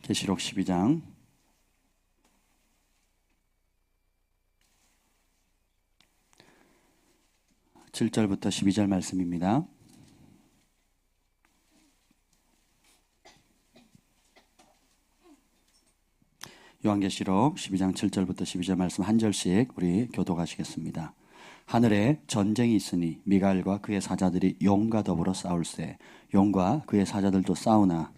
계시록 12장 7절부터 12절 말씀입니다. 요한계시록 12장 7절부터 12절 말씀 한 절씩 우리 교독하시겠습니다. 하늘에 전쟁이 있으니 미가엘과 그의 사자들이 용과 더불어 싸울세. 용과 그의 사자들도 싸우나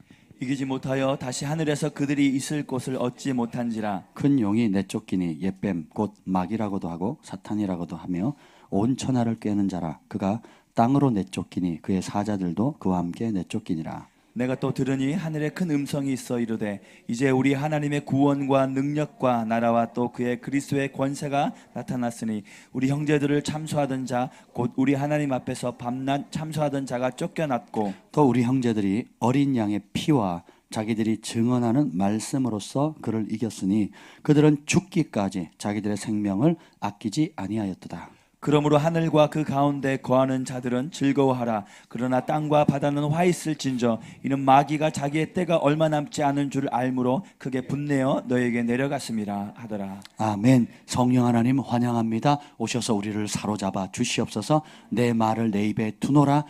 이기지 못하여 다시 하늘에서 그들이 있을 곳을 얻지 못한지라. 큰 용이 내쫓기니 옛뱀 곧 마귀라고도 하고 사탄이라고도 하며 온 천하를 꿰는 자라. 그가 땅으로 내쫓기니 그의 사자들도 그와 함께 내쫓기니라. 내가 또 들으니 하늘에 큰 음성이 있어 이르되 이제 우리 하나님의 구원과 능력과 나라와 또 그의 그리스도의 권세가 나타났으니 우리 형제들을 참소하던 자 곧 우리 하나님 앞에서 밤낮 참소하던 자가 쫓겨났고 또 우리 형제들이 어린 양의 피와 자기들이 증언하는 말씀으로써 그를 이겼으니 그들은 죽기까지 자기들의 생명을 아끼지 아니하였도다. 그러므로 하늘과 그 가운데 거하는 자들은 즐거워하라. 그러나 땅과 바다는 화 있을진저 이는 마귀가 자기의 때가 얼마 남지 않은 줄 알므로 크게 분내어 너에게 내려갔음이라 하더라. 아멘. 성령 하나님 환영합니다. 오셔서 우리를 사로잡아 주시옵소서. 내 말을 내 입에 두노라.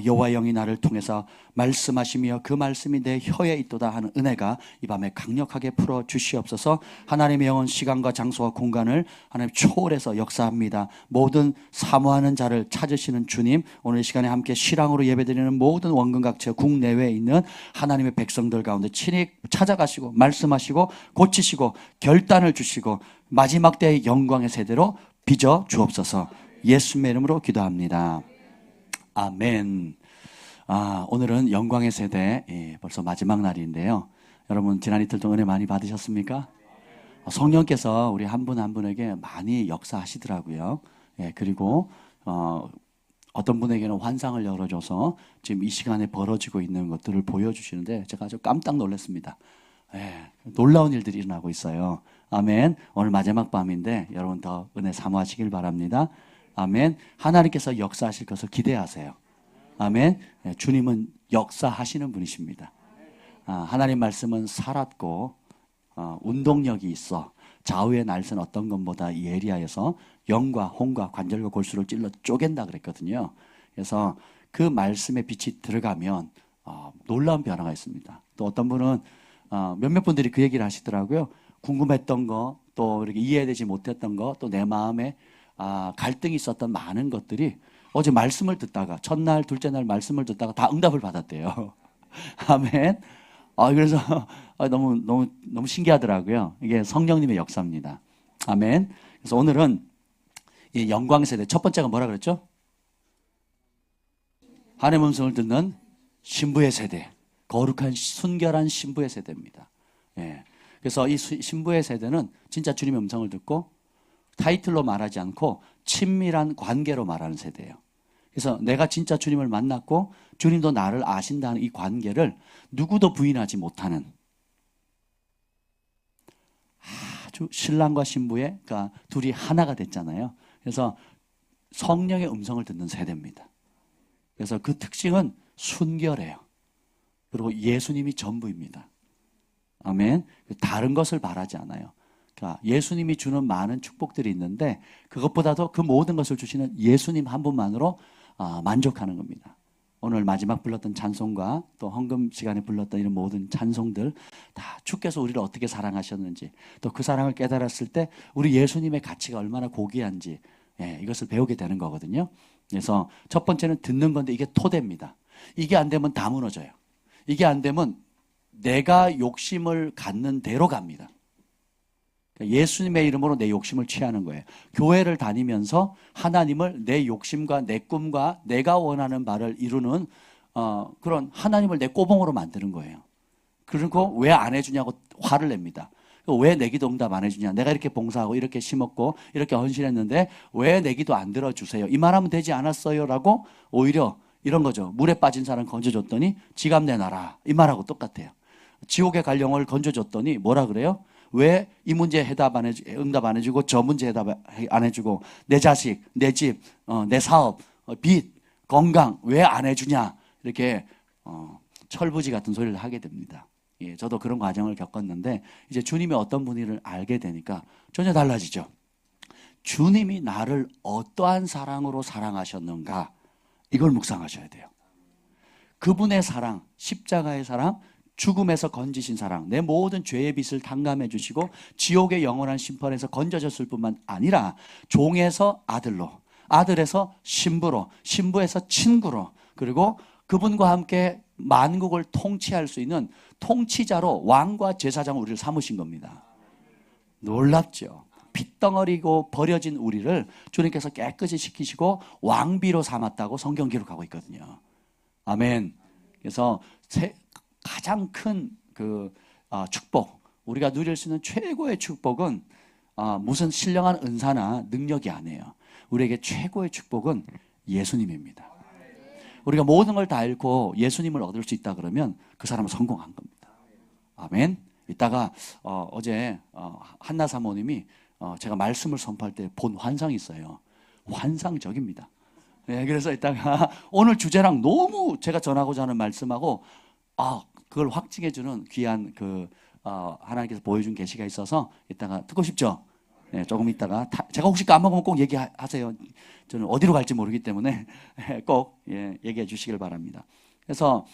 여호와 영이 나를 통해서 말씀하시며 그 말씀이 내 혀에 있도다 하는 은혜가 이 밤에 강력하게 풀어 주시옵소서. 하나님의 영은 시간과 장소와 공간을 하나님 초월해서 역사합니다. 모든 사모하는 자를 찾으시는 주님, 오늘 이 시간에 함께 실황으로 예배드리는 모든 원근각처 국내외에 있는 하나님의 백성들 가운데 친히 찾아가시고 말씀하시고 고치시고 결단을 주시고 마지막 때의 영광의 세대로 빚어 주옵소서. 예수님의 이름으로 기도합니다. 아멘. 오늘은 영광의 세대, 벌써 마지막 날인데요. 여러분 지난 이틀 동안 은혜 많이 받으셨습니까? 성령께서 우리 한 분 한 분에게 많이 역사하시더라고요. 그리고 어떤 분에게는 환상을 열어줘서 지금 이 시간에 벌어지고 있는 것들을 보여주시는데 제가 아주 깜짝 놀랐습니다. 놀라운 일들이 일어나고 있어요. 아멘. 오늘 마지막 밤인데 여러분 더 은혜 사모하시길 바랍니다. 아멘. 하나님께서 역사하실 것을 기대하세요. 아멘. 주님은 역사하시는 분이십니다. 하나님 말씀은 살았고 운동력이 있어 좌우의 날선 어떤 것보다 이 에리아에서 영과 홍과 관절과 골수를 찔러 쪼갠다 그랬거든요. 그래서 그 말씀의 빛이 들어가면 놀라운 변화가 있습니다. 또 어떤 분은 몇몇 분들이 그 얘기를 하시더라고요. 궁금했던 거, 또 이렇게 이해되지 못했던 거, 또 내 마음에 갈등이 있었던 많은 것들이 어제 말씀을 듣다가 첫날, 둘째 날 말씀을 듣다가 다 응답을 받았대요. 아멘. 그래서 너무 신기하더라고요. 이게 성령님의 역사입니다. 아멘. 그래서 오늘은 이 영광 세대 첫 번째가 뭐라 그랬죠? 하나님의 음성을 듣는 신부의 세대, 거룩한 순결한 신부의 세대입니다. 그래서 이 신부의 세대는 진짜 주님의 음성을 듣고 타이틀로 말하지 않고 친밀한 관계로 말하는 세대예요. 그래서 내가 진짜 주님을 만났고 주님도 나를 아신다는 이 관계를 누구도 부인하지 못하는 아주 신랑과 신부의 그러니까 둘이 하나가 됐잖아요. 그래서 성령의 음성을 듣는 세대입니다. 그래서 그 특징은 순결해요. 그리고 예수님이 전부입니다. 아멘. 다른 것을 바라지 않아요. 그러니까 예수님이 주는 많은 축복들이 있는데 그것보다도 그 모든 것을 주시는 예수님 한 분만으로 만족하는 겁니다. 오늘 마지막 불렀던 찬송과 또 헌금 시간에 불렀던 이런 모든 찬송들 다 주께서 우리를 어떻게 사랑하셨는지 또 그 사랑을 깨달았을 때 우리 예수님의 가치가 얼마나 고귀한지 이것을 배우게 되는 거거든요. 그래서 첫 번째는 듣는 건데 이게 토대입니다. 이게 안 되면 다 무너져요. 이게 안 되면 내가 욕심을 갖는 대로 갑니다. 예수님의 이름으로 내 욕심을 취하는 거예요. 교회를 다니면서 하나님을 내 욕심과 내 꿈과 내가 원하는 바를 이루는 그런 하나님을 내 꼬봉으로 만드는 거예요. 그리고 왜 안 해주냐고 화를 냅니다. 왜 내 기도 응답 안 해주냐. 내가 이렇게 봉사하고 이렇게 심었고 이렇게 헌신했는데 왜 내 기도 안 들어주세요. 이 말하면 되지 않았어요 라고 오히려 이런 거죠. 물에 빠진 사람 건져줬더니 지갑 내놔라. 이 말하고 똑같아요. 지옥에 갈 영혼을 건져줬더니 뭐라 그래요? 왜 이 문제 응답 안 해주고 저 문제 해답 안 해주고 내 자식, 내 집, 내 사업, 빚, 건강 왜 안 해주냐 이렇게 철부지 같은 소리를 하게 됩니다. 예, 저도 그런 과정을 겪었는데 이제 주님이 어떤 분인지를 알게 되니까 전혀 달라지죠. 주님이 나를 어떠한 사랑으로 사랑하셨는가, 이걸 묵상하셔야 돼요. 그분의 사랑, 십자가의 사랑, 죽음에서 건지신 사랑, 내 모든 죄의 빚을 탕감해 주시고 지옥의 영원한 심판에서 건져졌을 뿐만 아니라 종에서 아들로, 아들에서 신부로, 신부에서 친구로, 그리고 그분과 함께 만국을 통치할 수 있는 통치자로 왕과 제사장으로 우리를 삼으신 겁니다. 놀랍죠? 핏덩어리고 버려진 우리를 주님께서 깨끗이 시키시고 왕비로 삼았다고 성경 기록하고 있거든요. 아멘. 그래서 가장 큰 축복, 우리가 누릴 수 있는 최고의 축복은 무슨 신령한 은사나 능력이 아니에요. 우리에게 최고의 축복은 예수님입니다. 우리가 모든 걸 다 잃고 예수님을 얻을 수 있다 그러면 그 사람은 성공한 겁니다. 아멘. 이따가 어제 한나 사모님이 제가 말씀을 선포할 때 본 환상이 있어요. 환상적입니다. 네, 그래서 이따가 오늘 주제랑 너무 제가 전하고자 하는 말씀하고 그걸 확증해주는 귀한 하나님께서 보여준 계시가 있어서 이따가 듣고 싶죠? 네, 조금 있다가 제가 혹시 까먹으면 꼭 얘기하세요. 저는 어디로 갈지 모르기 때문에 꼭 얘기해 주시길 바랍니다. 그래서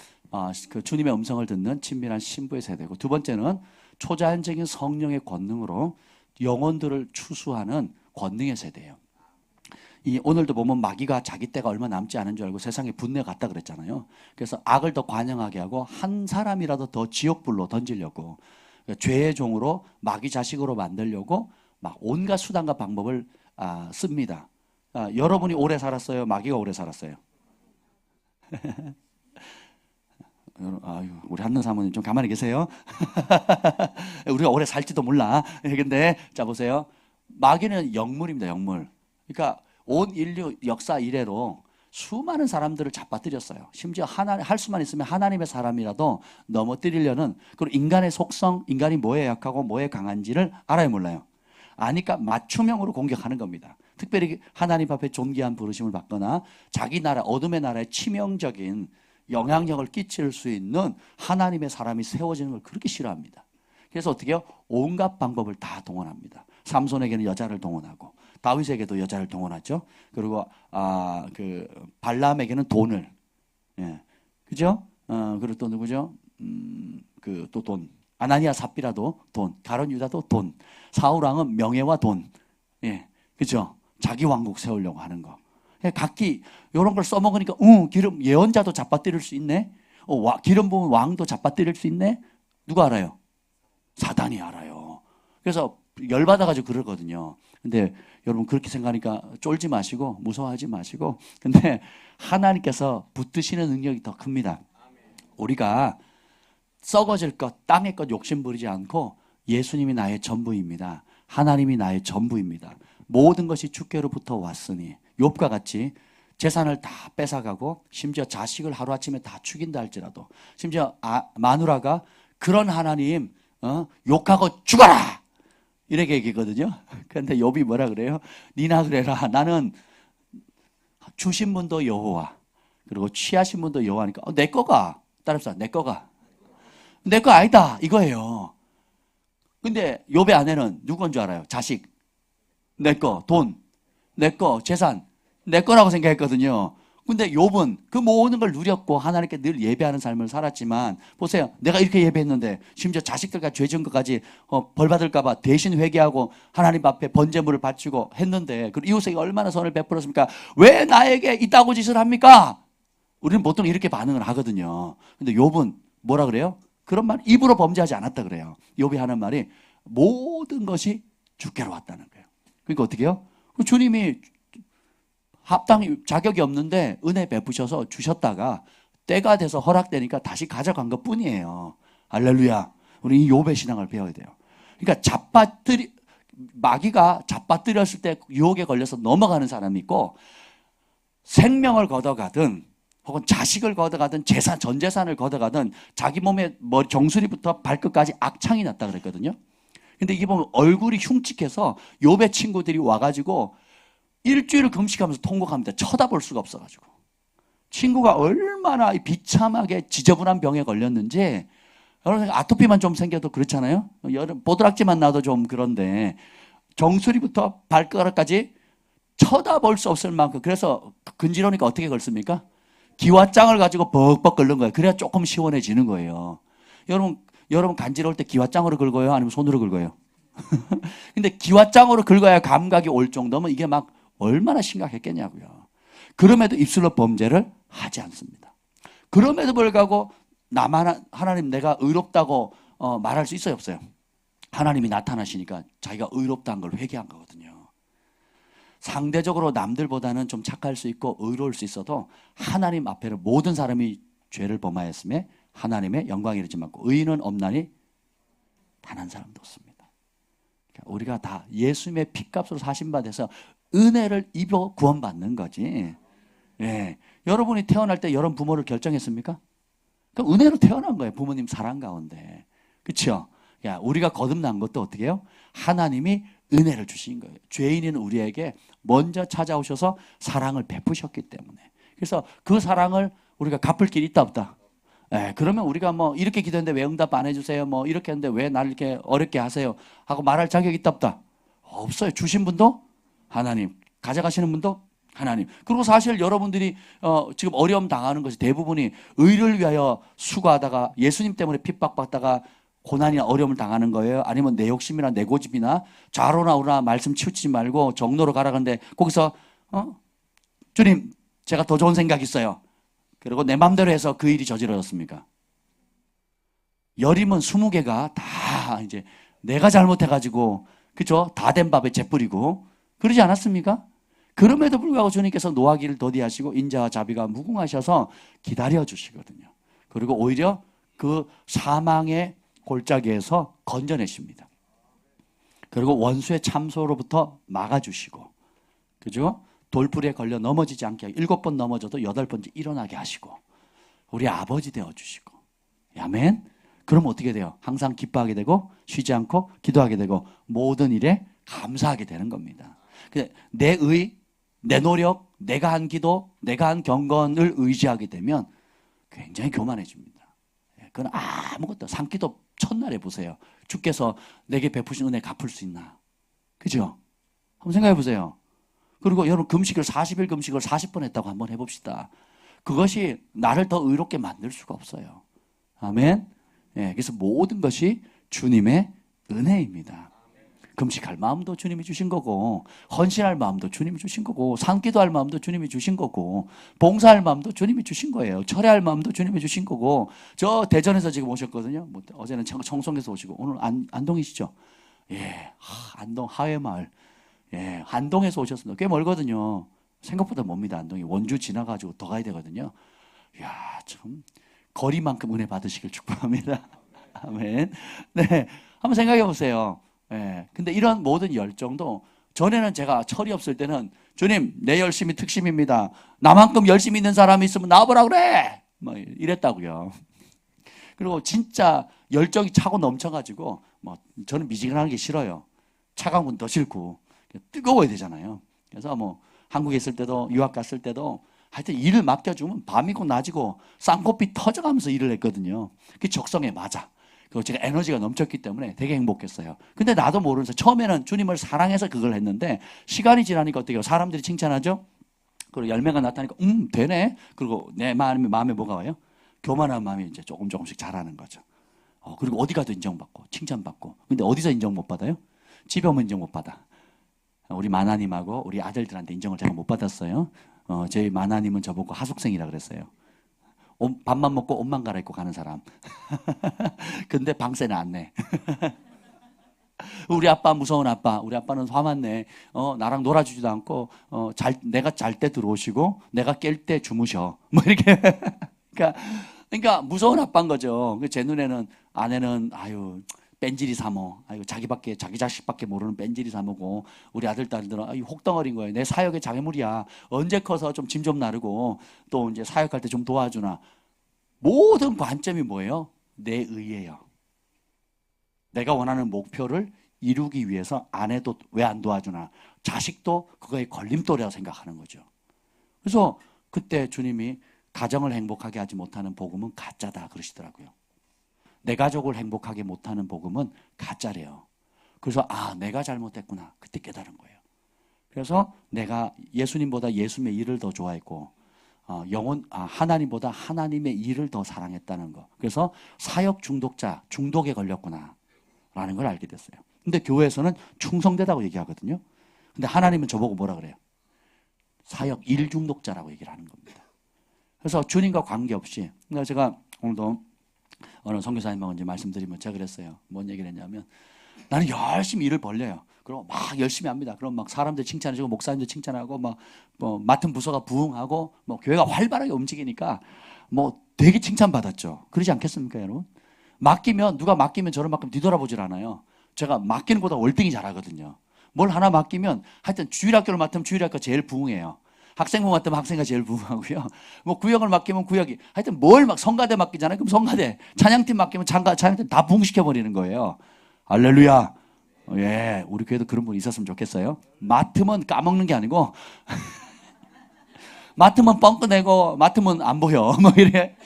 그 주님의 음성을 듣는 친밀한 신부의 세대고, 두 번째는 초자연적인 성령의 권능으로 영혼들을 추수하는 권능의 세대예요. 오늘도 보면 마귀가 자기 때가 얼마 남지 않은 줄 알고 세상에 분내 갔다 그랬잖아요. 그래서 악을 더 관영하게 하고 한 사람이라도 더 지옥불로 던지려고, 죄의 종으로 마귀 자식으로 만들려고 막 온갖 수단과 방법을 씁니다. 여러분이 오래 살았어요? 마귀가 오래 살았어요? 우리 한나 사모님 좀 가만히 계세요. 우리가 오래 살지도 몰라. 근데 자 보세요. 마귀는 영물입니다. 영물. 그러니까 온 인류 역사 이래로 수많은 사람들을 잡아뜨렸어요. 심지어 할 수만 있으면 하나님의 사람이라도 넘어뜨리려는, 그리고 인간의 속성, 인간이 뭐에 약하고 뭐에 강한지를 알아요, 몰라요? 아니까 맞춤형으로 공격하는 겁니다. 특별히 하나님 앞에 존귀한 부르심을 받거나 자기 나라, 어둠의 나라에 치명적인 영향력을 끼칠 수 있는 하나님의 사람이 세워지는 걸 그렇게 싫어합니다. 그래서 어떻게 해요? 온갖 방법을 다 동원합니다. 삼손에게는 여자를 동원하고, 다윗에게도 여자를 동원하죠. 그리고 발람에게는 돈을, 그죠? 그리고 또 누구죠? 또 돈. 아나니아 삽비라도 돈, 가룟 유다도 돈, 사울 왕은 명예와 돈, 그죠? 자기 왕국 세우려고 하는 거. 각기 이런 걸 써먹으니까 기름 예언자도 잡아뜨릴 수 있네. 기름 부은 왕도 잡아뜨릴 수 있네. 누가 알아요? 사단이 알아요. 그래서 열받아가지고 그러거든요. 근데 여러분 그렇게 생각하니까 쫄지 마시고 무서워하지 마시고, 근데 하나님께서 붙드시는 능력이 더 큽니다. 우리가 썩어질 것, 땅의 것 욕심 부리지 않고 예수님이 나의 전부입니다. 하나님이 나의 전부입니다. 모든 것이 주께로부터 왔으니, 욥과 같이 재산을 다 뺏어가고 심지어 자식을 하루아침에 다 죽인다 할지라도, 심지어 마누라가 그런 하나님 욕하고 죽어라 이렇게 얘기거든요. 그런데 욥이 뭐라 그래요? 니나 그래라. 나는 주신 분도 여호와, 그리고 취하신 분도 여호와니까 내 거가, 따라합시다. 내 거가. 내 거 아니다 이거예요. 근데 욥의 아내는 누구인 줄 알아요? 자식, 내 거, 돈, 내 거, 재산, 내 거라고 생각했거든요. 근데 욥은 그 모든 걸 누렸고 하나님께 늘 예배하는 삶을 살았지만, 보세요. 내가 이렇게 예배했는데 심지어 자식들과 죄 지은 것까지 벌 받을까 봐 대신 회개하고 하나님 앞에 번제물을 바치고 했는데, 그 이웃에게 얼마나 선을 베풀었습니까? 왜 나에게 이따구 짓을 합니까? 우리는 보통 이렇게 반응을 하거든요. 근데 욥은 뭐라 그래요? 그런 말 입으로 범죄하지 않았다 그래요. 욥이 하는 말이 모든 것이 주께로 왔다는 거예요. 그러니까 어떻게 해요? 주님이 합당히 자격이 없는데 은혜 베푸셔서 주셨다가 때가 돼서 허락되니까 다시 가져간 것 뿐이에요. 할렐루야. 우리 이 욥의 신앙을 배워야 돼요. 그러니까 마귀가 잡아뜨렸을 때 유혹에 걸려서 넘어가는 사람이 있고, 생명을 걷어가든 혹은 자식을 걷어가든 전 재산을 걷어가든 자기 몸에 정수리부터 발끝까지 악창이 났다 그랬거든요. 근데 이게 보면 얼굴이 흉측해서 욥의 친구들이 와가지고 일주일을 금식하면서 통곡합니다. 쳐다볼 수가 없어가지고. 친구가 얼마나 비참하게 지저분한 병에 걸렸는지 여러분 아토피만 좀 생겨도 그렇잖아요. 여름 보드락지만 나도 좀 그런데 정수리부터 발가락까지 쳐다볼 수 없을 만큼 그래서 근지러우니까 어떻게 긁습니까? 기왓장을 가지고 벅벅 긁는 거예요. 그래야 조금 시원해지는 거예요. 여러분 간지러울 때 기왓장으로 긁어요? 아니면 손으로 긁어요? 근데 기왓장으로 긁어야 감각이 올 정도면 이게 막 얼마나 심각했겠냐고요. 그럼에도 입술로 범죄를 하지 않습니다. 그럼에도 불구하고 나만 하나님 내가 의롭다고 말할 수 있어요, 없어요? 하나님이 나타나시니까 자기가 의롭다는 걸 회개한 거거든요. 상대적으로 남들보다는 좀 착할 수 있고 의로울 수 있어도 하나님 앞에는 모든 사람이 죄를 범하였음에 하나님의 영광이 이르지 않고 의인은 없나니 단 한 사람도 없습니다. 그러니까 우리가 다 예수님의 피값으로 사신받아서 은혜를 입어 구원받는 거지. 예. 여러분이 태어날 때 여러분 부모를 결정했습니까? 그럼 은혜로 태어난 거예요. 부모님 사랑 가운데. 그렇죠? 야, 우리가 거듭난 것도 어떻게 해요? 하나님이 은혜를 주신 거예요. 죄인인 우리에게 먼저 찾아오셔서 사랑을 베푸셨기 때문에. 그래서 그 사랑을 우리가 갚을 길이 있다 없다? 예, 그러면 우리가 뭐 이렇게 기도했는데 왜 응답 안 해주세요? 뭐 이렇게 했는데 왜 나를 이렇게 어렵게 하세요? 하고 말할 자격이 있다 없다? 없어요. 주신 분도 하나님, 가져가시는 분도 하나님. 그리고 사실 여러분들이 지금 어려움 당하는 것이 대부분이 의를 위하여 수고하다가 예수님 때문에 핍박받다가 고난이나 어려움을 당하는 거예요? 아니면 내 욕심이나 내 고집이나 좌로나 우로나 말씀 치우치지 말고 정로로 가라는데 거기서 주님 제가 더 좋은 생각 있어요. 그리고 내 마음대로 해서 그 일이 저지러졌습니까? 여림은 20개가 다 이제 내가 잘못해가지고 그죠? 다 된 밥에 재 뿌리고 그러지 않았습니까? 그럼에도 불구하고 주님께서 노하기를 더디하시고 인자와 자비가 무궁하셔서 기다려 주시거든요. 그리고 오히려 그 사망의 골짜기에서 건져내십니다. 그리고 원수의 참소로부터 막아주시고, 그죠? 돌풀이에 걸려 넘어지지 않게 하고 7번 넘어져도 8번째 일어나게 하시고, 우리 아버지 되어주시고, 아멘? 그럼 어떻게 돼요? 항상 기뻐하게 되고, 쉬지 않고 기도하게 되고, 모든 일에 감사하게 되는 겁니다. 내 내 노력, 내가 한 기도, 내가 한 경건을 의지하게 되면 굉장히 교만해집니다. 그건 아무것도, 산기도 첫날에 보세요. 주께서 내게 베푸신 은혜 갚을 수 있나? 그죠? 한번 생각해 보세요. 그리고 여러분 금식을 40일 금식을 40번 했다고 한번 해봅시다. 그것이 나를 더 의롭게 만들 수가 없어요. 아멘? 예, 그래서 모든 것이 주님의 은혜입니다. 금식할 마음도 주님이 주신 거고, 헌신할 마음도 주님이 주신 거고, 산기도할 마음도 주님이 주신 거고, 봉사할 마음도 주님이 주신 거예요. 철회할 마음도 주님이 주신 거고. 저 대전에서 지금 오셨거든요. 뭐 어제는 청송에서 오시고 오늘 안동이시죠? 예, 안동 하회마을. 예, 안동에서 오셨습니다. 꽤 멀거든요. 생각보다 멉니다. 안동이 원주 지나가지고 더 가야 되거든요. 이야, 참 거리만큼 은혜 받으시길 축복합니다. 아멘. 네, 한번 생각해 보세요. 예, 근데 이런 모든 열정도 전에는 제가 철이 없을 때는 주님 내 열심이 특심입니다. 나만큼 열심히 있는 사람이 있으면 나와보라 그래. 뭐 이랬다고요. 그리고 진짜 열정이 차고 넘쳐가지고 뭐 저는 미지근한 게 싫어요. 차가운 건 더 싫고 뜨거워야 되잖아요. 그래서 뭐 한국에 있을 때도 유학 갔을 때도 하여튼 일을 맡겨주면 밤이고 낮이고 쌍코피 터져가면서 일을 했거든요. 그게 적성에 맞아. 그리고 제가 에너지가 넘쳤기 때문에 되게 행복했어요. 근데 나도 모르면서 처음에는 주님을 사랑해서 그걸 했는데 시간이 지나니까 어떻게 해요? 사람들이 칭찬하죠? 그리고 열매가 나타나니까 되네. 그리고 내 마음에 뭐가 와요? 교만한 마음이 이제 조금씩 자라는 거죠. 그리고 어디 가도 인정받고 칭찬받고. 근데 어디서 인정 못 받아요? 집에 오면 인정 못 받아. 우리 마나님하고 우리 아들들한테 인정을 제가 못 받았어요. 저희 마나님은 저보고 하숙생이라 그랬어요. 밥만 먹고 옷만 갈아입고 가는 사람. 근데 방세는 안 내. 우리 아빠 무서운 아빠. 우리 아빠는 화만 내. 나랑 놀아주지도 않고 내가 잘 때 들어오시고 내가 깰 때 주무셔. 뭐 이렇게. 그러니까 무서운 아빠인 거죠. 제 눈에는 아내는 뺀질이 사모. 자기 자식밖에 모르는 뺀질이 사모고 우리 아들 딸들은 혹덩어리인 거예요. 내 사역의 장애물이야. 언제 커서 좀 짐 좀 나르고 또 이제 사역할 때 좀 도와주나. 모든 관점이 뭐예요? 내 의예요. 내가 원하는 목표를 이루기 위해서 아내도 왜 안 도와주나. 자식도 그거의 걸림돌이라고 생각하는 거죠. 그래서 그때 주님이 가정을 행복하게 하지 못하는 복음은 가짜다 그러시더라고요. 내 가족을 행복하게 못하는 복음은 가짜래요. 그래서 내가 잘못했구나. 그때 깨달은 거예요. 그래서 내가 예수님보다 예수님의 일을 더 좋아했고 하나님보다 하나님의 일을 더 사랑했다는 거. 그래서 사역 중독자, 중독에 걸렸구나 라는 걸 알게 됐어요. 근데 교회에서는 충성되다고 얘기하거든요. 근데 하나님은 저보고 뭐라 그래요? 사역 일 중독자라고 얘기를 하는 겁니다. 그래서 주님과 관계없이, 그러니까 제가 오늘도 어느 선교사님하고 이제 말씀드리면 제가 그랬어요. 뭔 얘기를 했냐면, 나는 열심히 일을 벌려요. 그리고 막 열심히 합니다. 그럼 막 사람들 칭찬해주고 목사님들 칭찬하고 막 맡은 부서가 부흥하고 교회가 활발하게 움직이니까 되게 칭찬받았죠. 그러지 않겠습니까, 여러분? 누가 맡기면 저를 맡기면 뒤돌아보질 않아요. 제가 맡기는 것보다 월등히 잘하거든요. 뭘 하나 맡기면 하여튼 주일학교를 맡으면 주일학교 제일 부흥해요. 학생부 맡으면 학생가 제일 부흥하고요. 구역을 맡기면 구역이, 하여튼 성가대 맡기잖아요. 그럼 성가대, 찬양팀 맡기면 찬양팀 다 부흥시켜버리는 거예요. 할렐루야. 예, 우리 교회도 그런 분 있었으면 좋겠어요. 맡으면 까먹는 게 아니고, 맡으면 뻥꺼내고, 맡으면 안 보여. 이래.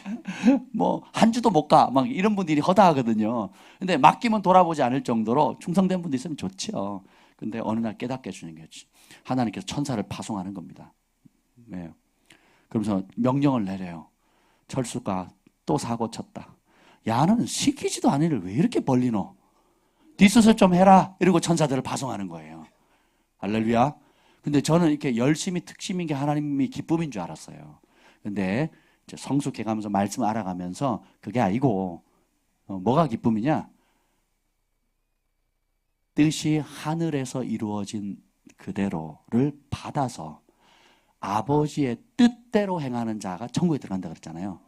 한 주도 못 가. 이런 분들이 허다하거든요. 근데 맡기면 돌아보지 않을 정도로 충성된 분도 있으면 좋죠. 근데 어느 날 깨닫게 해주는 거지. 하나님께서 천사를 파송하는 겁니다. 네. 그러면서 명령을 내려요. 철수가 또 사고 쳤다. 야는 시키지도 않은 일을 왜 이렇게 벌리노? 뒷수술 좀 해라. 이러고 천사들을 파송하는 거예요. 할렐루야. 근데 저는 이렇게 열심히 특심인 게 하나님이 기쁨인 줄 알았어요. 근데 성숙해 가면서 말씀 알아가면서 그게 아니고 뭐가 기쁨이냐? 뜻이 하늘에서 이루어진 그대로를 받아서 아버지의 뜻대로 행하는 자가 천국에 들어간다 그랬잖아요.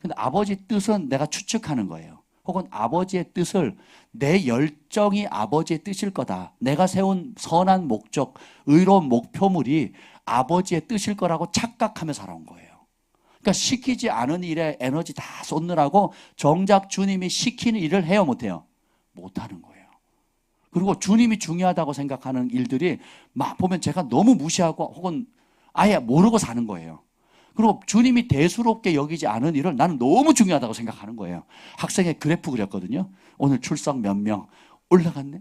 근데 아버지 뜻은 내가 추측하는 거예요. 혹은 아버지의 뜻을, 내 열정이 아버지의 뜻일 거다. 내가 세운 선한 목적, 의로운 목표물이 아버지의 뜻일 거라고 착각하며 살아온 거예요. 그러니까 시키지 않은 일에 에너지 다 쏟느라고 정작 주님이 시키는 일을 해요, 못해요? 못하는 거예요. 그리고 주님이 중요하다고 생각하는 일들이 막 보면 제가 너무 무시하고 혹은 아예 모르고 사는 거예요. 그리고 주님이 대수롭게 여기지 않은 일을 나는 너무 중요하다고 생각하는 거예요. 학생의 그래프 그렸거든요. 오늘 출석 몇 명, 올라갔네.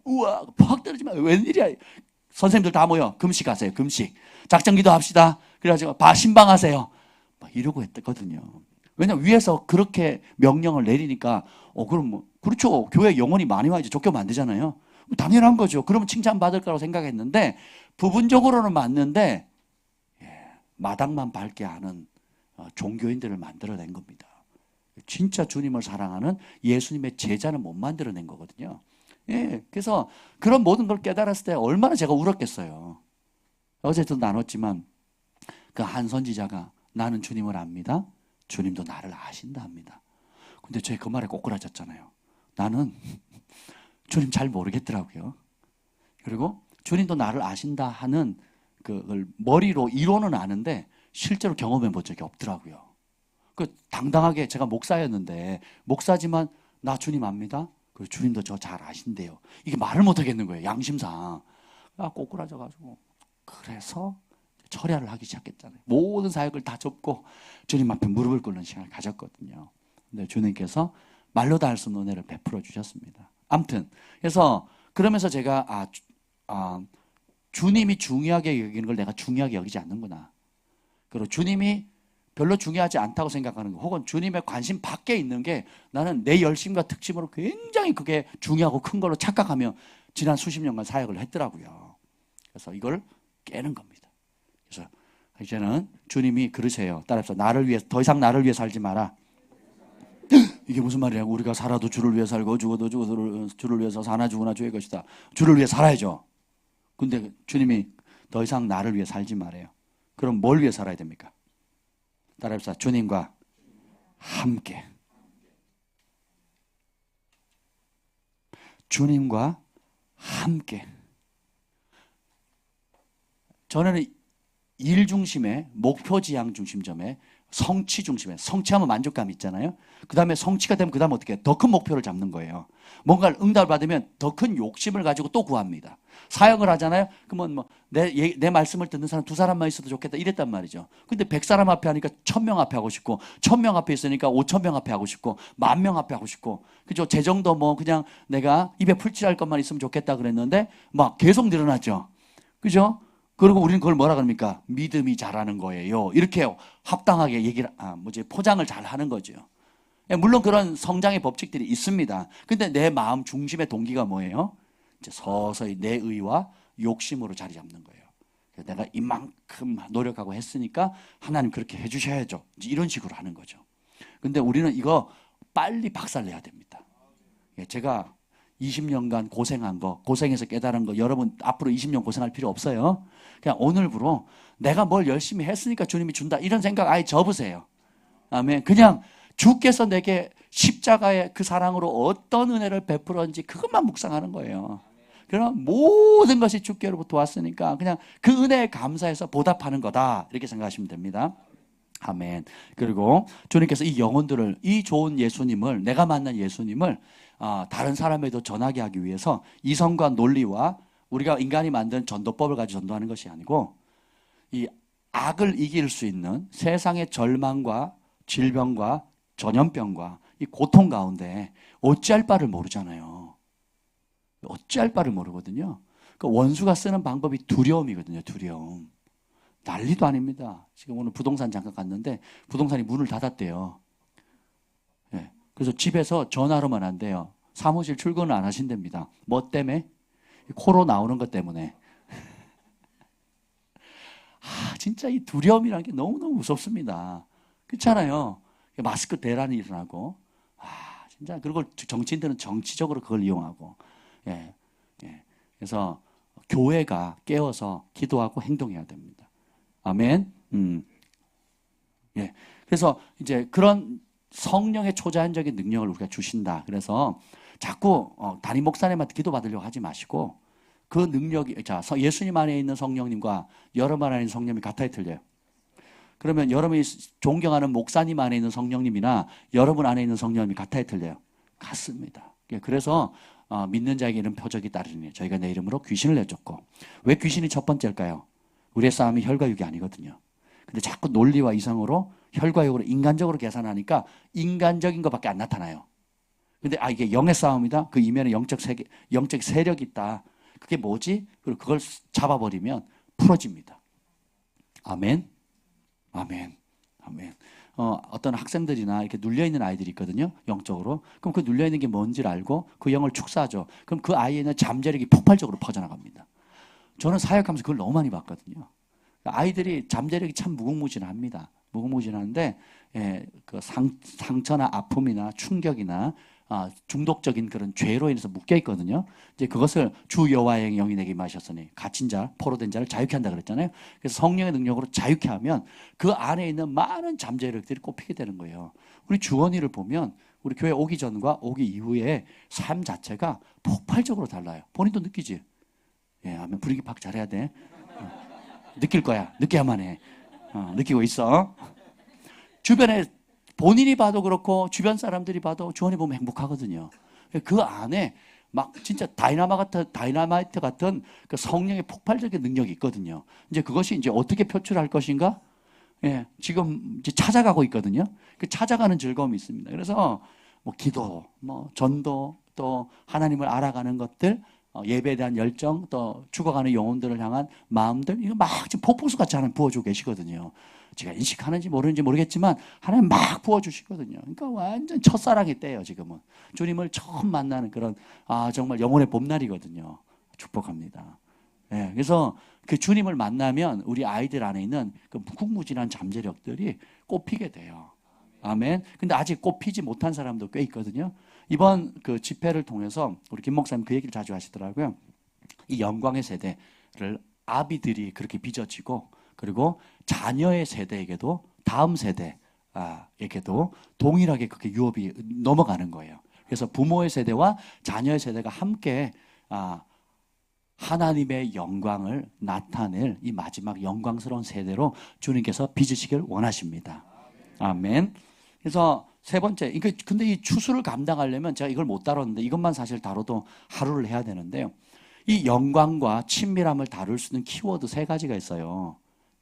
우와, 퍽 떨어지면 웬일이야. 선생님들 다 모여 금식 하세요. 금식. 작전기도 합시다. 그래가지고 신방하세요. 막 이러고 했거든요. 왜냐면 위에서 그렇게 명령을 내리니까 그럼 그렇죠. 교회 영혼이 많이 와야지 쫓겨면 안 되잖아요. 당연한 거죠. 그러면 칭찬받을 거라고 생각했는데 부분적으로는 맞는데 마당만 밟게 하는 종교인들을 만들어낸 겁니다. 진짜 주님을 사랑하는 예수님의 제자는 못 만들어낸 거거든요. 예, 그래서 그런 모든 걸 깨달았을 때 얼마나 제가 울었겠어요. 어제도 나눴지만 그 한 선지자가 나는 주님을 압니다. 주님도 나를 아신다 합니다. 근데 제 그 말에 꼬꾸라졌잖아요. 나는 주님 잘 모르겠더라고요. 그리고 주님도 나를 아신다 하는 그걸 머리로 이론은 아는데 실제로 경험해 본 적이 없더라고요. 당당하게 제가 목사였는데 목사지만 나 주님 압니다. 그리고 주님도 저 잘 아신대요. 이게 말을 못 하겠는 거예요. 양심상. 꼬꾸라져가지고 그래서 철야를 하기 시작했잖아요. 모든 사역을 다 접고 주님 앞에 무릎을 꿇는 시간을 가졌거든요. 근데 주님께서 말로 다 할 수 없는 은혜를 베풀어 주셨습니다. 아무튼 그래서 그러면서 제가 주님이 중요하게 여기는 걸 내가 중요하게 여기지 않는구나. 그리고 주님이 별로 중요하지 않다고 생각하는 거, 혹은 주님의 관심 밖에 있는 게 나는 내 열심과 특심으로 굉장히 그게 중요하고 큰 걸로 착각하며 지난 수십 년간 사역을 했더라고요. 그래서 이걸 깨는 겁니다. 그래서 이제는 주님이 그러세요. 따라서 더 이상 나를 위해 살지 마라. 이게 무슨 말이냐고. 우리가 살아도 주를 위해 살고 죽어도 주를 위해서 사나 죽으나 주의 것이다. 주를 위해 살아야죠. 근데 주님이 더 이상 나를 위해 살지 말아요. 그럼 뭘 위해 살아야 됩니까? 따라합시다. 주님과 함께. 주님과 함께. 전에는 일 중심의 목표 지향 중심점에 성취 중심에 성취하면 만족감이 있잖아요. 그 다음에 성취가 되면 그 다음 어떻게 더 큰 목표를 잡는 거예요. 뭔가를 응답을 받으면 더 큰 욕심을 가지고 또 구합니다. 사역을 하잖아요. 그러면 뭐 내 말씀을 듣는 사람 2사람만 있어도 좋겠다 이랬단 말이죠. 근데 100사람 앞에 하니까 1000명 앞에 하고 싶고 1000명 앞에 있으니까 5000명 앞에 하고 싶고 10,000명 앞에 하고 싶고 그죠? 제 정도 뭐 그냥 내가 입에 풀칠할 것만 있으면 좋겠다 그랬는데 막 계속 늘어나죠. 그죠? 그리고 우리는 그걸 뭐라 그럽니까? 믿음이 잘하는 거예요. 이렇게 합당하게 얘기를 포장을 잘 하는 거죠. 물론 그런 성장의 법칙들이 있습니다. 근데 내 마음 중심의 동기가 뭐예요? 이제 서서히 내 의와 욕심으로 자리 잡는 거예요. 내가 이만큼 노력하고 했으니까 하나님 그렇게 해주셔야죠. 이런 식으로 하는 거죠. 근데 우리는 이거 빨리 박살내야 됩니다. 제가 20년간 고생한 거, 고생해서 깨달은 거, 여러분 앞으로 20년 고생할 필요 없어요. 그냥 오늘부로 내가 뭘 열심히 했으니까 주님이 준다. 이런 생각 아예 접으세요. 아멘. 그냥 주께서 내게 십자가의 그 사랑으로 어떤 은혜를 베풀었는지 그것만 묵상하는 거예요. 그럼 모든 것이 주께로부터 왔으니까 그냥 그 은혜에 감사해서 보답하는 거다. 이렇게 생각하시면 됩니다. 아멘. 그리고 주님께서 이 영혼들을, 이 좋은 예수님을, 내가 만난 예수님을 다른 사람에도 전하게 하기 위해서 이성과 논리와 우리가 인간이 만든 전도법을 가지고 전도하는 것이 아니고 이 악을 이길 수 있는 세상의 절망과 질병과 전염병과 이 고통 가운데 어찌할 바를 모르잖아요. 어찌할 바를 모르거든요. 그 원수가 쓰는 방법이 두려움이거든요. 두려움. 난리도 아닙니다. 지금 오늘 부동산 잠깐 갔는데 부동산이 문을 닫았대요. 예. 그래서 집에서 전화로만 안 돼요. 사무실 출근을 안 하신답니다. 뭐 때문에? 코로 나오는 것 때문에. 진짜 이 두려움이라는 게 너무너무 무섭습니다. 그렇잖아요. 마스크 대란이 일어나고. 진짜. 그리고 정치인들은 정치적으로 그걸 이용하고. 예. 예. 그래서 교회가 깨어서 기도하고 행동해야 됩니다. 아멘. 예. 그래서 이제 그런 성령의 초자연적인 능력을 우리가 주신다. 그래서 자꾸 담임 목사님한테 기도 받으려고 하지 마시고 그 능력이 예수님 안에 있는 성령님과 여러분 안에 있는 성령님이 같아야 틀려요. 그러면 여러분이 존경하는 목사님 안에 있는 성령님이나 여러분 안에 있는 성령님이 같아야 틀려요. 같습니다. 그래서 믿는 자에게 이런 표적이 따르니 저희가 내 이름으로 귀신을 내쫓고. 왜 귀신이 첫 번째일까요? 우리의 싸움이 혈과 육이 아니거든요. 근데 자꾸 논리와 이성으로 혈과 육으로 인간적으로 계산하니까 인간적인 것밖에 안 나타나요. 근데 이게 영의 싸움이다. 그 이면에 영적 세력이 있다. 그게 뭐지? 그리고 그걸 잡아버리면 풀어집니다. 아멘. 아멘. 아멘. 어떤 학생들이나 이렇게 눌려있는 아이들이 있거든요. 영적으로. 그럼 그 눌려있는 게 뭔지를 알고 그 영을 축사하죠. 그럼 그 아이에는 잠재력이 폭발적으로 퍼져나갑니다. 저는 사역하면서 그걸 너무 많이 봤거든요. 아이들이 잠재력이 참 무궁무진합니다. 무궁무진한데 그 상처나 아픔이나 충격이나 중독적인 그런 죄로 인해서 묶여 있거든요. 이제 그것을 주 여호와의 영이 내게 임하셨으니 갇힌 자, 포로된 자를 자유케 한다 그랬잖아요. 그래서 성령의 능력으로 자유케 하면 그 안에 있는 많은 잠재력들이 꼽히게 되는 거예요. 우리 주원이를 보면 우리 교회 오기 전과 오기 이후에 삶 자체가 폭발적으로 달라요. 본인도 느끼지? 예, 아멘. 분위기 파악 잘해야 돼. 느낄 거야. 느껴야만 해. 느끼고 있어. 주변에 본인이 봐도 그렇고 주변 사람들이 봐도 주원이 보면 행복하거든요. 그 안에 막 진짜 다이나마이트 같은 그 성령의 폭발적인 능력이 있거든요. 이제 그것이 이제 어떻게 표출할 것인가? 예, 지금 이제 찾아가고 있거든요. 그 찾아가는 즐거움이 있습니다. 그래서 뭐 기도, 뭐 전도, 또 하나님을 알아가는 것들, 예배에 대한 열정, 또 죽어가는 영혼들을 향한 마음들, 이거 막 지금 폭포수같이 하나님 부어주고 계시거든요. 제가 인식하는지 모르는지 모르겠지만 하나님 막 부어주시거든요. 그러니까 완전 첫사랑이 때요 지금은. 주님을 처음 만나는 그런 정말 영혼의 봄날이거든요. 축복합니다. 예, 그래서 그 주님을 만나면 우리 아이들 안에 있는 그 무궁무진한 잠재력들이 꼽히게 돼요. 아멘. 근데 아직 꼽히지 못한 사람도 꽤 있거든요. 이번 그 집회를 통해서 우리 김 목사님 그 얘기를 자주 하시더라고요. 이 영광의 세대를 아비들이 그렇게 빚어지고 그리고 자녀의 세대에게도 다음 세대에게도 동일하게 그렇게 유업이 넘어가는 거예요. 그래서 부모의 세대와 자녀의 세대가 함께 하나님의 영광을 나타낼 이 마지막 영광스러운 세대로 주님께서 빚으시길 원하십니다. 아멘. 그래서 세 번째, 근데 이 추수를 감당하려면 제가 이걸 못 다뤘는데 이것만 사실 다뤄도 하루를 해야 되는데요. 이 영광과 친밀함을 다룰 수 있는 키워드 세 가지가 있어요.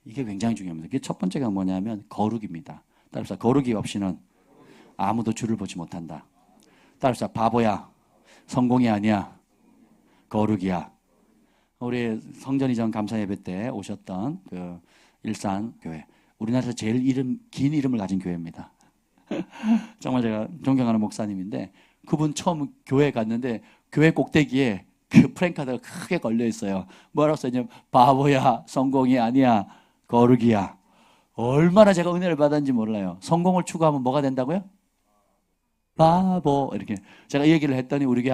이게 굉장히 중요합니다. 그게 첫 번째가 뭐냐면 거룩입니다. 따라서 거룩이 없이는 아무도 주를 보지 못한다. 따라서 바보야, 성공이 아니야, 거룩이야. 우리 성전 이전 감사 예배 때 오셨던 그 일산 교회, 우리나라에서 제일 긴 이름을 가진 교회입니다. 정말 제가 존경하는 목사님인데 그분 처음 교회 갔는데 교회 꼭대기에 그 프랭카드가 크게 걸려 있어요. 뭐라고 써있냐면 바보야, 성공이 아니야, 거룩이야. 얼마나 제가 은혜를 받았는지 몰라요. 성공을 추구하면 뭐가 된다고요? 바보. 이렇게 제가 이 얘기를 했더니 우리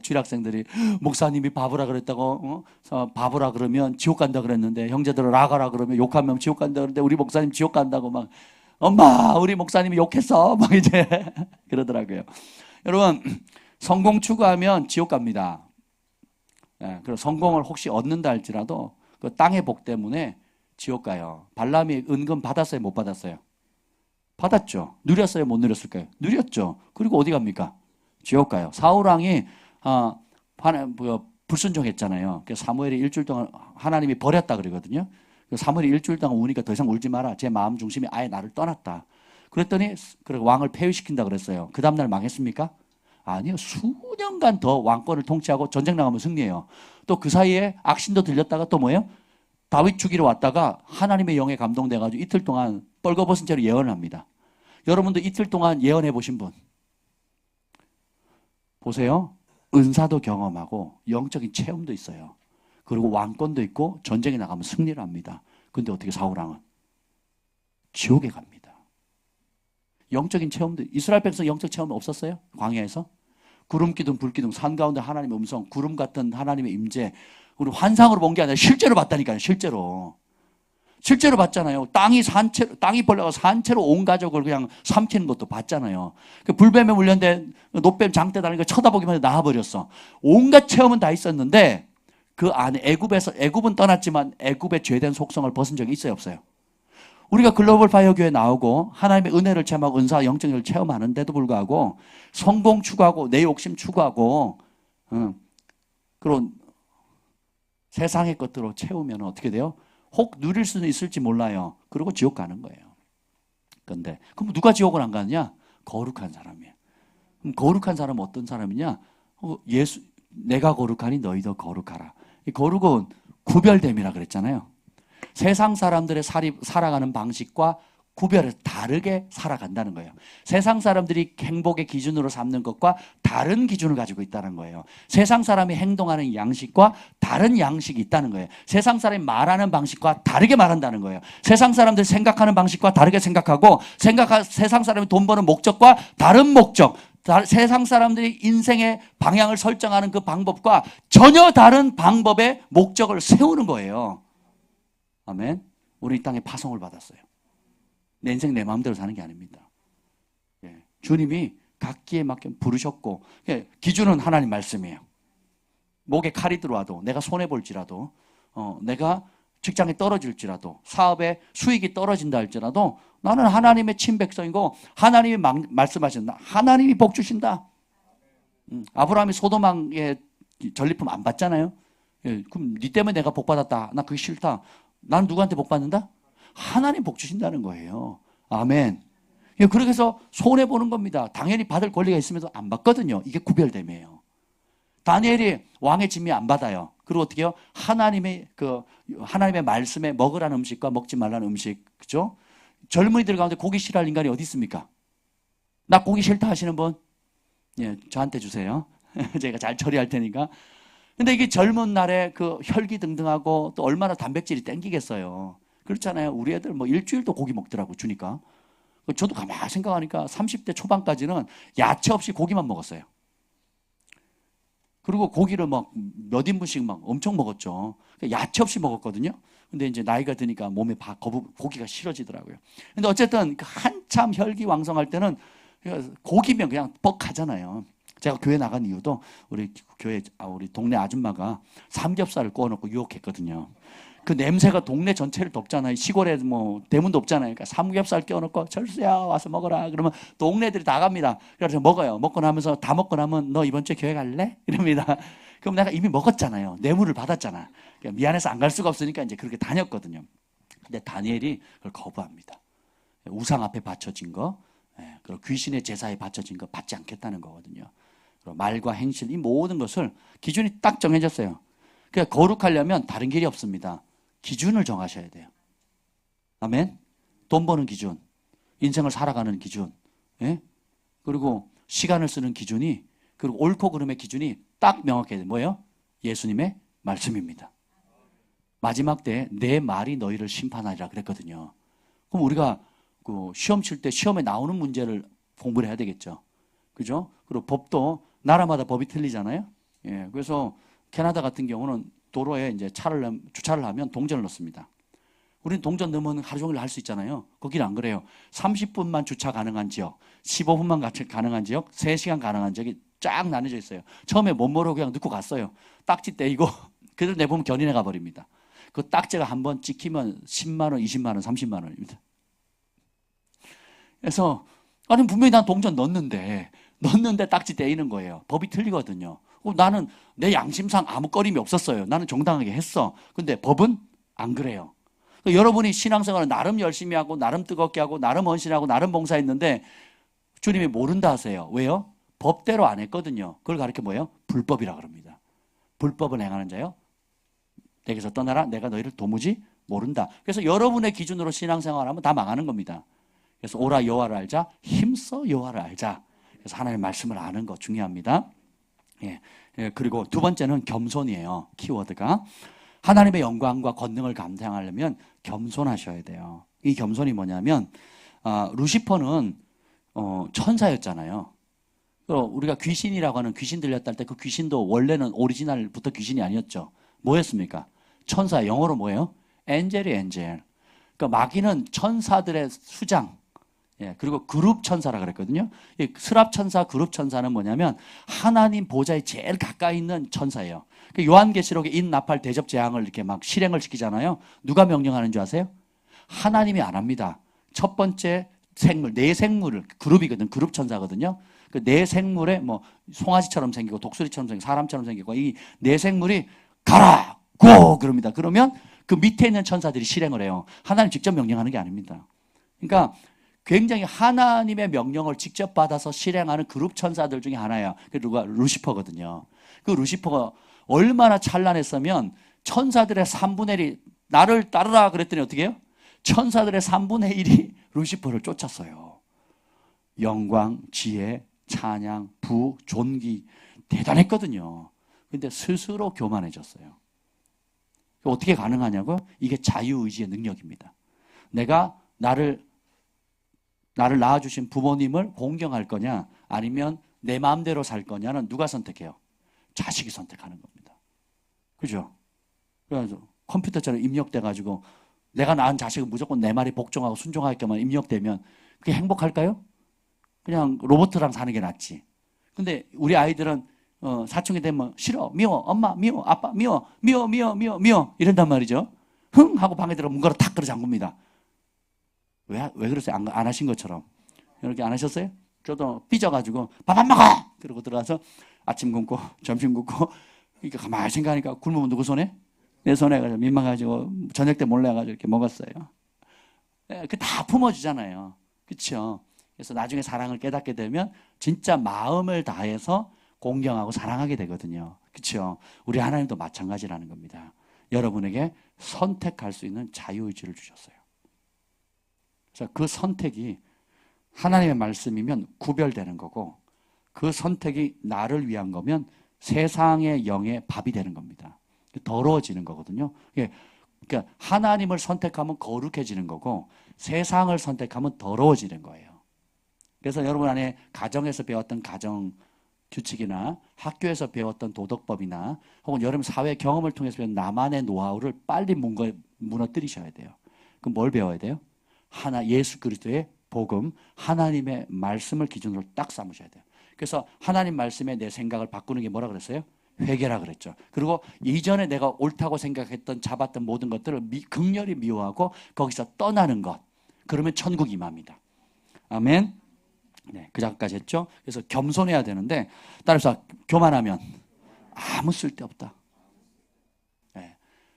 주일학생들이 목사님이 바보라 그랬다고, 바보라 그러면 지옥 간다 그랬는데, 형제들은 라가라 그러면 욕하면 지옥 간다 그랬는데 우리 목사님 지옥 간다고 막, 엄마 우리 목사님이 욕했어 막 이제 그러더라고요. 여러분, 성공 추구하면 지옥 갑니다. 그리고 성공을 혹시 얻는다 할지라도 그 땅의 복 때문에 지옥 가요. 발람이 은근 받았어요, 못 받았어요? 받았죠. 누렸어요, 못 누렸을까요? 누렸죠. 그리고 어디 갑니까? 지옥 가요. 사울왕이 불순종했잖아요. 그래서 사무엘이 일주일 동안 하나님이 버렸다 그러거든요. 사무엘이 일주일 동안 우니까 더 이상 울지 마라. 제 마음 중심이 아예 나를 떠났다. 그랬더니 왕을 폐위시킨다 그랬어요. 그 다음날 망했습니까? 아니요. 수년간 더 왕권을 통치하고 전쟁 나가면 승리해요. 또 그 사이에 악신도 들렸다가 또 뭐예요? 다윗 죽이러 왔다가 하나님의 영에 감동돼가지고 이틀 동안 뻘거벗은 채로 예언을 합니다. 여러분도 이틀 동안 예언해 보신 분 보세요. 은사도 경험하고 영적인 체험도 있어요. 그리고 왕권도 있고 전쟁에 나가면 승리를 합니다. 근데 어떻게 사울왕은? 지옥에 갑니다. 영적인 체험도, 이스라엘 백성 영적 체험 없었어요? 광야에서? 구름 기둥, 불 기둥, 산 가운데 하나님의 음성, 구름 같은 하나님의 임재. 우리 환상으로 본 게 아니라 실제로 봤다니까요. 실제로 봤잖아요. 땅이 벌려가 산채로 온 가족을 그냥 삼키는 것도 봤잖아요. 그 불뱀에 물렸는데 노뱀 장대 달린 거 쳐다보기만 해도 나와버렸어. 온갖 체험은 다 있었는데 그 안에 애굽은 떠났지만 애굽의 죄된 속성을 벗은 적이 있어요, 없어요? 우리가 글로벌 파이어 교회 나오고 하나님의 은혜를 체험하고 은사 영적을 체험하는데도 불구하고 성공 추구하고 내 욕심 추구하고 그런 세상의 것들로 채우면 어떻게 돼요? 혹 누릴 수는 있을지 몰라요. 그리고 지옥 가는 거예요. 그런데 그럼 누가 지옥을 안 가느냐? 거룩한 사람이에요. 그럼 거룩한 사람은 어떤 사람이냐? 내가 거룩하니 너희도 거룩하라. 이 거룩은 구별됨이라 그랬잖아요. 세상 사람들의 살아가는 방식과 구별해서 다르게 살아간다는 거예요. 세상 사람들이 행복의 기준으로 삼는 것과 다른 기준을 가지고 있다는 거예요. 세상 사람이 행동하는 양식과 다른 양식이 있다는 거예요. 세상 사람이 말하는 방식과 다르게 말한다는 거예요. 세상 사람들이 생각하는 방식과 다르게 생각하고 세상 사람이 돈 버는 목적과 다른 목적, 세상 사람들이 인생의 방향을 설정하는 그 방법과 전혀 다른 방법의 목적을 세우는 거예요. 아멘. 우리 이 땅에 파송을 받았어요. 내 인생 내 마음대로 사는 게 아닙니다. 주님이 각기에 맞게 부르셨고, 기준은 하나님 말씀이에요. 목에 칼이 들어와도, 내가 손해볼지라도, 내가 직장에 떨어질지라도, 사업에 수익이 떨어진다 할지라도 나는 하나님의 친백성이고 하나님이 말씀하신다. 하나님이 복 주신다. 아브라함이 소돔왕의 전리품 안 받잖아요. 그럼 네 때문에 내가 복 받았다. 나 그게 싫다. 나는 누구한테 복 받는다? 하나님 복 주신다는 거예요. 아멘. 그렇게 해서 손해보는 겁니다. 당연히 받을 권리가 있으면서 안 받거든요. 이게 구별됨이에요. 다니엘이 왕의 진미 안 받아요. 그리고 어떻게 해요? 하나님의 말씀에 먹으라는 음식과 먹지 말라는 음식, 그죠? 젊은이들 가운데 고기 싫어할 인간이 어디 있습니까? 나 고기 싫다 하시는 분? 저한테 주세요. 제가 잘 처리할 테니까. 근데 이게 젊은 날에 그 혈기등등하고 또 얼마나 단백질이 땡기겠어요. 그렇잖아요. 우리 애들 뭐 일주일도 고기 먹더라고, 주니까. 저도 가만히 생각하니까 30대 초반까지는 야채 없이 고기만 먹었어요. 그리고 고기를 막 몇 인분씩 막 엄청 먹었죠. 야채 없이 먹었거든요. 근데 이제 나이가 드니까 몸에 고기가 싫어지더라고요. 근데 어쨌든 한참 혈기왕성할 때는 고기면 그냥 뻑하잖아요. 제가 교회 나간 이유도 우리 동네 아줌마가 삼겹살을 구워놓고 유혹했거든요. 그 냄새가 동네 전체를 덮잖아요. 시골에 뭐 대문도 없잖아요. 그러니까 삼겹살 끼워놓고 철수야 와서 먹어라. 그러면 동네들이 다 갑니다. 그래서 먹어요. 먹고 나면서 다 먹고 나면 너 이번 주에 교회 갈래? 이럽니다. 그럼 내가 이미 먹었잖아요. 뇌물을 받았잖아. 그러니까 미안해서 안 갈 수가 없으니까 이제 그렇게 다녔거든요. 근데 다니엘이 그걸 거부합니다. 우상 앞에 바쳐진 거, 그리고 귀신의 제사에 바쳐진 거 받지 않겠다는 거거든요. 그리고 말과 행실, 이 모든 것을 기준이 딱 정해졌어요. 그러니까 거룩하려면 다른 길이 없습니다. 기준을 정하셔야 돼요. 아멘. 돈 버는 기준, 인생을 살아가는 기준, 그리고 시간을 쓰는 기준이, 그리고 옳고 그름의 기준이 딱 명확해야 돼요. 뭐예요? 예수님의 말씀입니다. 마지막 때에 내 말이 너희를 심판하리라 그랬거든요. 그럼 우리가 그 시험 칠 때 시험에 나오는 문제를 공부를 해야 되겠죠. 그죠? 그리고 법도 나라마다 법이 틀리잖아요. 그래서 캐나다 같은 경우는 도로에 이제 주차를 하면 동전을 넣습니다. 우리는 동전 넣으면 하루 종일 할 수 있잖아요. 거기는 안 그래요. 30분만 주차 가능한 지역, 15분만 가능한 지역, 3시간 가능한 지역이 쫙 나눠져 있어요. 처음에 못 모르고 그냥 넣고 갔어요. 딱지 떼이고 그대로 내보면 견인해 가버립니다. 그 딱지가 한번 찍히면 10만 원, 20만 원, 30만 원입니다. 그래서 아니 분명히 난 동전 넣었는데 딱지 떼이는 거예요. 법이 틀리거든요. 나는 내 양심상 아무 꺼림이 없었어요. 나는 정당하게 했어. 근데 법은 안 그래요. 여러분이 신앙생활을 나름 열심히 하고 나름 뜨겁게 하고 나름 헌신하고 나름 봉사했는데 주님이 모른다 하세요. 왜요? 법대로 안 했거든요. 그걸 가르쳐 뭐예요? 불법이라 그럽니다. 불법을 행하는 자요 내게서 떠나라. 내가 너희를 도무지 모른다. 그래서 여러분의 기준으로 신앙생활하면 다 망하는 겁니다. 그래서 오라 여호와를 알자. 힘써 여호와를 알자. 그래서 하나님의 말씀을 아는 거 중요합니다. 그리고 두 번째는 겸손이에요. 키워드가. 하나님의 영광과 권능을 감당하려면 겸손하셔야 돼요. 이 겸손이 뭐냐면 루시퍼는 천사였잖아요. 우리가 귀신이라고 하는 귀신 들렸다 할 때 그 귀신도 원래는 오리지널부터 귀신이 아니었죠. 뭐였습니까? 천사, 영어로 뭐예요? 엔젤이 엔젤. 그러니까 마귀는 천사들의 수장, 그리고 그룹 천사라 그랬거든요. 이 스랍 천사, 그룹 천사는 뭐냐면 하나님 보좌에 제일 가까이 있는 천사예요. 그 요한계시록에 인나팔 대접 재앙을 이렇게 막 실행을 시키잖아요. 누가 명령하는 줄 아세요? 하나님이 안 합니다. 첫 번째 생물, 네 생물을 그룹이거든, 그룹 천사거든요. 그 네 생물에 뭐 송아지처럼 생기고 독수리처럼 생기고 사람처럼 생기고 이 네 생물이 가라! 고! 그럽니다. 그러면 그 밑에 있는 천사들이 실행을 해요. 하나님 직접 명령하는 게 아닙니다. 그러니까 굉장히 하나님의 명령을 직접 받아서 실행하는 그룹 천사들 중에 하나예요. 그게 누가? 루시퍼거든요. 그 루시퍼가 얼마나 찬란했으면 천사들의 3분의 1이 나를 따르라 그랬더니 어떻게 해요? 천사들의 3분의 1이 루시퍼를 쫓았어요. 영광, 지혜, 찬양, 부, 존귀 대단했거든요. 근데 스스로 교만해졌어요. 어떻게 가능하냐고요? 이게 자유의지의 능력입니다. 내가 나를 낳아주신 부모님을 공경할 거냐 아니면 내 마음대로 살 거냐는 누가 선택해요? 자식이 선택하는 겁니다. 그죠? 그래서 컴퓨터처럼 입력돼가지고 내가 낳은 자식은 무조건 내 말이 복종하고 순종하게만 입력되면 그게 행복할까요? 그냥 로봇이랑 사는 게 낫지. 근데 우리 아이들은 사춘기 되면 싫어, 미워, 엄마 미워, 아빠 미워, 미워 이런단 말이죠. 흥 하고 방에 들어 문가로 탁 끌어 잠굽니다. 왜 그러세요? 안 하신 것처럼. 이렇게 안 하셨어요? 저도 삐져가지고 밥 안 먹어! 그러고 들어가서 아침 굶고 점심 굶고 이렇게 가만히 생각하니까 굶으면 누구 손에? 내 손에 가지고 민망해가지고 저녁 때 몰래 가지고 이렇게 먹었어요. 그 다 품어주잖아요. 그렇죠? 그래서 나중에 사랑을 깨닫게 되면 진짜 마음을 다해서 공경하고 사랑하게 되거든요. 그렇죠? 우리 하나님도 마찬가지라는 겁니다. 여러분에게 선택할 수 있는 자유의지를 주셨어요. 그래서 그 선택이 하나님의 말씀이면 구별되는 거고 그 선택이 나를 위한 거면 세상의 영의 밥이 되는 겁니다. 더러워지는 거거든요. 그러니까 하나님을 선택하면 거룩해지는 거고 세상을 선택하면 더러워지는 거예요. 그래서 여러분 안에 가정에서 배웠던 가정 규칙이나 학교에서 배웠던 도덕법이나 혹은 여러분 사회 경험을 통해서 배운 나만의 노하우를 빨리 무너뜨리셔야 돼요. 그럼 뭘 배워야 돼요? 예수 그리스도의 복음, 하나님의 말씀을 기준으로 딱 삼으셔야 돼요. 그래서 하나님 말씀에 내 생각을 바꾸는 게 뭐라 그랬어요? 회개라 그랬죠. 그리고 이전에 내가 옳다고 생각했던 잡았던 모든 것들을 극렬히 미워하고 거기서 떠나는 것. 그러면 천국 임합니다. 아멘. 네, 그 작까지 했죠. 그래서 겸손해야 되는데 따라서 교만하면 아무 쓸데없다. 네.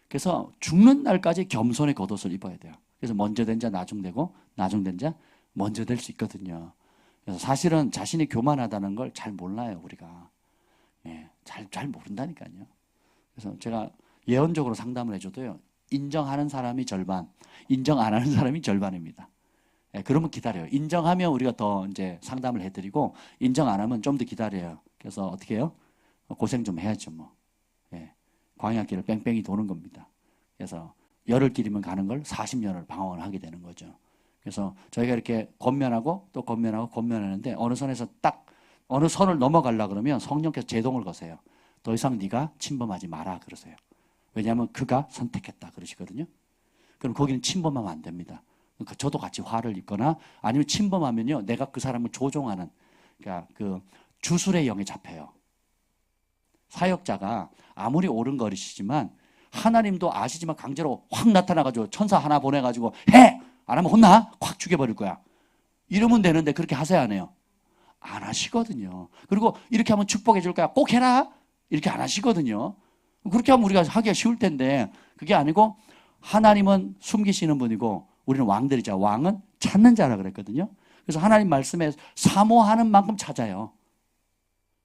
그래서 죽는 날까지 겸손의 겉옷을 입어야 돼요. 그래서 먼저 된 자 나중되고 나중된 자 먼저 될 수 있거든요. 그래서 사실은 자신이 교만하다는 걸 잘 몰라요, 우리가. 예, 잘 모른다니까요. 그래서 제가 예언적으로 상담을 해줘도요, 인정하는 사람이 절반, 인정 안 하는 사람이 절반입니다. 예, 그러면 기다려요. 인정하면 우리가 더 이제 상담을 해드리고, 인정 안 하면 좀 더 기다려요. 그래서 어떻게 해요? 고생 좀 해야죠, 뭐. 예, 광야길을 뺑뺑이 도는 겁니다. 그래서 열흘 길이면 가는 걸 40년을 방황을 하게 되는 거죠. 그래서 저희가 이렇게 권면하고 또 권면하고 권면하는데 어느 선에서 딱 어느 선을 넘어가려 그러면 성령께서 제동을 거세요. 더 이상 네가 침범하지 마라 그러세요. 왜냐하면 그가 선택했다 그러시거든요. 그럼 거기는 침범하면 안 됩니다. 그러니까 저도 같이 화를 입거나 아니면 침범하면요, 내가 그 사람을 조종하는, 그러니까 그 주술의 영에 잡혀요. 사역자가 아무리 옳은거리시지만 하나님도 아시지만 강제로 확 나타나가지고 천사 하나 보내가지고 해! 안 하면 혼나? 확 죽여버릴 거야. 이러면 되는데 그렇게 하세요, 안 해요? 안 하시거든요. 그리고 이렇게 하면 축복해 줄 거야. 꼭 해라. 이렇게 안 하시거든요. 그렇게 하면 우리가 하기가 쉬울 텐데 그게 아니고 하나님은 숨기시는 분이고 우리는 왕들이자 왕은 찾는 자라 그랬거든요. 그래서 하나님 말씀에 사모하는 만큼 찾아요.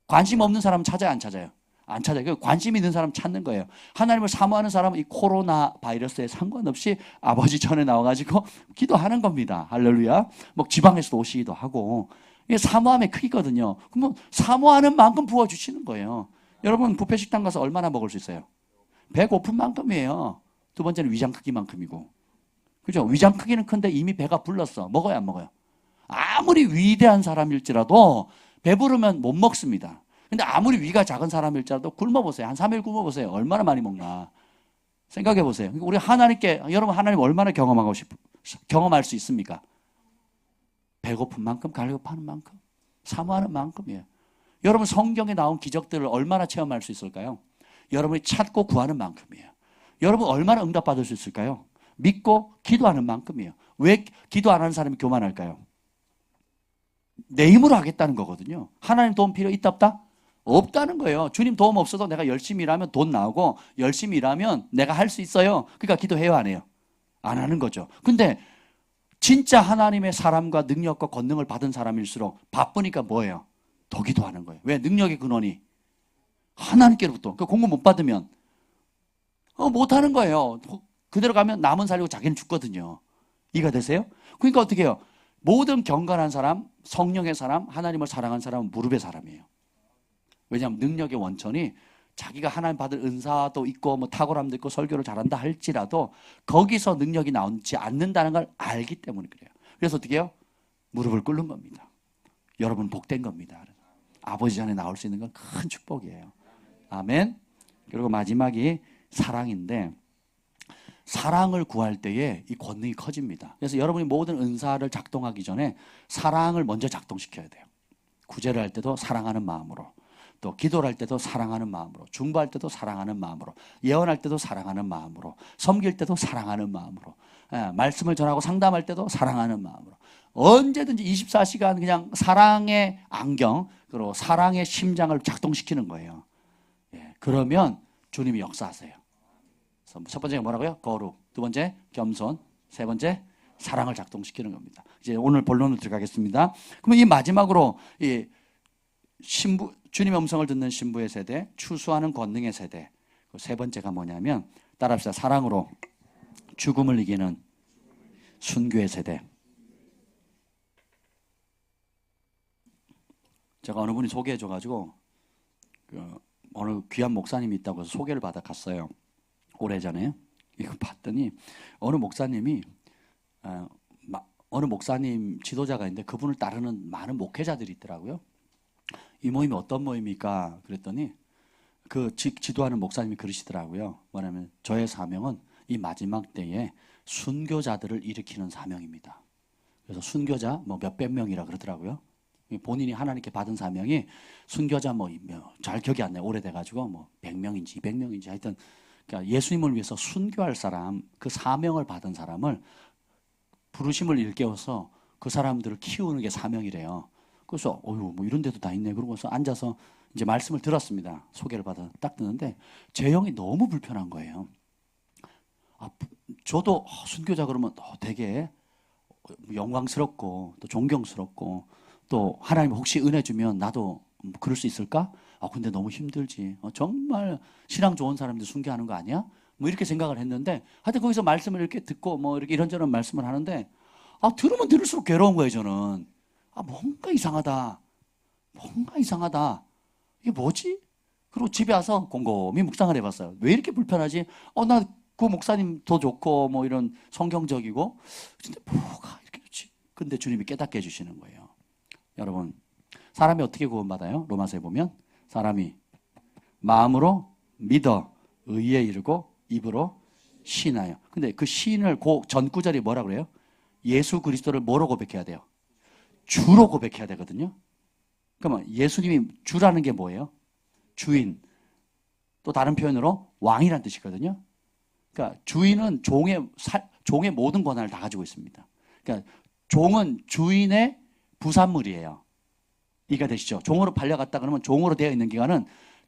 관심 없는 사람은 찾아요, 안 찾아요? 안 찾아요. 관심 있는 사람 찾는 거예요. 하나님을 사모하는 사람은 이 코로나 바이러스에 상관없이 아버지 전에 나와가지고 기도하는 겁니다. 할렐루야. 뭐 지방에서도 오시기도 하고. 이게 사모함의 크기거든요. 그러면 사모하는 만큼 부어주시는 거예요. 여러분 뷔페 식당 가서 얼마나 먹을 수 있어요? 배고픈 만큼이에요. 두 번째는 위장 크기만큼이고. 그죠? 위장 크기는 큰데 이미 배가 불렀어. 먹어요, 안 먹어요? 아무리 위대한 사람일지라도 배부르면 못 먹습니다. 근데 아무리 위가 작은 사람일지라도 굶어보세요. 한 3일 굶어보세요. 얼마나 많이 먹나. 생각해보세요. 우리 하나님께, 여러분 하나님 얼마나 경험할 수 있습니까? 배고픈 만큼, 갈급하는 만큼, 사모하는 만큼이에요. 여러분 성경에 나온 기적들을 얼마나 체험할 수 있을까요? 여러분이 찾고 구하는 만큼이에요. 여러분 얼마나 응답받을 수 있을까요? 믿고 기도하는 만큼이에요. 왜 기도 안 하는 사람이 교만할까요? 내 힘으로 하겠다는 거거든요. 하나님 도움 필요 있다 없다? 없다는 거예요. 주님 도움 없어도 내가 열심히 일하면 돈 나오고 열심히 일하면 내가 할 수 있어요. 그러니까 기도해요, 안 해요? 안 하는 거죠. 근데 진짜 하나님의 사람과 능력과 권능을 받은 사람일수록 바쁘니까 뭐예요? 더 기도하는 거예요. 왜? 능력의 근원이 하나님께로부터. 그 공급 못 받으면 못 하는 거예요. 그대로 가면 남은 살리고 자기는 죽거든요. 이해가 되세요? 그러니까 어떻게 해요? 모든 경건한 사람, 성령의 사람, 하나님을 사랑한 사람은 무릎의 사람이에요. 왜냐하면 능력의 원천이 자기가 하나님 받을 은사도 있고 뭐 탁월함도 있고 설교를 잘한다 할지라도 거기서 능력이 나오지 않는다는 걸 알기 때문에 그래요. 그래서 어떻게 해요? 무릎을 꿇는 겁니다. 여러분 복된 겁니다. 아버지 전에 나올 수 있는 건 큰 축복이에요. 아멘. 그리고 마지막이 사랑인데 사랑을 구할 때에 이 권능이 커집니다. 그래서 여러분이 모든 은사를 작동하기 전에 사랑을 먼저 작동시켜야 돼요. 구제를 할 때도 사랑하는 마음으로, 또 기도를 할 때도 사랑하는 마음으로, 중보할 때도 사랑하는 마음으로, 예언할 때도 사랑하는 마음으로, 섬길 때도 사랑하는 마음으로, 말씀을 전하고 상담할 때도 사랑하는 마음으로, 언제든지 24시간 그냥 사랑의 안경, 그리고 사랑의 심장을 작동시키는 거예요. 그러면 주님이 역사하세요. 첫 번째가 뭐라고요? 거룩. 두 번째 겸손. 세 번째 사랑을 작동시키는 겁니다. 이제 오늘 본론으로 들어가겠습니다. 그러면 이 마지막으로 이 신부, 주님의 음성을 듣는 신부의 세대, 추수하는 권능의 세대. 세 번째가 뭐냐면 따라합시다. 사랑으로 죽음을 이기는 순교의 세대. 제가 어느 분이 소개해줘가지고 어느 귀한 목사님이 있다고 해서 소개를 받아 갔어요. 오래전에. 이거 봤더니 어느 목사님이 어느 목사님 지도자가 있는데 그분을 따르는 많은 목회자들이 있더라고요. 이 모임이 어떤 모임입니까? 그랬더니 그 지도하는 목사님이 그러시더라고요. 뭐냐면 저의 사명은 이 마지막 때에 순교자들을 일으키는 사명입니다. 그래서 순교자 뭐 몇백 명이라 그러더라고요. 본인이 하나님께 받은 사명이 순교자 잘 기억이 안 나요. 오래돼가지고 100명인지 200명인지 하여튼 그러니까 예수님을 위해서 순교할 사람, 그 사명을 받은 사람을 부르심을 일깨워서 그 사람들을 키우는 게 사명이래요. 그래서 이런 데도 다 있네. 그러고서 앉아서 이제 말씀을 들었습니다. 소개를 받아 딱 듣는데 제 형이 너무 불편한 거예요. 저도 순교자 그러면 되게 영광스럽고 또 존경스럽고 또 하나님 혹시 은혜 주면 나도 그럴 수 있을까? 근데 너무 힘들지. 정말 신앙 좋은 사람들 순교하는 거 아니야? 이렇게 생각을 했는데 하여튼 거기서 말씀을 이렇게 듣고 이렇게 이런저런 말씀을 하는데 들으면 들을수록 괴로운 거예요, 저는. 뭔가 이상하다. 뭔가 이상하다. 이게 뭐지? 그리고 집에 와서 곰곰이 묵상을 해봤어요. 왜 이렇게 불편하지? 나 그 목사님 더 좋고 이런 성경적이고 근데 뭐가 이렇게 좋지? 근데 주님이 깨닫게 해주시는 거예요. 여러분, 사람이 어떻게 구원받아요? 로마서에 보면 사람이 마음으로 믿어 의에 이르고 입으로 신하여. 근데 그 신을 전 구절이 뭐라 그래요? 예수 그리스도를 뭐로 고백해야 돼요? 주로 고백해야 되거든요. 그러면 예수님이 주라는 게 뭐예요? 주인. 또 다른 표현으로 왕이란 뜻이거든요. 그러니까 주인은 종의 모든 권한을 다 가지고 있습니다. 그러니까 종은 주인의 부산물이에요. 이해가 되시죠? 종으로 팔려갔다 그러면 종으로 되어 있는 기간은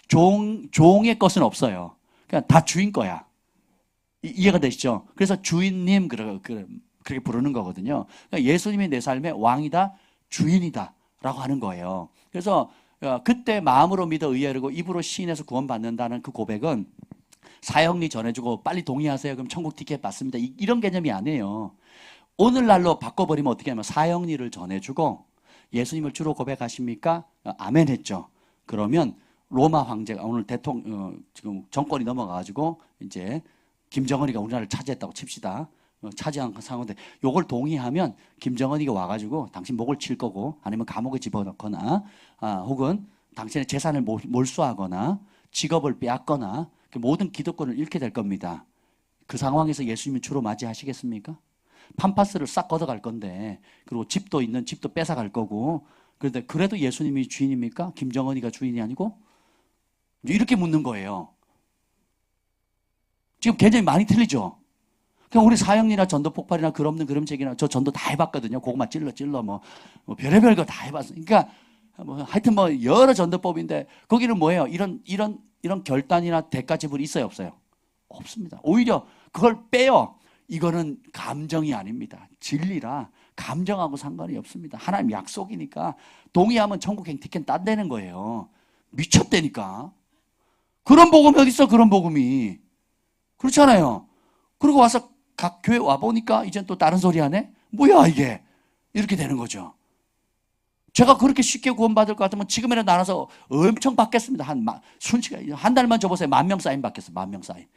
종의 것은 없어요. 그냥 다 주인 거야. 이해가 되시죠? 그래서 주인님 그렇게 부르는 거거든요. 그러니까 예수님이 내 삶의 왕이다, 주인이다 라고 하는 거예요. 그래서 그때 마음으로 믿어 의하고 입으로 시인해서 구원받는다는 그 고백은 사형리 전해주고 빨리 동의하세요. 그럼 천국 티켓 받습니다. 이런 개념이 아니에요. 오늘날로 바꿔버리면 어떻게 하면 사형리를 전해주고 예수님을 주로 고백하십니까? 아멘 했죠. 그러면 로마 황제가 오늘 지금 정권이 넘어가가지고 이제 김정은이가 우리나라를 차지했다고 칩시다. 차지한 상황인데 요걸 동의하면 김정은이가 와가지고 당신 목을 칠 거고 아니면 감옥에 집어넣거나 혹은 당신의 재산을 몰수하거나 직업을 빼앗거나 모든 기득권을 잃게 될 겁니다. 그 상황에서 예수님을 주로 맞이하시겠습니까? 팜파스를 싹 걷어갈 건데 그리고 집도 있는 집도 뺏어갈 거고 그런데 그래도 예수님이 주인입니까? 김정은이가 주인이 아니고? 이렇게 묻는 거예요. 지금 개념이 많이 틀리죠? 그냥 우리 사형리나 전도폭발이나 글 없는 그림책이나 저 전도 다 해봤거든요. 고구마 찔러 별의별 거 다 해봤어요. 그러니까 하여튼 여러 전도법인데 거기는 뭐예요? 이런 결단이나 대가 지불이 있어요, 없어요? 없습니다. 오히려 그걸 빼요. 이거는 감정이 아닙니다. 진리라 감정하고 상관이 없습니다. 하나님 약속이니까 동의하면 천국행 티켓 딴다는 거예요. 미쳤다니까. 그런 복음이 어디 있어? 그런 복음이. 그렇잖아요. 그리고 와서 각 교회 와보니까 이젠 또 다른 소리 하네? 뭐야 이게? 이렇게 되는 거죠. 제가 그렇게 쉽게 구원받을 것 같으면 지금이라도 나눠서 엄청 받겠습니다. 순식간에 한 달만 줘보세요. 10,000명 사인 받겠어요. 10,000명 사인.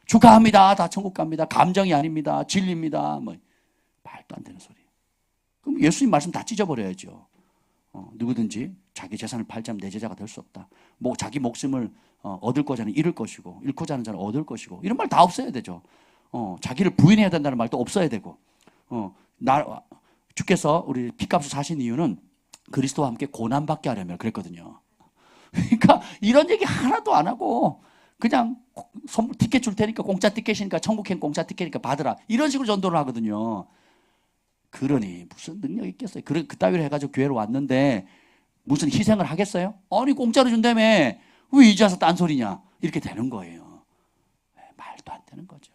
축하합니다. 다 천국 갑니다. 감정이 아닙니다. 진리입니다. 말도 안 되는 소리. 그럼 예수님 말씀 다 찢어버려야죠. 누구든지 자기 재산을 팔자면 내 제자가 될 수 없다. 자기 목숨을 얻을 거자는 잃을 것이고 잃고자 하는 자는 얻을 것이고 이런 말 다 없어야 되죠. 자기를 부인해야 된다는 말도 없어야 되고 주께서 우리 피값을 사신 이유는 그리스도와 함께 고난받게 하려면 그랬거든요. 그러니까 이런 얘기 하나도 안 하고 그냥 선물 티켓 줄 테니까 공짜 티켓이니까 천국행 공짜 티켓이니까 받으라 이런 식으로 전도를 하거든요. 그러니 무슨 능력이 있겠어요. 그따위로 해가지고 교회로 왔는데 무슨 희생을 하겠어요? 아니 공짜로 준다며 왜 이제 와서 딴소리냐 이렇게 되는 거예요. 말도 안 되는 거죠.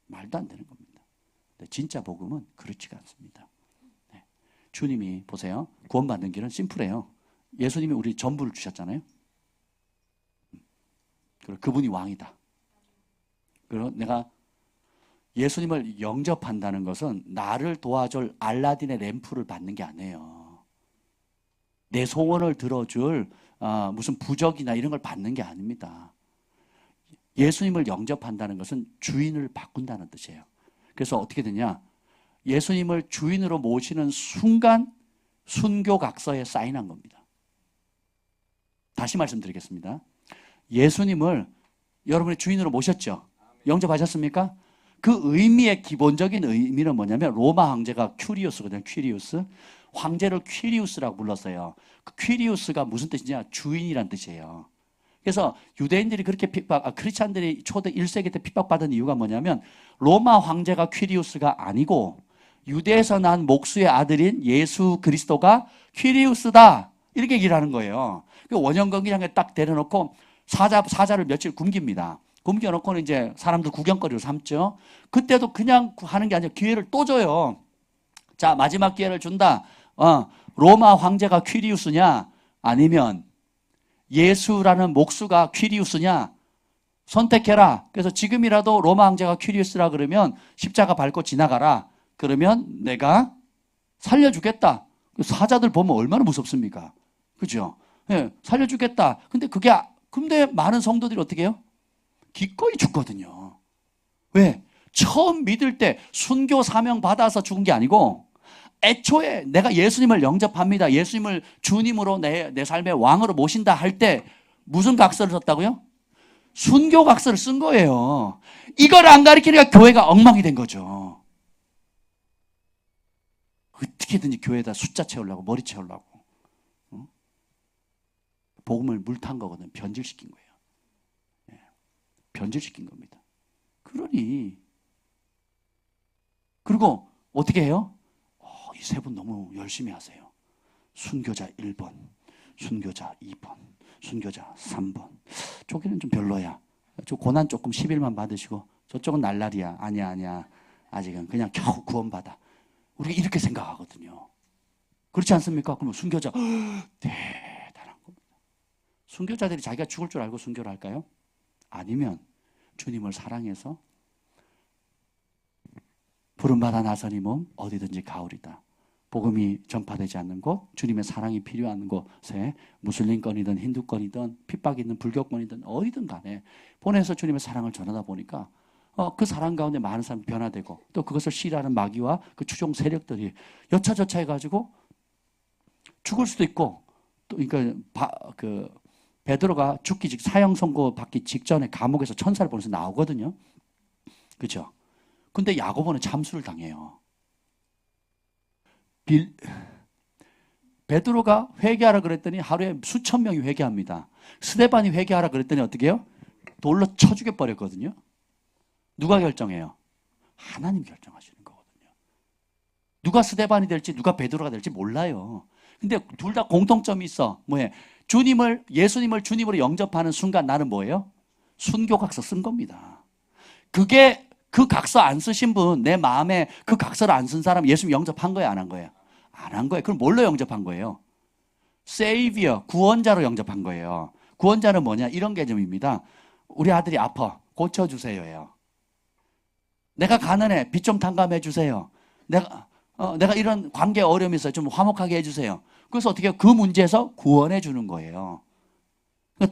말도 안 되는 겁니다. 근데 진짜 복음은 그렇지가 않습니다. 주님이 보세요. 구원받는 길은 심플해요. 예수님이 우리 전부를 주셨잖아요. 그리고 그분이 왕이다. 그리고 내가 예수님을 영접한다는 것은 나를 도와줄 알라딘의 램프를 받는 게 아니에요. 내 소원을 들어줄 무슨 부적이나 이런 걸 받는 게 아닙니다. 예수님을 영접한다는 것은 주인을 바꾼다는 뜻이에요. 그래서 어떻게 되냐? 예수님을 주인으로 모시는 순간 순교각서에 사인한 겁니다. 다시 말씀드리겠습니다. 예수님을 여러분의 주인으로 모셨죠? 영접하셨습니까? 그 의미의 기본적인 의미는 뭐냐면 로마 황제가 큐리우스거든요. 큐리우스. 황제를 퀴리우스라고 불렀어요. 그 퀴리우스가 무슨 뜻이냐? 주인이란 뜻이에요. 그래서 유대인들이 그렇게 크리스찬들이 초대 1세기 때 핍박받은 이유가 뭐냐면 로마 황제가 퀴리우스가 아니고 유대에서 난 목수의 아들인 예수 그리스도가 퀴리우스다. 이렇게 얘기를 하는 거예요. 그 원형경기장에 딱 데려놓고 사자를 며칠 굶깁니다. 굶겨놓고는 이제 사람들 구경거리로 삼죠. 그때도 그냥 하는 게 아니라 기회를 또 줘요. 자, 마지막 기회를 준다. 로마 황제가 퀴리우스냐? 아니면 예수라는 목수가 퀴리우스냐? 선택해라. 그래서 지금이라도 로마 황제가 퀴리우스라 그러면 십자가 밟고 지나가라. 그러면 내가 살려주겠다. 사자들 보면 얼마나 무섭습니까? 그죠? 예, 살려주겠다. 근데 많은 성도들이 어떻게 해요? 기꺼이 죽거든요. 왜? 처음 믿을 때 순교 사명 받아서 죽은 게 아니고 애초에 내가 예수님을 영접합니다. 예수님을 주님으로 내 삶의 왕으로 모신다 할 때 무슨 각서를 썼다고요? 순교 각서를 쓴 거예요. 이걸 안 가르치니까 교회가 엉망이 된 거죠. 어떻게든지 교회에다 숫자 채우려고 머리 채우려고 복음을 물탄 거거든. 변질시킨 거예요. 예, 변질시킨 겁니다. 그리고 어떻게 해요? 이 세 분 너무 열심히 하세요. 순교자 1번, 순교자 2번, 순교자 3번. 저기는 좀 별로야. 저 고난 조금 10일만 받으시고 저쪽은 날라리야. 아니야. 아직은 그냥 겨우 구원받아. 우리가 이렇게 생각하거든요. 그렇지 않습니까? 그러면 순교자 대단한 겁니다. 순교자들이 자기가 죽을 줄 알고 순교를 할까요? 아니면 주님을 사랑해서 부름받아 나서니 몸 어디든지 가오리다. 복음이 전파되지 않는 곳, 주님의 사랑이 필요한 곳에 무슬림권이든 힌두권이든 핍박이 있는 불교권이든 어디든 간에 보내서 주님의 사랑을 전하다 보니까 그 사랑 가운데 많은 사람이 변화되고 또 그것을 싫어하는 마귀와 그 추종 세력들이 여차저차 해가지고 죽을 수도 있고 또 그러니까 베드로가 죽기 직 사형 선고 받기 직전에 감옥에서 천사를 보내서 나오거든요. 그죠? 근데 야고보는 잠수를 당해요. 베드로가 회개하라 그랬더니 하루에 수천 명이 회개합니다. 스데반이 회개하라 그랬더니 어떻게 해요? 돌로 쳐 죽여버렸거든요. 누가 결정해요? 하나님 결정하시는 거거든요. 누가 스데반이 될지 누가 베드로가 될지 몰라요. 근데 둘 다 공통점이 있어. 뭐예요? 예수님을 주님으로 영접하는 순간 나는 뭐예요? 순교각서 쓴 겁니다. 그게 그 각서 안 쓰신 분, 내 마음에 그 각서를 안 쓴 사람 예수님 영접한 거예요? 안 한 거예요? 안 한 거예요. 그럼 뭘로 영접한 거예요? 세이비어, 구원자로 영접한 거예요. 구원자는 뭐냐? 이런 개념입니다. 우리 아들이 아파. 고쳐주세요예요. 내가 가난해. 빚 좀 탕감해 주세요. 내가 이런 관계 어려움이 있어요. 좀 화목하게 해주세요. 그래서 어떻게 해요? 그 문제에서 구원해 주는 거예요.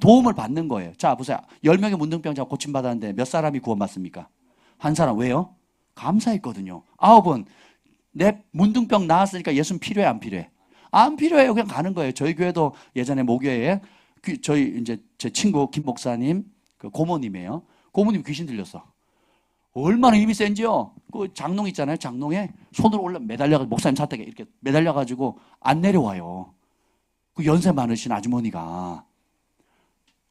도움을 받는 거예요. 자, 보세요. 10명의 문둥병자가 고침받았는데 몇 사람이 구원받습니까? 한 사람. 왜요? 감사했거든요. 9은 내 문둥병 나았으니까 예수는 필요해, 안 필요해? 안 필요해요. 그냥 가는 거예요. 저희 교회도 예전에 모교회에 저희 이제 제 친구 김 목사님 그 고모님이에요. 고모님 귀신 들렸어. 얼마나 힘이 센지요. 그 장롱 있잖아요. 장롱에 손으로 매달려가지고 목사님 사택에 이렇게 매달려가지고 안 내려와요. 그 연세 많으신 아주머니가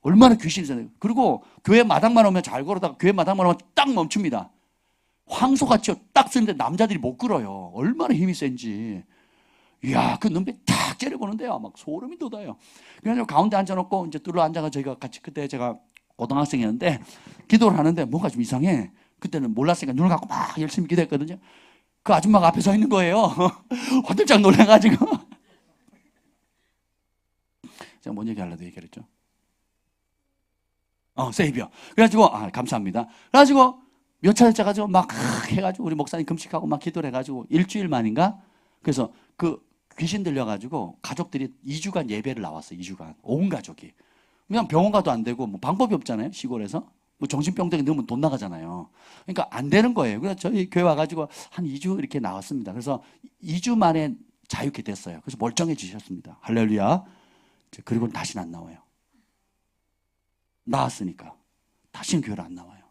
얼마나 귀신이 세요. 그리고 교회 마당만 오면 잘 걸어다가 교회 마당만 오면 딱 멈춥니다. 황소같이 딱 쓰는데 남자들이 못 끌어요. 얼마나 힘이 센지. 이야, 그 눈빛 탁 째려보는데요. 막 소름이 돋아요. 그래서 가운데 앉아놓고 이제 뚫러 앉아가 저희가 같이 그때 제가 고등학생이었는데 기도를 하는데 뭔가 좀 이상해. 그때는 몰랐으니까 눈을 감고 막 열심히 기도했거든요. 그 아줌마가 앞에 서 있는 거예요. 화들짝 놀라가지고. 제가 뭔 얘기 하려고 얘기했죠? 세이비어. 그래가지고, 감사합니다. 그래가지고, 몇 차례 짜가지고 막 해가지고, 우리 목사님 금식하고 막 기도를 해가지고, 일주일 만인가? 그래서 그 귀신 들려가지고, 가족들이 2주간 예배를 나왔어요. 2주간. 온 가족이. 그냥 병원 가도 안 되고, 뭐 방법이 없잖아요. 시골에서. 뭐 정신병동에 넣으면 돈 나가잖아요. 그러니까 안 되는 거예요. 그래서 저희 교회 와가지고 한 2주 이렇게 나왔습니다. 그래서 2주 만에 자유케 됐어요. 그래서 멀쩡해지셨습니다. 할렐루야. 그리고는 다시는 안 나와요. 나왔으니까. 다시는 교회를 안 나와요.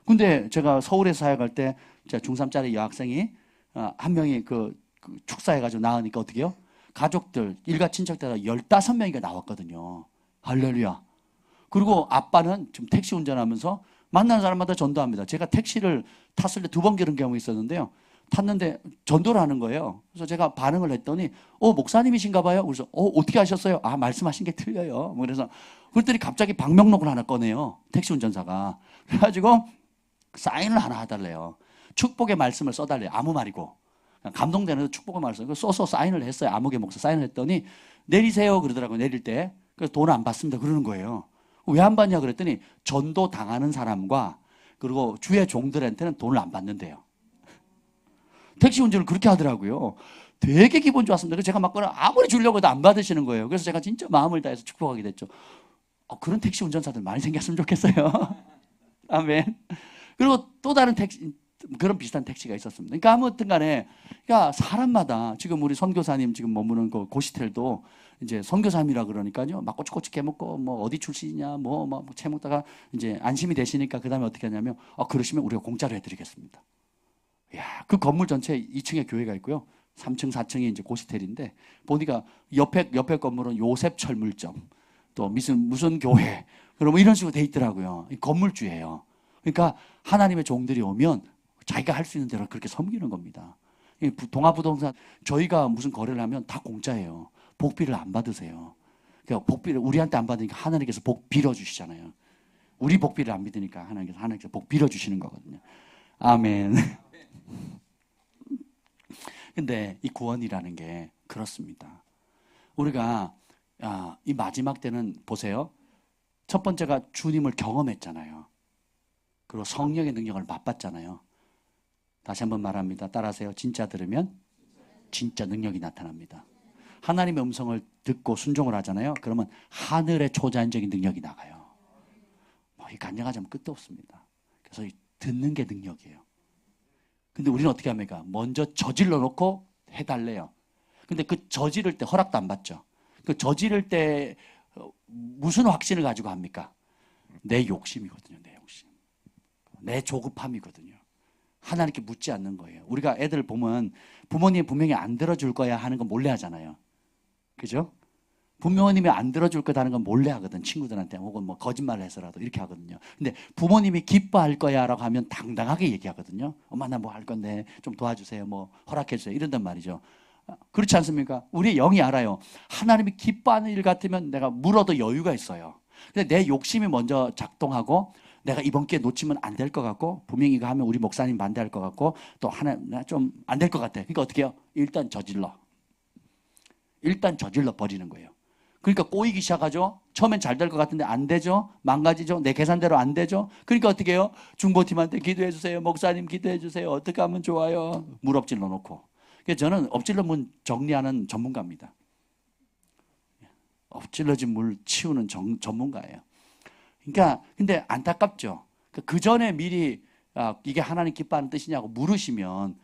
근데 제가 서울에 사역할 때 중3짜리 여학생이 한 명이 그 그 축사해가지고 낳으니까 어떻게 해요? 가족들, 일가 친척들 15명이가 나왔거든요. 할렐루야. 그리고 아빠는 지금 택시 운전하면서 만나는 사람마다 전도합니다. 제가 택시를 탔을 때 2번 그런 경험이 있었는데요. 탔는데 전도를 하는 거예요. 그래서 제가 반응을 했더니 목사님이신가 봐요. 그래서 어떻게 하셨어요? 말씀하신 게 틀려요. 그래서 그랬더니 갑자기 방명록을 하나 꺼내요. 택시 운전사가. 그래가지고 사인을 하나 해달래요. 축복의 말씀을 써달래요. 아무 말이고. 감동되는 축복의 말씀 써서 사인을 했어요. 아무개 목사 사인을 했더니 내리세요 그러더라고요. 내릴 때. 그래서 돈 안 받습니다 그러는 거예요. 왜 안 받냐 그랬더니 전도 당하는 사람과 그리고 주의 종들한테는 돈을 안 받는데요. 택시 운전을 그렇게 하더라고요. 되게 기분 좋았습니다. 그래서 제가 막 아무리 주려고 해도 안 받으시는 거예요. 그래서 제가 진짜 마음을 다해서 축복하게 됐죠. 그런 택시 운전사들 많이 생겼으면 좋겠어요. 아멘. 그리고 또 다른 택시, 그런 비슷한 택시가 있었습니다. 그러니까 아무튼 간에, 그러니까 사람마다 지금 우리 선교사님 지금 머무는 그 고시텔도 이제 선교사님이라 그러니까요. 막 꼬치꼬치 깨먹고 뭐 어디 출신이냐 뭐 채먹다가 이제 안심이 되시니까 그 다음에 어떻게 하냐면 그러시면 우리가 공짜로 해드리겠습니다. 야, 그 건물 전체에 2층에 교회가 있고요. 3층, 4층이 이제 고시텔인데 보니까 옆에 건물은 요셉 철물점 또 무슨 교회 그럼 이런 식으로 돼 있더라고요. 건물주예요. 그러니까 하나님의 종들이 오면 자기가 할 수 있는 대로 그렇게 섬기는 겁니다. 동아부동산 저희가 무슨 거래를 하면 다 공짜예요. 복비를 안 받으세요. 그러니까 복비를 우리한테 안 받으니까 하나님께서 복 빌어주시잖아요. 우리 복비를 안 믿으니까 하나님께서 복 빌어주시는 거거든요. 아멘. 근데 이 구원이라는 게 그렇습니다. 우리가 이 마지막 때는 보세요. 첫 번째가 주님을 경험했잖아요. 그리고 성령의 능력을 맛봤잖아요. 다시 한번 말합니다. 따라하세요. 진짜 들으면 진짜 능력이 나타납니다. 하나님의 음성을 듣고 순종을 하잖아요. 그러면 하늘의 초자연적인 능력이 나가요. 이 간증하자면 끝도 없습니다. 그래서 듣는 게 능력이에요. 근데 우리는 어떻게 합니까? 먼저 저질러 놓고 해달래요. 근데 그 저지를 때 허락도 안 받죠. 그 저지를 때 무슨 확신을 가지고 합니까? 내 욕심이거든요. 내 욕심. 내 조급함이거든요. 하나님께 묻지 않는 거예요. 우리가 애들 보면 부모님이 분명히 안 들어줄 거야 하는 건 몰래 하잖아요. 그죠? 부모님이 안 들어줄 거다는 건 몰래 하거든. 친구들한테 혹은 뭐 거짓말을 해서라도 이렇게 하거든요. 근데 부모님이 기뻐할 거야 라고 하면 당당하게 얘기하거든요. 엄마 나 뭐 할 건데 좀 도와주세요. 뭐 허락해 주세요. 이런단 말이죠. 그렇지 않습니까? 우리 영이 알아요. 하나님이 기뻐하는 일 같으면 내가 물어도 여유가 있어요. 근데 내 욕심이 먼저 작동하고 내가 이번 기회 놓치면 안 될 것 같고 분명히 이거 하면 우리 목사님 반대할 것 같고 또 하나 좀 안 될 것 같아. 그러니까 어떻게 해요? 일단 저질러 버리는 거예요. 그러니까 꼬이기 시작하죠. 처음엔 잘 될 것 같은데 안 되죠. 망가지죠. 내 계산대로 안 되죠. 그러니까 어떻게 해요? 중보팀한테 기도해 주세요. 목사님 기도해 주세요. 어떻게 하면 좋아요? 물 엎질러 놓고. 그래서 저는 엎질러 문 정리하는 전문가입니다. 엎질러진 물 치우는 전문가예요. 그러니까 근데 안타깝죠. 그 전에 미리 이게 하나님 기뻐하는 뜻이냐고 물으시면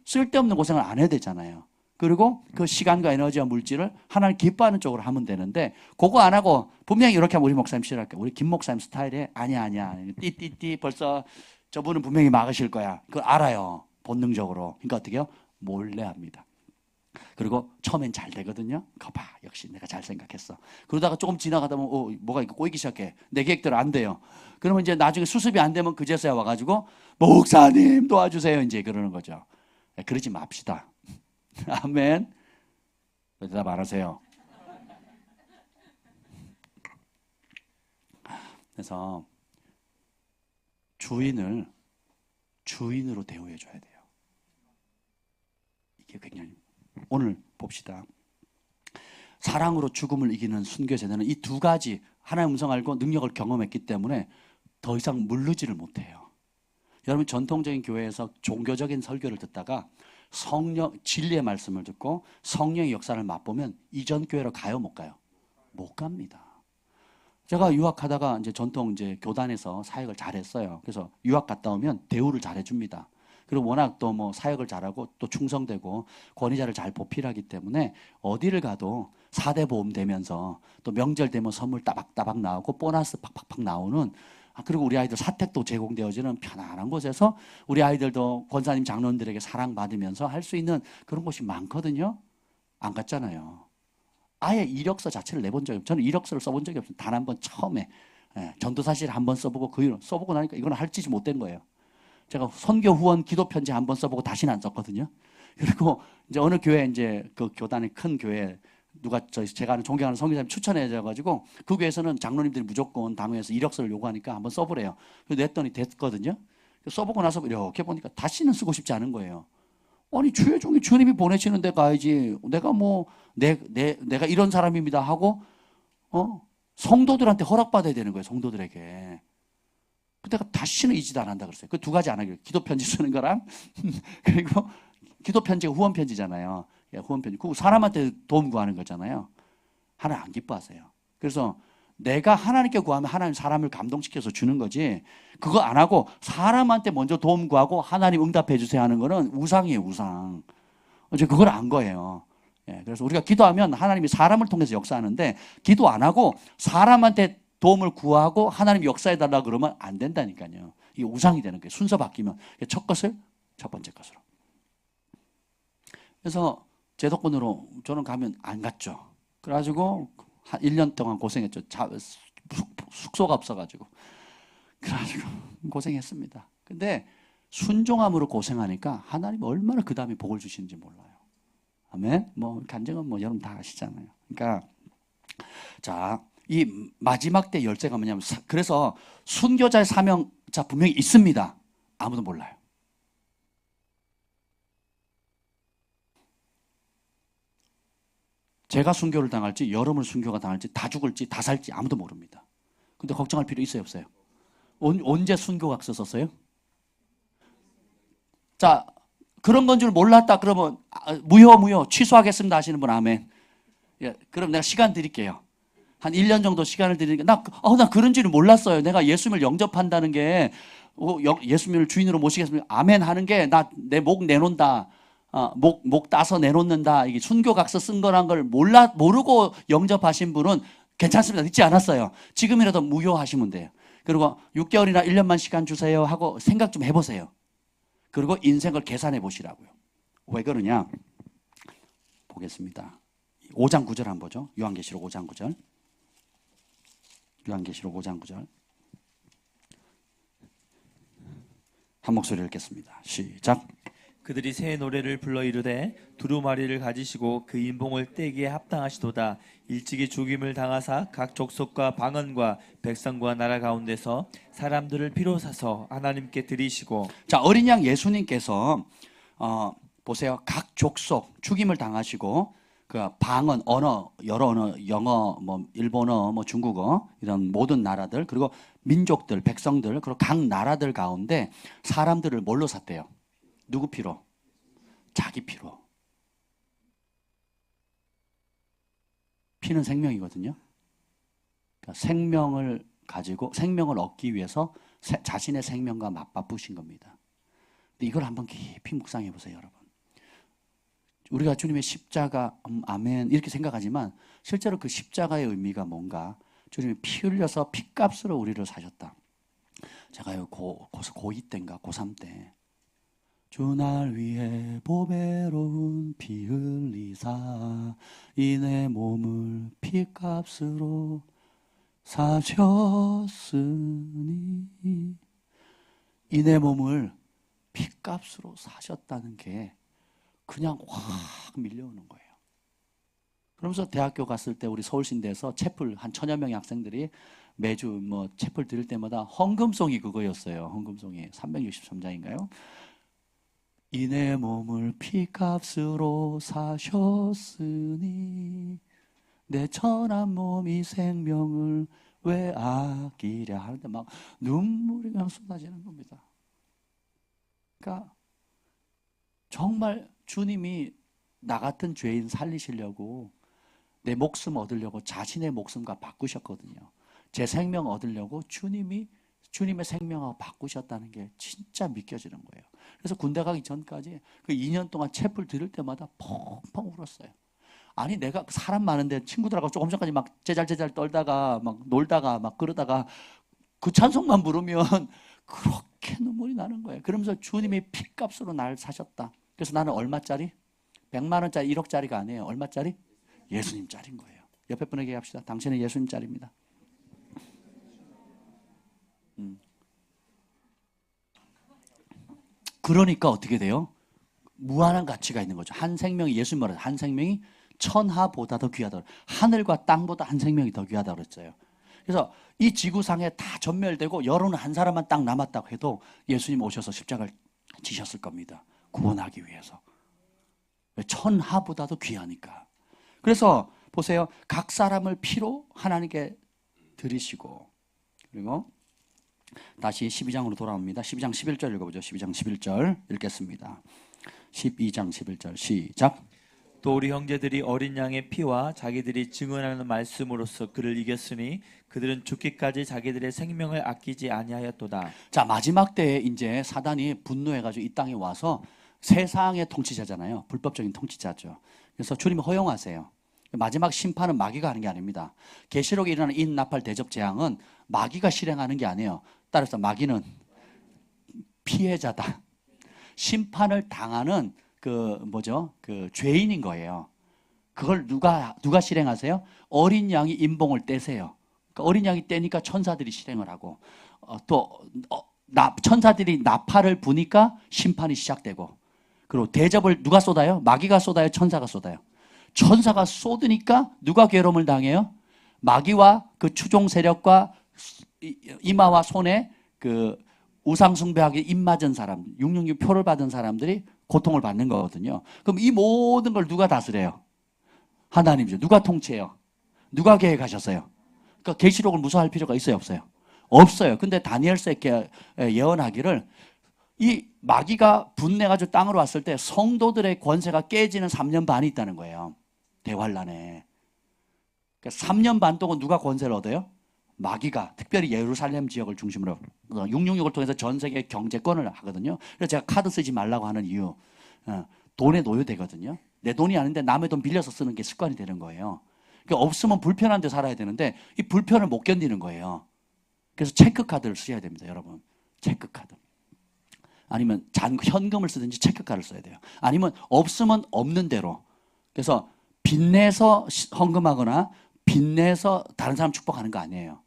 쓸데없는 고생을 안 해야 되잖아요. 그리고 그 시간과 에너지와 물질을 하나님 기뻐하는 쪽으로 하면 되는데 그거 안 하고 분명히 이렇게 하면 우리 목사님 싫어할 거야. 우리 김 목사님 스타일에 아니야. 띠띠띠 벌써 저분은 분명히 막으실 거야. 그걸 알아요. 본능적으로. 그러니까 어떻게 해요? 몰래 합니다. 그리고 처음엔 잘 되거든요. 거봐 역시 내가 잘 생각했어. 그러다가 조금 지나가다 보면 뭐가 이거 꼬이기 시작해. 내 계획대로 안 돼요. 그러면 이제 나중에 수습이 안 되면 그제서야 와가지고 목사님 도와주세요 이제 그러는 거죠. 그러지 맙시다. 아멘. 왜 대답 안 하세요? 그래서 주인을 주인으로 대우해 줘야 돼요. 이게 굉장히 오늘 봅시다. 사랑으로 죽음을 이기는 순교 세대는 이 두 가지 하나님의 음성 알고 능력을 경험했기 때문에 더 이상 물르지를 못해요. 여러분 전통적인 교회에서 종교적인 설교를 듣다가 성령 진리의 말씀을 듣고 성령의 역사를 맛보면 이전 교회로 가요, 못 가요? 못 갑니다. 제가 유학하다가 이제 전통 이제 교단에서 사역을 잘했어요. 그래서 유학 갔다 오면 대우를 잘해줍니다. 그리고 워낙 또 뭐 사역을 잘하고 또 충성되고 권위자를 잘 보필하기 때문에 어디를 가도 4대 보험 되면서 또 명절 되면 선물 따박따박 나오고 보너스 팍팍팍 나오는 그리고 우리 아이들 사택도 제공되어지는 편안한 곳에서 우리 아이들도 권사님 장로님들에게 사랑받으면서 할 수 있는 그런 곳이 많거든요. 안 갔잖아요. 아예 이력서 자체를 내본 적이 없어요. 저는 이력서를 써본 적이 없어요. 단 한 번 처음에 전도사실 한 번 써보고 그 이후 써보고 나니까 이건 할 짓이 못된 거예요. 제가 선교 후원 기도 편지 한 번 써보고 다시는 안 썼거든요. 그리고 이제 어느 교회 이제 그 교단의 큰 교회 누가 제가 아는 존경하는 선교사님 추천해져 가지고 그 교회에서는 장로님들이 무조건 당회에서 이력서를 요구하니까 한번 써보래요. 그래서 냈더니 됐거든요. 써보고 나서 이렇게 보니까 다시는 쓰고 싶지 않은 거예요. 아니 주의 종이 주님이 보내시는 데 가야지. 내가 뭐 내가 이런 사람입니다 하고 성도들한테 허락받아야 되는 거예요. 성도들에게. 내가 다시는 이 짓 안 한다 그랬어요. 그 두 가지 안 하기로. 기도 편지 쓰는 거랑 그리고 기도 편지가 후원 편지잖아요. 예, 후원 편지. 그 사람한테 도움 구하는 거잖아요. 하나님 안 기뻐하세요. 그래서 내가 하나님께 구하면 하나님 사람을 감동시켜서 주는 거지. 그거 안 하고 사람한테 먼저 도움 구하고 하나님 응답해 주세요 하는 거는 우상이에요, 우상. 이제 그걸 안 거예요. 예, 그래서 우리가 기도하면 하나님이 사람을 통해서 역사하는데 기도 안 하고 사람한테 도움을 구하고 하나님 역사해달라 그러면 안 된다니까요. 이게 우상이 되는 거예요. 순서 바뀌면. 첫 번째 것으로. 그래서 제도권으로 저는 가면 안 갔죠. 그래가지고 한 1년 동안 고생했죠. 숙소가 없어가지고. 그래가지고 고생했습니다. 근데 순종함으로 고생하니까 하나님 얼마나 그 다음에 복을 주시는지 몰라요. 아멘? 뭐 간증은 뭐 여러분 다 아시잖아요. 그러니까 자, 이 마지막 때 열쇠가 뭐냐면 그래서 순교자의 사명자 분명히 있습니다. 아무도 몰라요. 제가 순교를 당할지 여러분 순교가 당할지 다 죽을지 다 살지 아무도 모릅니다. 근데 걱정할 필요 있어요 없어요? 언제 순교각서 썼어요? 자, 그런 건 줄 몰랐다 그러면 무효 취소하겠습니다 하시는 분 아멘. 예, 그럼 내가 시간 드릴게요. 한 1년 정도 시간을 드리니까 나 그런 줄은 몰랐어요. 내가 예수님을 영접한다는 게 예수님을 주인으로 모시겠습니다. 아멘 하는 게 나 내 목 내놓는다. 목 따서 내놓는다. 이게 순교각서 쓴 거란 걸 모르고 영접하신 분은 괜찮습니다. 늦지 않았어요. 지금이라도 무효하시면 돼요. 그리고 6개월이나 1년만 시간 주세요 하고 생각 좀 해보세요. 그리고 인생을 계산해 보시라고요. 왜 그러냐? 보겠습니다. 5장 9절 한번 보죠. 요한계시록 5장 9절. 요한계시록 5장 9절. 한 목소리 읽겠습니다. 시작. 그들이 새 노래를 불러 이르되 두루마리를 가지시고 그 인봉을 떼기에 합당하시도다. 일찍이 죽임을 당하사 각 족속과 방언과 백성과 나라 가운데서 사람들을 피로 사서 하나님께 드리시고. 자, 어린 양 예수님께서 보세요. 각 족속 죽임을 당하시고 그 방언, 언어, 여러 언어, 영어, 뭐 일본어, 뭐 중국어 이런 모든 나라들 그리고 민족들, 백성들 그리고 각 나라들 가운데 사람들을 뭘로 샀대요? 누구 피로? 자기 피로. 피는 생명이거든요. 그러니까 생명을 가지고 생명을 얻기 위해서 자신의 생명과 맞바꾸신 겁니다. 근데 이걸 한번 깊이 묵상해 보세요, 여러분. 우리가 주님의 십자가, 아멘 이렇게 생각하지만 실제로 그 십자가의 의미가 뭔가 주님이 피 흘려서 피값으로 우리를 사셨다. 제가요 고2 때인가 고3 때 주 날 위해 보배로운 피 흘리사 이 내 몸을 피값으로 사셨으니 이 내 몸을 피값으로 사셨다는 게 그냥 확 밀려오는 거예요. 그러면서 대학교 갔을 때 우리 서울신대에서 채플 한 1000여 명의 학생들이 매주 뭐 채플 드릴 때마다 헌금송이 그거였어요. 헌금송이 363장인가요? 이 내 몸을 피값으로 사셨으니 내 천한 몸이 생명을 왜 아끼랴 하는데 막 눈물이 그냥 쏟아지는 겁니다. 그러니까 정말 주님이 나 같은 죄인 살리시려고 내 목숨 얻으려고 자신의 목숨과 바꾸셨거든요. 제 생명 얻으려고 주님의 생명하고 바꾸셨다는 게 진짜 믿겨지는 거예요. 그래서 군대 가기 전까지 그 2년 동안 채플 들을 때마다 펑펑 울었어요. 아니 내가 사람 많은데 친구들하고 조금 전까지 막 제잘제잘 떨다가 막 놀다가 막 그러다가 그 찬송만 부르면 그렇게 눈물이 나는 거예요. 그러면서 주님이 핏값으로 날 사셨다. 그래서 나는 얼마짜리? 100만 원짜리, 1억짜리가 아니에요. 얼마짜리? 예수님짜리인 거예요. 옆에 분에게 합시다. 당신은 예수님짜리입니다. 그러니까 어떻게 돼요? 무한한 가치가 있는 거죠. 한 생명이, 예수님 말하죠. 한 생명이 천하보다 더 귀하다. 하늘과 땅보다 한 생명이 더 귀하다고 그랬어요. 그래서 이 지구상에 다 전멸되고 여론은 한 사람만 딱 남았다고 해도 예수님 오셔서 십자가를 지셨을 겁니다. 구원하기 위해서. 천하보다도 귀하니까. 그래서 보세요. 각 사람을 피로 하나님께 드리시고, 그리고 다시 12장으로 돌아옵니다. 12장 11절 읽어보죠. 12장 11절 읽겠습니다. 12장 11절 시작. 또 우리 형제들이 어린 양의 피와 자기들이 증언하는 말씀으로써 그를 이겼으니 그들은 죽기까지 자기들의 생명을 아끼지 아니하였도다. 자, 마지막 때에 이제 사단이 분노해가지고 이 땅에 와서 세상의 통치자잖아요. 불법적인 통치자죠. 그래서 주님이 허용하세요. 마지막 심판은 마귀가 하는 게 아닙니다. 계시록에 일어나는 인나팔 대접 재앙은 마귀가 실행하는 게 아니에요. 따라서 마귀는 피해자다. 심판을 당하는 그 죄인인 거예요. 그걸 누가 실행하세요? 어린 양이 인봉을 떼세요. 그러니까 어린 양이 떼니까 천사들이 실행을 하고, 천사들이 나팔을 부니까 심판이 시작되고, 그리고 대접을 누가 쏟아요? 마귀가 쏟아요? 천사가 쏟아요? 천사가 쏟으니까 누가 괴로움을 당해요? 마귀와 그 추종 세력과 이마와 손에 그 우상숭배하기 입맞은 사람, 666 표를 받은 사람들이 고통을 받는 거거든요. 그럼 이 모든 걸 누가 다스려요? 하나님이죠. 누가 통치해요? 누가 계획하셨어요? 그러니까 계시록을 무서워할 필요가 있어요, 없어요? 없어요. 근데 다니엘서에 예언하기를 이 마귀가 분내가지고 땅으로 왔을 때 성도들의 권세가 깨지는 3년 반이 있다는 거예요. 대환란에. 그러니까 3년 반 동안 누가 권세를 얻어요? 마귀가, 특별히 예루살렘 지역을 중심으로 666을 통해서 전 세계 경제권을 하거든요. 그래서 제가 카드 쓰지 말라고 하는 이유, 돈에 노예되거든요. 내 돈이 아닌데 남의 돈 빌려서 쓰는 게 습관이 되는 거예요. 그러니까 없으면 불편한 데 살아야 되는데 이 불편을 못 견디는 거예요. 그래서 체크카드를 쓰셔야 됩니다, 여러분. 체크카드. 아니면 현금을 쓰든지 체크카드를 써야 돼요. 아니면 없으면 없는 대로. 그래서 빚내서 헌금하거나 빚내서 다른 사람 축복하는 거 아니에요.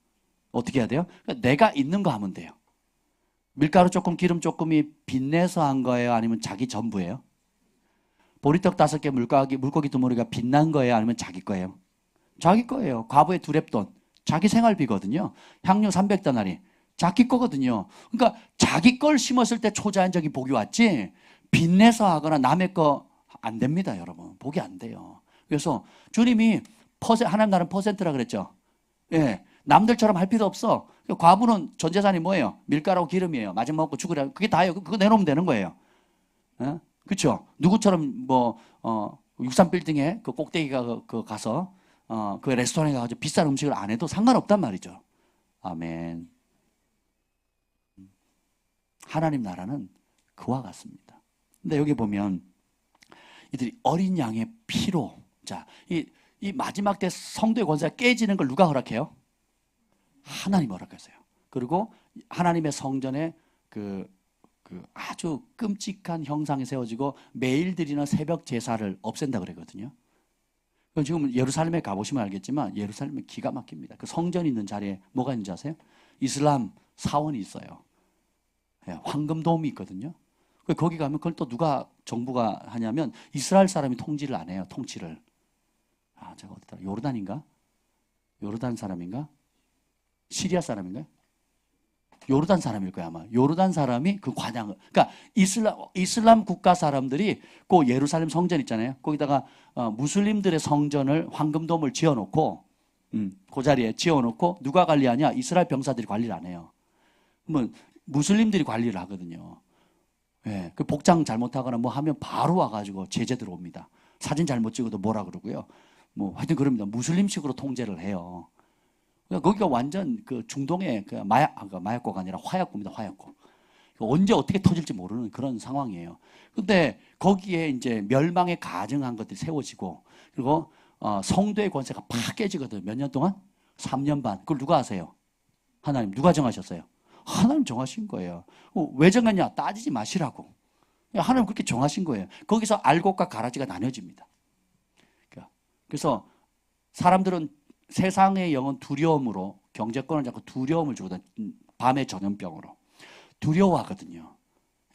어떻게 해야 돼요? 그러니까 내가 있는 거 하면 돼요. 밀가루 조금, 기름 조금이 빚내서 한 거예요? 아니면 자기 전부예요? 보리떡 5개, 물고기 2무리가 빚난 거예요? 아니면 자기 거예요? 자기 거예요. 과부의 2랩돈. 자기 생활비거든요. 향료 300다나리. 자기 거거든요. 그러니까 자기 걸 심었을 때 초자연적인 복이 왔지, 빚내서 하거나 남의 거 안 됩니다, 여러분. 복이 안 돼요. 그래서 주님이 하나님 나라는 퍼센트라 그랬죠. 예, 남들처럼 할 필요 없어. 과부는 전 재산이 뭐예요? 밀가루하고 기름이에요. 마지막 먹고 죽으라. 그게 다예요. 그거 내놓으면 되는 거예요. 예? 그렇죠? 누구처럼 63빌딩에 그 꼭대기가 가서 그 레스토랑에 가서 비싼 음식을 안 해도 상관없단 말이죠. 아멘. 하나님 나라는 그와 같습니다. 근데 여기 보면 이들이 어린 양의 피로, 자, 이 마지막 때 성도의 권세가 깨지는 걸 누가 허락해요? 하나님 허락하세요. 그리고 하나님의 성전에 그 아주 끔찍한 형상이 세워지고 매일 드리는 새벽 제사를 없앤다 그러거든요. 지금 예루살렘에 가보시면 알겠지만 예루살렘은 기가 막힙니다. 그 성전이 있는 자리에 뭐가 있는지 아세요? 이슬람 사원이 있어요. 황금돔이 있거든요. 거기 가면 그걸 또 누가 정부가 하냐면 이스라엘 사람이 통치를 안 해요. 통치를. 제가 어디다, 요르단인가? 요르단 사람인가? 시리아 사람인가요? 요르단 사람일 거야 아마. 요르단 사람이 그 관양을, 그러니까 이슬람 국가 사람들이 그 예루살렘 성전 있잖아요. 거기다가 무슬림들의 성전을 황금돔을 지어놓고 그 자리에 지어놓고 누가 관리하냐? 이스라엘 병사들이 관리를 안 해요. 그러면 무슬림들이 관리를 하거든요. 예, 그 복장 잘못하거나 뭐 하면 바로 와가지고 제재 들어옵니다. 사진 잘못 찍어도 뭐라 그러고요. 하여튼 그럽니다. 무슬림식으로 통제를 해요. 그러니까 거기가 완전 그 중동의 그 마약고가 아니라 화약고입니다. 화약고. 언제 어떻게 터질지 모르는 그런 상황이에요. 근데 거기에 이제 멸망에 가증한 것들이 세워지고, 그리고 성도의 권세가 팍 깨지거든요. 몇 년 동안? 3년 반. 그걸 누가 하세요? 하나님 누가 정하셨어요? 하나님 정하신 거예요. 왜 정했냐? 따지지 마시라고. 하나님 그렇게 정하신 거예요. 거기서 알곡과 가라지가 나뉘어집니다. 그래서 사람들은 세상의 영은 두려움으로 경제권을 잡고 두려움을 주거든. 밤의 전염병으로. 두려워하거든요.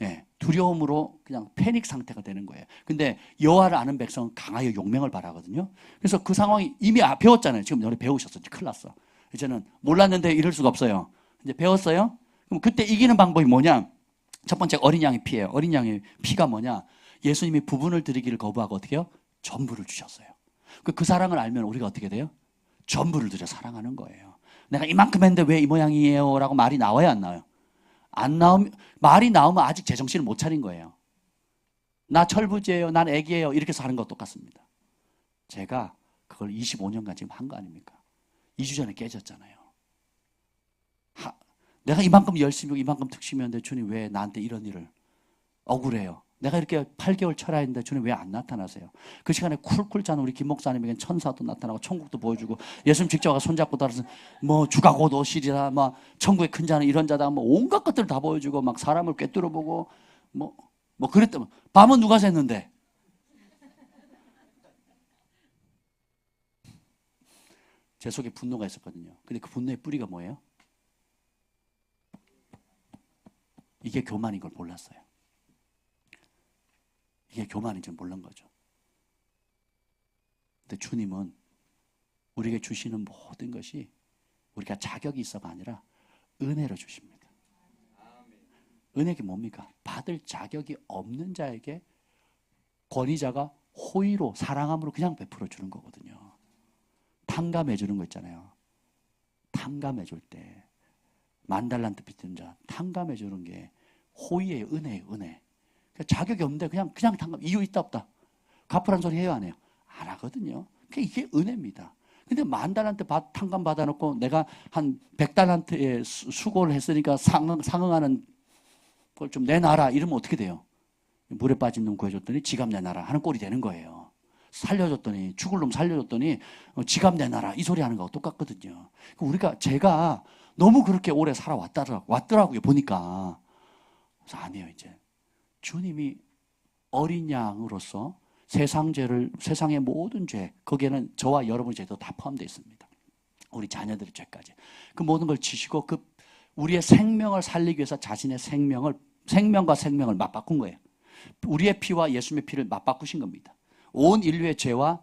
예, 두려움으로 그냥 패닉 상태가 되는 거예요. 근데 여호와를 아는 백성은 강하여 용맹을 바라거든요. 그래서 그 상황이 이미 배웠잖아요. 지금 너네 배우셨어. 큰일 났어. 이제는 몰랐는데 이럴 수가 없어요. 이제 배웠어요? 그럼 그때 이기는 방법이 뭐냐? 첫 번째 어린 양의 피예요. 어린 양의 피가 뭐냐? 예수님이 부분을 드리기를 거부하고 어떻게 해요? 전부를 주셨어요. 그 사랑을 알면 우리가 어떻게 돼요? 전부를 들여 사랑하는 거예요. 내가 이만큼 했는데 왜 이 모양이에요? 라고 말이 나와야 안 나와요? 안 나오면, 말이 나오면 아직 제정신을 못 차린 거예요. 나 철부지예요. 난 애기예요. 이렇게 해서 하는 거 똑같습니다. 제가 그걸 25년간 지금 한 거 아닙니까? 2주 전에 깨졌잖아요. 내가 이만큼 열심히 하고 이만큼 특심이었는데 주님 왜 나한테 이런 일을 억울해요. 내가 이렇게 8개월 철야했는데 주님 왜 안 나타나세요? 그 시간에 쿨쿨 자는 우리 김 목사님에겐 천사도 나타나고 천국도 보여주고 예수님 직접 와서 손잡고 따라서 뭐 주가 곧 오시리라 막 천국의 큰 자는 이런 자다 뭐 온갖 것들 다 보여주고 막 사람을 꿰뚫어 보고 뭐 그랬더만 밤은 누가 샜는데 제 속에 분노가 있었거든요. 근데 그 분노의 뿌리가 뭐예요? 이게 교만인 걸 몰랐어요. 이게 교만인 줄 모른 거죠. 근데 주님은 우리에게 주시는 모든 것이 우리가 자격이 있어가 아니라 은혜로 주십니다. 은혜가 뭡니까? 받을 자격이 없는 자에게 권위자가 호의로 사랑함으로 그냥 베풀어 주는 거거든요. 탕감해 주는 거 있잖아요. 탕감해 줄 때 만달란트 빚진 자 탕감해 주는 게 호의의 은혜예요. 은혜. 자격이 없는데 그냥 탕감. 이유 있다 없다. 갚으란 소리 해요 안 해요? 안 하거든요. 이게 은혜입니다. 근데 만달란트 탕감 받아놓고 내가 한 100달란트의 수고를 했으니까 상응하는 걸 좀 내놔라 이러면 어떻게 돼요? 물에 빠진 놈 구해줬더니 지갑 내놔라 하는 꼴이 되는 거예요. 살려줬더니 죽을 놈 살려줬더니 지갑 내놔라 이 소리 하는 거하고 똑같거든요. 제가 너무 그렇게 오래 살아왔더라고요 보니까. 그래서 아니에요 이제. 주님이 어린 양으로서 세상의 모든 죄, 거기에는 저와 여러분의 죄도 다 포함되어 있습니다. 우리 자녀들의 죄까지. 그 모든 걸 지시고 우리의 생명을 살리기 위해서 자신의 생명과 생명을 맞바꾼 거예요. 우리의 피와 예수님의 피를 맞바꾸신 겁니다. 온 인류의 죄와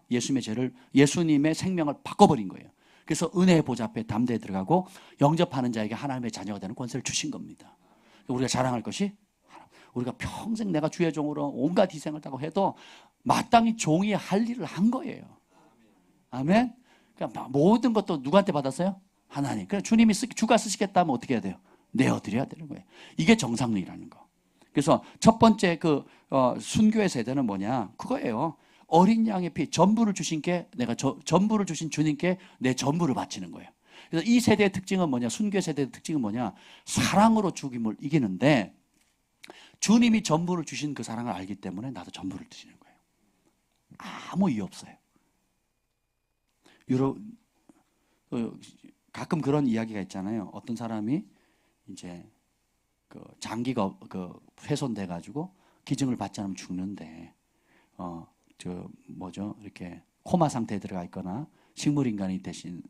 예수님의 생명을 바꿔버린 거예요. 그래서 은혜의 보좌 앞에 담대히 들어가고 영접하는 자에게 하나님의 자녀가 되는 권세를 주신 겁니다. 우리가 자랑할 것이 우리가 평생 내가 주의 종으로 온갖 희생을 하고 해도 마땅히 종이 할 일을 한 거예요. 아멘. 그러니까 모든 것도 누구한테 받았어요? 하나님. 그러니까 주님이 주가 쓰시겠다면 어떻게 해야 돼요? 내어드려야 되는 거예요. 이게 정상론이라는 거. 그래서 첫 번째 순교의 세대는 뭐냐? 그거예요. 어린 양의 피, 전부를 주신 전부를 주신 주님께 내 전부를 바치는 거예요. 그래서 이 세대의 특징은 뭐냐? 순교 세대의 특징은 뭐냐? 사랑으로 죽임을 이기는데 주님이 전부를 주신 그 사랑을 알기 때문에 나도 전부를 드리는 거예요. 아무 이유 없어요. 가끔 그런 이야기가 있잖아요. 어떤 사람이 이제 장기가 훼손돼 가지고 기증을 받지 않으면 죽는데 이렇게 코마 상태에 들어가 있거나 식물인간이 대신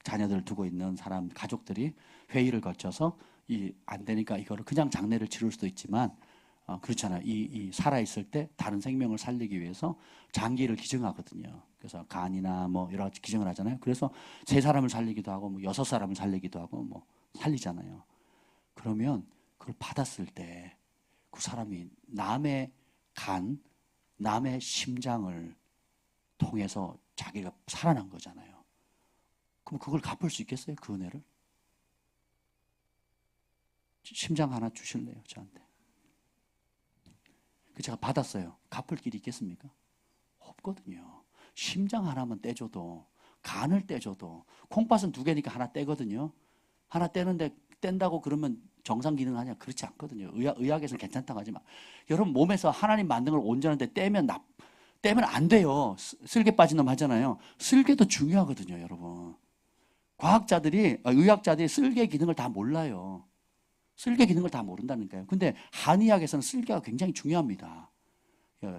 자녀들을 두고 있는 사람 가족들이 회의를 거쳐서 안 되니까 이거를 그냥 장례를 치를 수도 있지만 그렇잖아요. 이 살아있을 때 다른 생명을 살리기 위해서 장기를 기증하거든요. 그래서 간이나 여러 가지 기증을 하잖아요. 그래서 3사람을 살리기도 하고 6사람을 살리기도 하고 살리잖아요. 그러면 그걸 받았을 때 그 사람이 남의 간, 남의 심장을 통해서 자기가 살아난 거잖아요. 그럼 그걸 갚을 수 있겠어요? 그 은혜를? 심장 하나 주실래요? 저한테. 제가 받았어요. 갚을 길이 있겠습니까? 없거든요. 심장 하나만 떼줘도, 간을 떼줘도, 콩팥은 2개니까 하나 떼거든요. 하나 떼는데 뗀다고 그러면 정상 기능하냐? 그렇지 않거든요. 의학에서는 괜찮다고 하지만 여러분 몸에서 하나님 만든 걸 온전한데 떼면 안 돼요. 쓸개 빠진 놈 하잖아요. 쓸개도 중요하거든요, 여러분. 의학자들이 쓸개 기능을 다 몰라요. 쓸개 기능을 다 모른다니까요. 근데 한의학에서는 쓸개가 굉장히 중요합니다.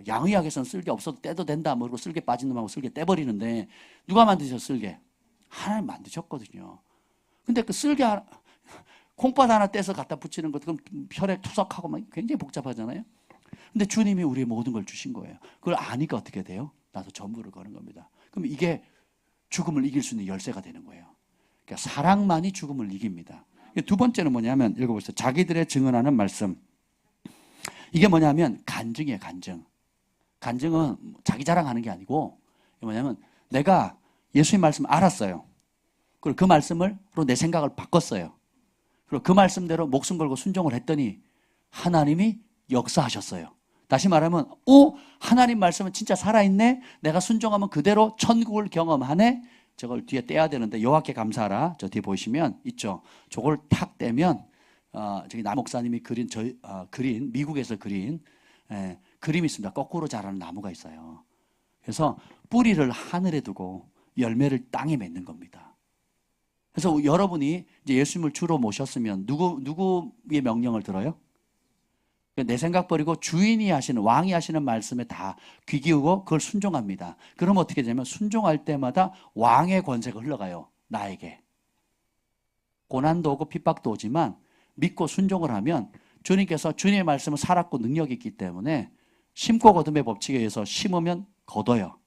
양의학에서는 쓸개 없어도 떼도 된다 모르고 쓸개 빠진 놈하고 쓸개 떼버리는데 누가 만드셨어요? 쓸개? 하나님 만드셨거든요. 근데 그 쓸개 하나, 콩팥 하나 떼서 갖다 붙이는 것, 그럼 혈액 투석하고 막 굉장히 복잡하잖아요. 근데 주님이 우리의 모든 걸 주신 거예요. 그걸 아니까 어떻게 돼요? 나도 전부를 거는 겁니다. 그럼 이게 죽음을 이길 수 있는 열쇠가 되는 거예요. 그러니까 사랑만이 죽음을 이깁니다. 두 번째는 뭐냐면 읽어보세요. 자기들의 증언하는 말씀. 이게 뭐냐면 간증이에요. 간증. 간증은 자기 자랑하는 게 아니고 뭐냐면 내가 예수님 말씀 알았어요. 그리고 그 말씀으로 내 생각을 바꿨어요. 그리고 그 말씀대로 목숨 걸고 순종을 했더니 하나님이 역사하셨어요. 다시 말하면 하나님 말씀은 진짜 살아있네. 내가 순종하면 그대로 천국을 경험하네. 저걸 뒤에 떼야 되는데 여호와께 감사하라. 저 뒤에 보시면 있죠. 저걸 탁 떼면 저기 남 목사님이 그린 미국에서 그린 그림이 있습니다. 거꾸로 자라는 나무가 있어요. 그래서 뿌리를 하늘에 두고 열매를 땅에 맺는 겁니다. 그래서 여러분이 이제 예수님을 주로 모셨으면 누구의 명령을 들어요? 내 생각 버리고 주인이 하시는, 왕이 하시는 말씀에 다 귀 기울고 그걸 순종합니다. 그럼 어떻게 되냐면 순종할 때마다 왕의 권세가 흘러가요. 나에게. 고난도 오고 핍박도 오지만 믿고 순종을 하면 주님께서 주님의 말씀은 살았고 능력이 있기 때문에 심고 거둠의 법칙에 의해서 심으면 거둬요.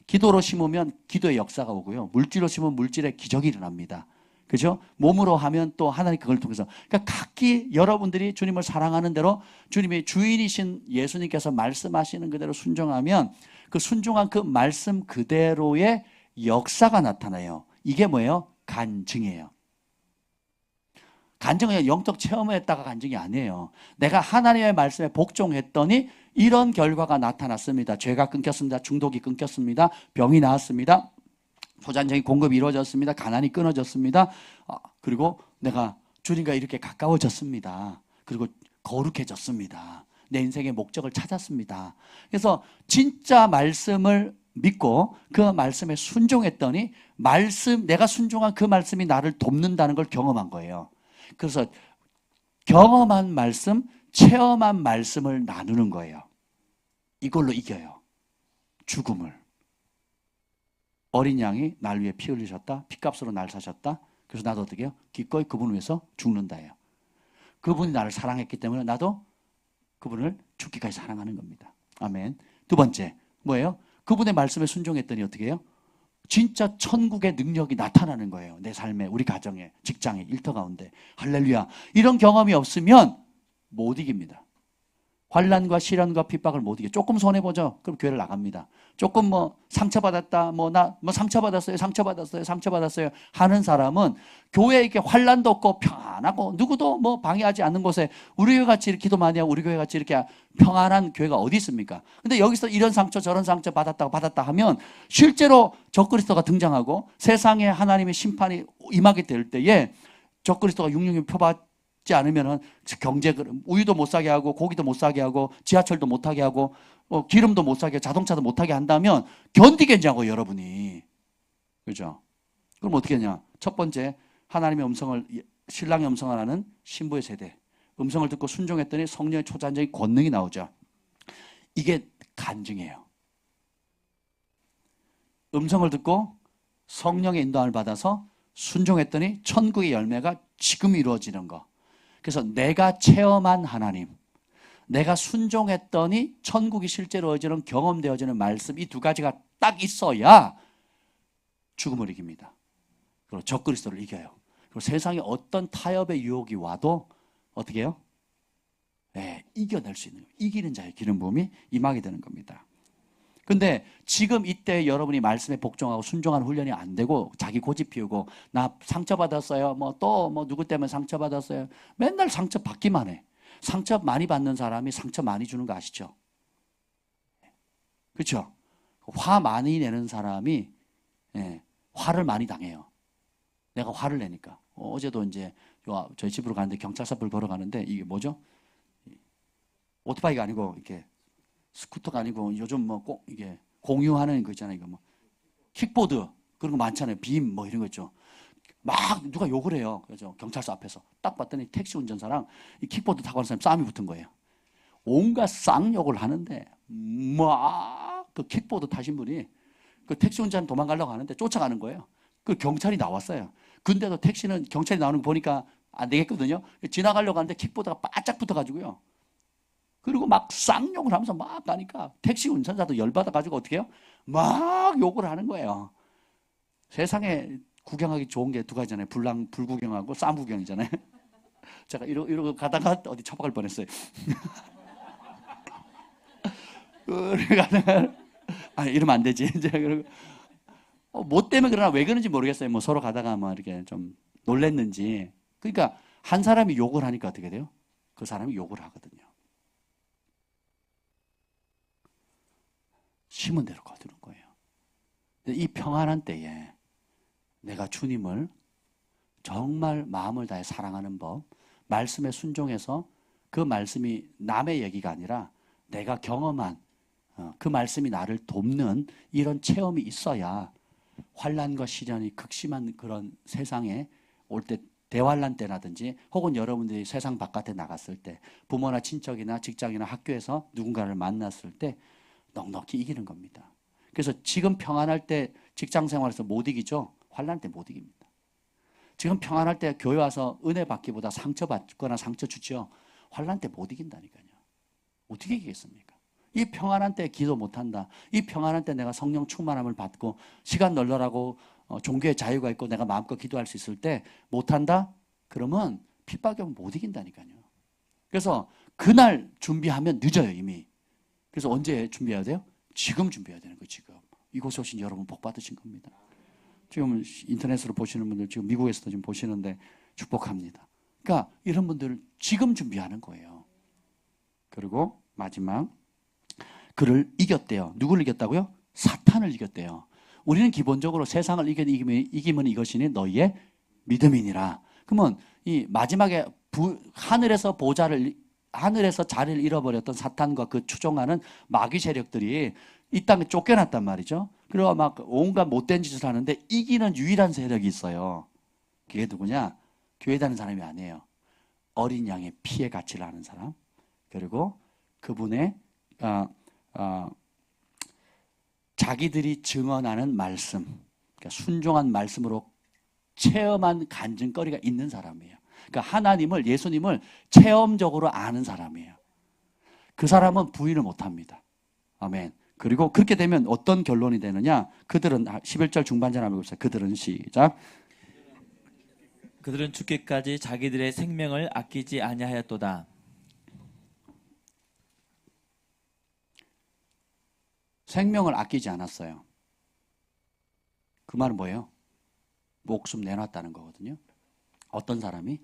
기도로 심으면 기도의 역사가 오고요. 물질로 심으면 물질의 기적이 일어납니다. 그죠? 몸으로 하면 또 하나님 그걸 통해서. 그러니까 각기 여러분들이 주님을 사랑하는 대로 주님의 주인이신 예수님께서 말씀하시는 그대로 순종하면 그 순종한 그 말씀 그대로의 역사가 나타나요. 이게 뭐예요? 간증이에요. 간증은 영적 체험을 했다가 간증이 아니에요. 내가 하나님의 말씀에 복종했더니 이런 결과가 나타났습니다. 죄가 끊겼습니다. 중독이 끊겼습니다. 병이 나았습니다. 소잔적인 공급이 이루어졌습니다. 가난이 끊어졌습니다. 그리고 내가 주님과 이렇게 가까워졌습니다. 그리고 거룩해졌습니다. 내 인생의 목적을 찾았습니다. 그래서 진짜 말씀을 믿고 그 말씀에 순종했더니 내가 순종한 그 말씀이 나를 돕는다는 걸 경험한 거예요. 그래서 경험한 말씀, 체험한 말씀을 나누는 거예요. 이걸로 이겨요. 죽음을. 어린 양이 날 위해 피 흘리셨다. 피값으로 날 사셨다. 그래서 나도 어떻게 해요? 기꺼이 그분을 위해서 죽는다예요. 그분이 나를 사랑했기 때문에 나도 그분을 죽기까지 사랑하는 겁니다. 아멘. 두 번째 뭐예요? 그분의 말씀에 순종했더니 어떻게 해요? 진짜 천국의 능력이 나타나는 거예요. 내 삶에, 우리 가정에, 직장에, 일터 가운데. 할렐루야. 이런 경험이 없으면 못 이깁니다. 환난과 시련과 핍박을 못 이겨. 조금 손해보죠. 그럼 교회를 나갑니다. 조금 상처받았다. 상처받았어요. 하는 사람은 교회에 이렇게 환난도 없고 평안하고 누구도 방해하지 않는 곳에 우리 교회 같이 이렇게 기도 많이 하고 우리 교회 같이 이렇게 평안한 교회가 어디 있습니까? 근데 여기서 이런 상처 저런 상처 받았다 하면 실제로 적그리스도가 등장하고 세상에 하나님의 심판이 임하게 될 때에 적그리스도가 육육이 펴받지 않으면 경제 우유도 못 사게 하고 고기도 못 사게 하고 지하철도 못 타게 하고 기름도 못 사게 하고 자동차도 못 타게 한다면 견디겠냐고 여러분이. 그죠? 그럼 어떻게 하냐? 첫 번째 하나님의 신랑의 음성을 하는 신부의 세대. 음성을 듣고 순종했더니 성령의 초자연적인 권능이 나오죠. 이게 간증이에요. 음성을 듣고 성령의 인도함을 받아서 순종했더니 천국의 열매가 지금 이루어지는 거. 그래서 내가 체험한 하나님, 내가 순종했더니 천국이 실제로 이루어지는 경험되어지는 말씀, 이 두 가지가 딱 있어야 죽음을 이깁니다. 그리고 적그리스도를 이겨요. 그리고 세상에 어떤 타협의 유혹이 와도 어떻게 해요? 네, 이겨낼 수 있는, 이기는 자의 기름 부음이 임하게 되는 겁니다. 근데 지금 이때 여러분이 말씀에 복종하고 순종하는 훈련이 안 되고 자기 고집 피우고 나 상처받았어요. 누구 때문에 상처받았어요. 맨날 상처 받기만 해. 상처 많이 받는 사람이 상처 많이 주는 거 아시죠? 그렇죠? 화 많이 내는 사람이 화를 많이 당해요. 내가 화를 내니까. 어제도 이제 저희 집으로 가는데 경찰서 앞을 걸어가는데 이게 뭐죠? 오토바이가 아니고 이렇게 스쿠터가 아니고 요즘 꼭 이게 공유하는 거 있잖아요. 이거 킥보드 그런 거 많잖아요. 빔 이런 거 있죠. 막 누가 욕을 해요. 그래서 경찰서 앞에서 딱 봤더니 택시 운전사랑 이 킥보드 타고 가는 사람이 싸움이 붙은 거예요. 온갖 쌍욕을 하는데 막 그 킥보드 타신 분이 그 택시 운전 도망가려고 하는데 쫓아가는 거예요. 그 경찰이 나왔어요. 근데도 택시는 경찰이 나오는 거 보니까 안 되겠거든요. 지나가려고 하는데 킥보드가 바짝 붙어가지고요. 그리고 막 쌍욕을 하면서 막 가니까 택시 운전자도 열받아가지고 어떻게 해요? 막 욕을 하는 거예요. 세상에 구경하기 좋은 게 두 가지잖아요. 불구경하고 쌈구경이잖아요. 제가 이러고 가다가 어디 처박을 뻔했어요. 이러면 안 되지. 이제 그러고 뭐 때문에 그러나 왜 그런지 모르겠어요. 뭐 서로 가다가 뭐 이렇게 좀 놀랬는지. 그러니까 한 사람이 욕을 하니까 어떻게 돼요? 그 사람이 욕을 하거든요. 심은 대로 거두는 거예요. 이 평안한 때에 내가 주님을 정말 마음을 다해 사랑하는 법, 말씀에 순종해서 그 말씀이 남의 얘기가 아니라 내가 경험한 그 말씀이 나를 돕는 이런 체험이 있어야 환난과 시련이 극심한 그런 세상에 올 때, 대환란 때라든지 혹은 여러분들이 세상 바깥에 나갔을 때 부모나 친척이나 직장이나 학교에서 누군가를 만났을 때 넉넉히 이기는 겁니다. 그래서 지금 평안할 때 직장 생활에서 못 이기죠? 환난 때 못 이깁니다. 지금 평안할 때 교회 와서 은혜 받기보다 상처 받거나 상처 주죠? 환난 때 못 이긴다니까요. 어떻게 이기겠습니까? 이 평안한 때 기도 못한다. 이 평안한 때 내가 성령 충만함을 받고 시간 널널하고 종교의 자유가 있고 내가 마음껏 기도할 수 있을 때 못한다? 그러면 핍박이 오면 못 이긴다니까요. 그래서 그날 준비하면 늦어요 이미. 그래서 언제 준비해야 돼요? 지금 준비해야 되는 거예요. 지금. 이곳에 오신 여러분 복 받으신 겁니다. 지금 인터넷으로 보시는 분들 지금 미국에서도 지금 보시는데 축복합니다. 그러니까 이런 분들을 지금 준비하는 거예요. 그리고 마지막 그를 이겼대요. 누구를 이겼다고요? 사탄을 이겼대요. 우리는 기본적으로 세상을 이기면 이것이니 너희의 믿음이니라. 그러면 이 마지막에 하늘에서 자리를 잃어버렸던 사탄과 그 추종하는 마귀 세력들이 이 땅에 쫓겨났단 말이죠. 그리고 막 온갖 못된 짓을 하는데 이기는 유일한 세력이 있어요. 그게 누구냐? 교회 다니는 사람이 아니에요. 어린 양의 피의 가치를 아는 사람. 그리고 그분의 자기들이 증언하는 말씀, 그러니까 순종한 말씀으로 체험한 간증거리가 있는 사람이에요. 그러니까 하나님을, 예수님을 체험적으로 아는 사람이에요. 그 사람은 부인을 못합니다. 아멘. 그리고 그렇게 되면 어떤 결론이 되느냐? 그들은 11절 중반절 한번 보세요. 그들은 시작. 그들은 죽기까지 자기들의 생명을 아끼지 아니하였도다. 생명을 아끼지 않았어요. 그 말은 뭐예요? 목숨 내놨다는 거거든요. 어떤 사람이?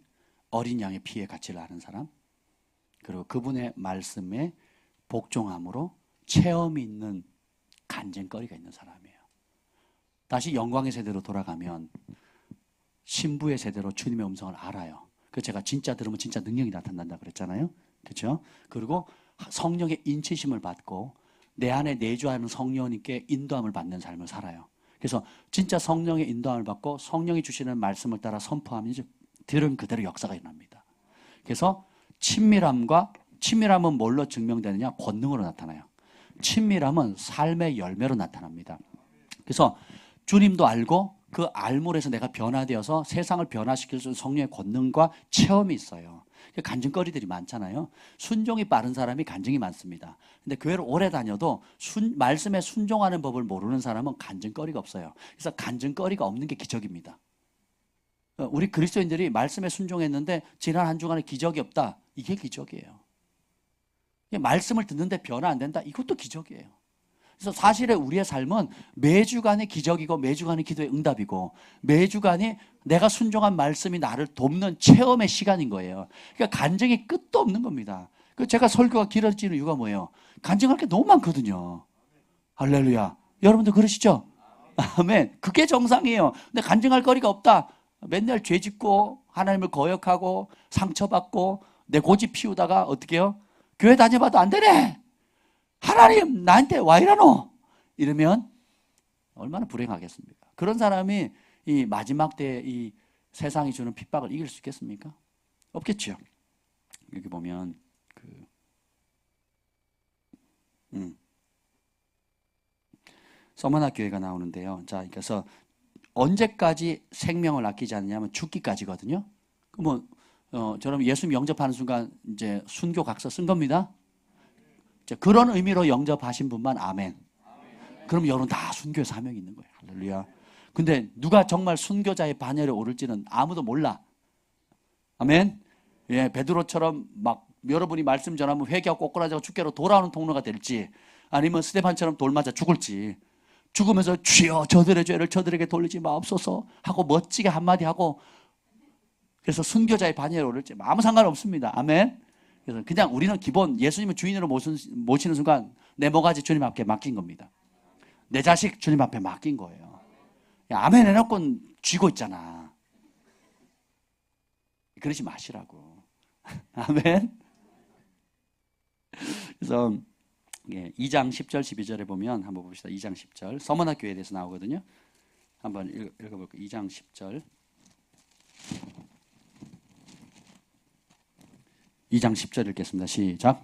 어린 양의 피의 가치를 아는 사람. 그리고 그분의 말씀에 복종함으로 체험이 있는 간증거리가 있는 사람이에요. 다시 영광의 세대로 돌아가면 신부의 세대로 주님의 음성을 알아요. 그 제가 진짜 들으면 진짜 능력이 나타난다 그랬잖아요. 그렇죠? 그리고 성령의 인치심을 받고 내 안에 내주하는 성령님께 인도함을 받는 삶을 살아요. 그래서 진짜 성령의 인도함을 받고 성령이 주시는 말씀을 따라 선포하면 이제 들은 그대로 역사가 일어납니다. 그래서 친밀함은 뭘로 증명되느냐? 권능으로 나타나요. 친밀함은 삶의 열매로 나타납니다. 그래서 주님도 알고 그 알물에서 내가 변화되어서 세상을 변화시킬 수 있는 성령의 권능과 체험이 있어요. 간증거리들이 많잖아요. 순종이 빠른 사람이 간증이 많습니다. 근데 교회를 오래 다녀도 말씀에 순종하는 법을 모르는 사람은 간증거리가 없어요. 그래서 간증거리가 없는 게 기적입니다. 우리 그리스도인들이 말씀에 순종했는데 지난 한 주간에 기적이 없다. 이게 기적이에요. 말씀을 듣는데 변화 안 된다. 이것도 기적이에요. 그래서 사실에 우리의 삶은 매주간의 기적이고 매주간의 기도의 응답이고 매주간이 내가 순종한 말씀이 나를 돕는 체험의 시간인 거예요. 그러니까 간증이 끝도 없는 겁니다. 제가 설교가 길어지는 이유가 뭐예요? 간증할 게 너무 많거든요. 할렐루야. 여러분들 그러시죠? 아멘. 그게 정상이에요. 근데 간증할 거리가 없다. 맨날 죄 짓고 하나님을 거역하고 상처받고 내 고집 피우다가 어떻게 해요? 교회 다녀봐도 안 되네. 하나님 나한테 와 이러노? 이러면 얼마나 불행하겠습니까? 그런 사람이 이 마지막 때 이 세상이 주는 핍박을 이길 수 있겠습니까? 없겠죠. 여기 보면 서머나 교회가 나오는데요. 자, 그래서 언제까지 생명을 아끼지 않느냐면 죽기까지거든요. 그러면 저는 예수님 영접하는 순간 이제 순교 각서 쓴 겁니다. 이제 그런 의미로 영접하신 분만 아멘. 그럼 여러분 다 순교의 사명이 있는 거예요. 할렐루야. 근데 누가 정말 순교자의 반열에 오를지는 아무도 몰라. 아멘. 예, 베드로처럼 막 여러분이 말씀 전하면 회개하고 꼬꾸라지고 죽게로 돌아오는 통로가 될지, 아니면 스데반처럼 돌 맞아 죽을지, 죽으면서 주여 저들의 죄를 저들에게 돌리지 마옵소서 하고 멋지게 한마디 하고, 그래서 순교자의 반열에 오를지 아무 상관없습니다. 아멘. 그래서 그냥 우리는 기본 예수님을 주인으로 모시는 순간 내 모가지 주님 앞에 맡긴 겁니다. 내 자식 주님 앞에 맡긴 거예요. 야, 아멘 해놓고 쥐고 있잖아. 그러지 마시라고. 아멘. 그래서 2장 10절 12절에 보면 한번 봅시다. 2장 10절 서머나 교회에 대해서 나오거든요. 한번 읽어볼게요. 2장 10절 2장 10절 읽겠습니다. 시작.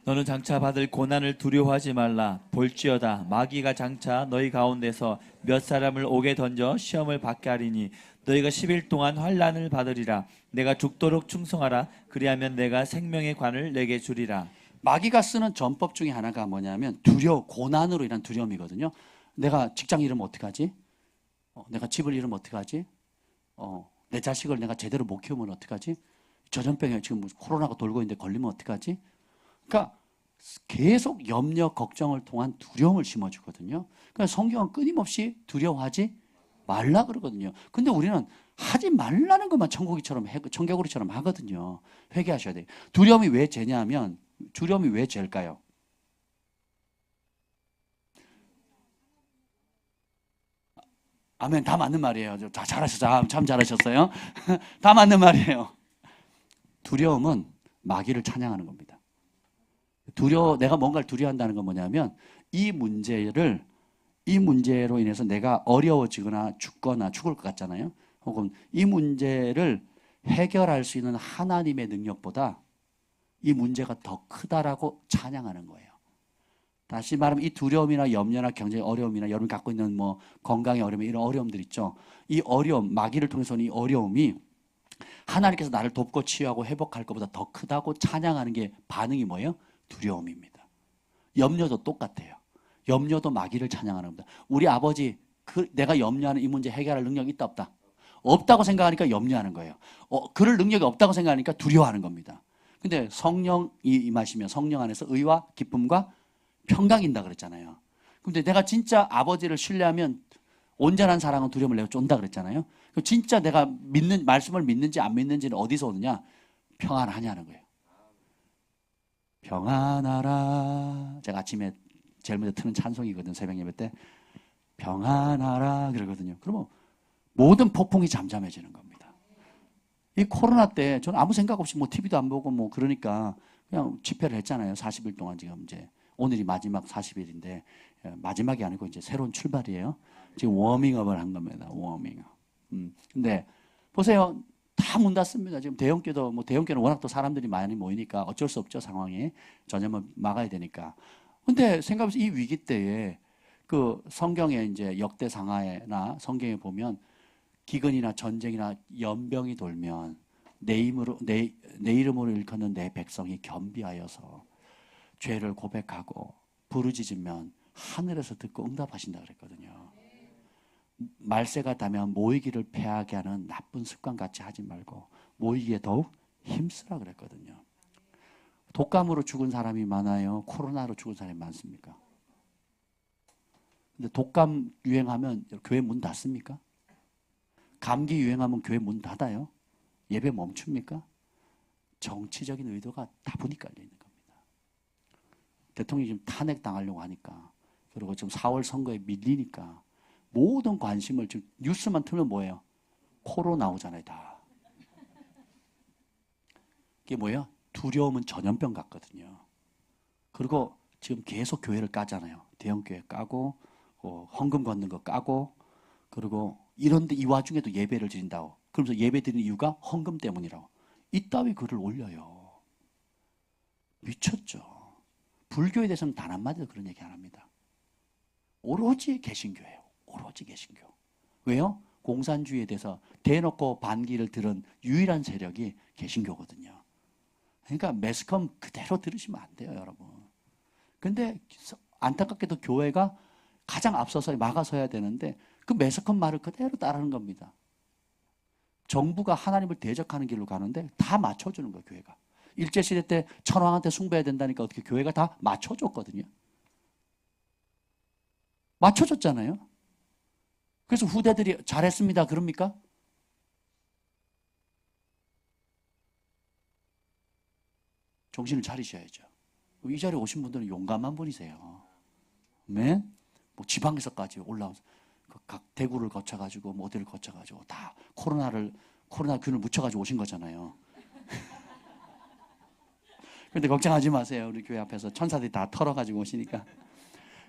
너는 장차 받을 고난을 두려워하지 말라. 볼지어다 마귀가 장차 너희 가운데서 몇 사람을 옥에 던져 시험을 받게 하리니 너희가 10일 동안 환난을 받으리라. 내가 죽도록 충성하라. 그리하면 내가 생명의 관을 내게 주리라. 마귀가 쓰는 전법 중에 하나가 뭐냐면 고난으로 인한 두려움이거든요. 내가 직장 잃으면 어떡하지? 내가 집을 잃으면 어떡하지? 내 자식을 내가 제대로 못 키우면 어떡하지? 전염병에 지금 코로나가 돌고 있는데 걸리면 어떡하지? 그러니까 계속 염려, 걱정을 통한 두려움을 심어주거든요. 그러니까 성경은 끊임없이 두려워하지 말라 그러거든요. 근데 우리는 하지 말라는 것만 청개구리처럼 하거든요. 회개하셔야 돼요. 두려움이 왜 죄냐면, 두려움이 왜 죄일까요? 아멘. 다 맞는 말이에요. 다 잘하셨어요. 참 잘하셨어요. 다 맞는 말이에요. 두려움은 마귀를 찬양하는 겁니다. 내가 뭔가를 두려워한다는 건 뭐냐면, 이 문제로 인해서 내가 어려워지거나 죽을 것 같잖아요. 혹은 이 문제를 해결할 수 있는 하나님의 능력보다 이 문제가 더 크다라고 찬양하는 거예요. 다시 말하면 이 두려움이나 염려나 경제의 어려움이나 여러분이 갖고 있는 뭐 건강의 어려움, 이런 어려움들 있죠. 이 어려움, 마귀를 통해서 이 어려움이 하나님께서 나를 돕고 치유하고 회복할 것보다 더 크다고 찬양하는 게 반응이 뭐예요? 두려움입니다. 염려도 똑같아요. 염려도 마귀를 찬양하는 겁니다. 우리 아버지, 내가 염려하는 이 문제 해결할 능력이 있다 없다? 없다고 생각하니까 염려하는 거예요. 그럴 능력이 없다고 생각하니까 두려워하는 겁니다. 근데 성령이 임하시면 성령 안에서 의와 기쁨과 평강이 있다 그랬잖아요. 근데 내가 진짜 아버지를 신뢰하면 온전한 사랑은 두려움을 내어 쫀다 그랬잖아요. 그럼 진짜 내가 말씀을 믿는지 안 믿는지는 어디서 오느냐? 평안하냐는 거예요. 평안하라. 제가 아침에 제일 먼저 트는 찬송이거든, 새벽 예배 때. 평안하라 그러거든요. 그러면 모든 폭풍이 잠잠해지는 겁니다. 이 코로나 때 저는 아무 생각 없이 뭐 TV도 안 보고 뭐 그러니까 그냥 집회를 했잖아요. 40일 동안. 지금 이제 오늘이 마지막 40일인데 마지막이 아니고 이제 새로운 출발이에요. 지금 워밍업을 한 겁니다. 워밍업. 근데 보세요. 다 문 닫습니다. 지금 대형교는 워낙 또 사람들이 많이 모이니까 어쩔 수 없죠. 상황에 전염을 막아야 되니까. 근데 생각해보세요. 이 위기 때에 그 성경에 이제 역대 상하에나 성경에 보면 기근이나 전쟁이나 연병이 돌면 내 이름으로 일컫는 내 백성이 겸비하여서 죄를 고백하고 부르짖으면 하늘에서 듣고 응답하신다 그랬거든요. 말세가 닿으면 모이기를 패하게 하는 나쁜 습관 같이 하지 말고 모이기에 더욱 힘쓰라 그랬거든요. 독감으로 죽은 사람이 많아요? 코로나로 죽은 사람이 많습니까? 근데 독감 유행하면 교회 문 닫습니까? 감기 유행하면 교회 문 닫아요? 예배 멈춥니까? 정치적인 의도가 다분히 깔려 있는 겁니다. 대통령이 지금 탄핵 당하려고 하니까, 그리고 지금 4월 선거에 밀리니까 모든 관심을 지금 뉴스만 틀면 뭐예요? 코로 나오잖아요, 다. 이게 뭐예요? 두려움은 전염병 같거든요. 그리고 지금 계속 교회를 까잖아요. 대형교회 까고 헌금 걷는 거 까고, 그리고 이런데 이 와중에도 예배를 드린다고. 그러면서 예배 드리는 이유가 헌금 때문이라고. 이따위 글을 올려요. 미쳤죠. 불교에 대해서는 단 한마디도 그런 얘기 안 합니다. 오로지 개신교예요. 오로지 개신교. 왜요? 공산주의에 대해서 대놓고 반기를 들은 유일한 세력이 개신교거든요. 그러니까 매스컴 그대로 들으시면 안 돼요, 여러분. 근데 안타깝게도 교회가 가장 앞서서 막아서야 되는데 그 매스컴 말을 그대로 따르는 겁니다. 정부가 하나님을 대적하는 길로 가는데 다 맞춰주는 거예요, 교회가. 일제시대 때 천황한테 숭배해야 된다니까 어떻게 교회가 다 맞춰줬거든요. 맞춰줬잖아요. 그래서 후대들이 잘했습니다. 그럽니까? 정신을 차리셔야죠. 이 자리에 오신 분들은 용감한 분이세요. 네? 뭐 지방에서까지 올라와서 각 대구를 거쳐가지고 뭐 어디를 거쳐가지고 다 코로나 균을 묻혀가지고 오신 거잖아요. 그런데 걱정하지 마세요. 우리 교회 앞에서 천사들이 다 털어가지고 오시니까.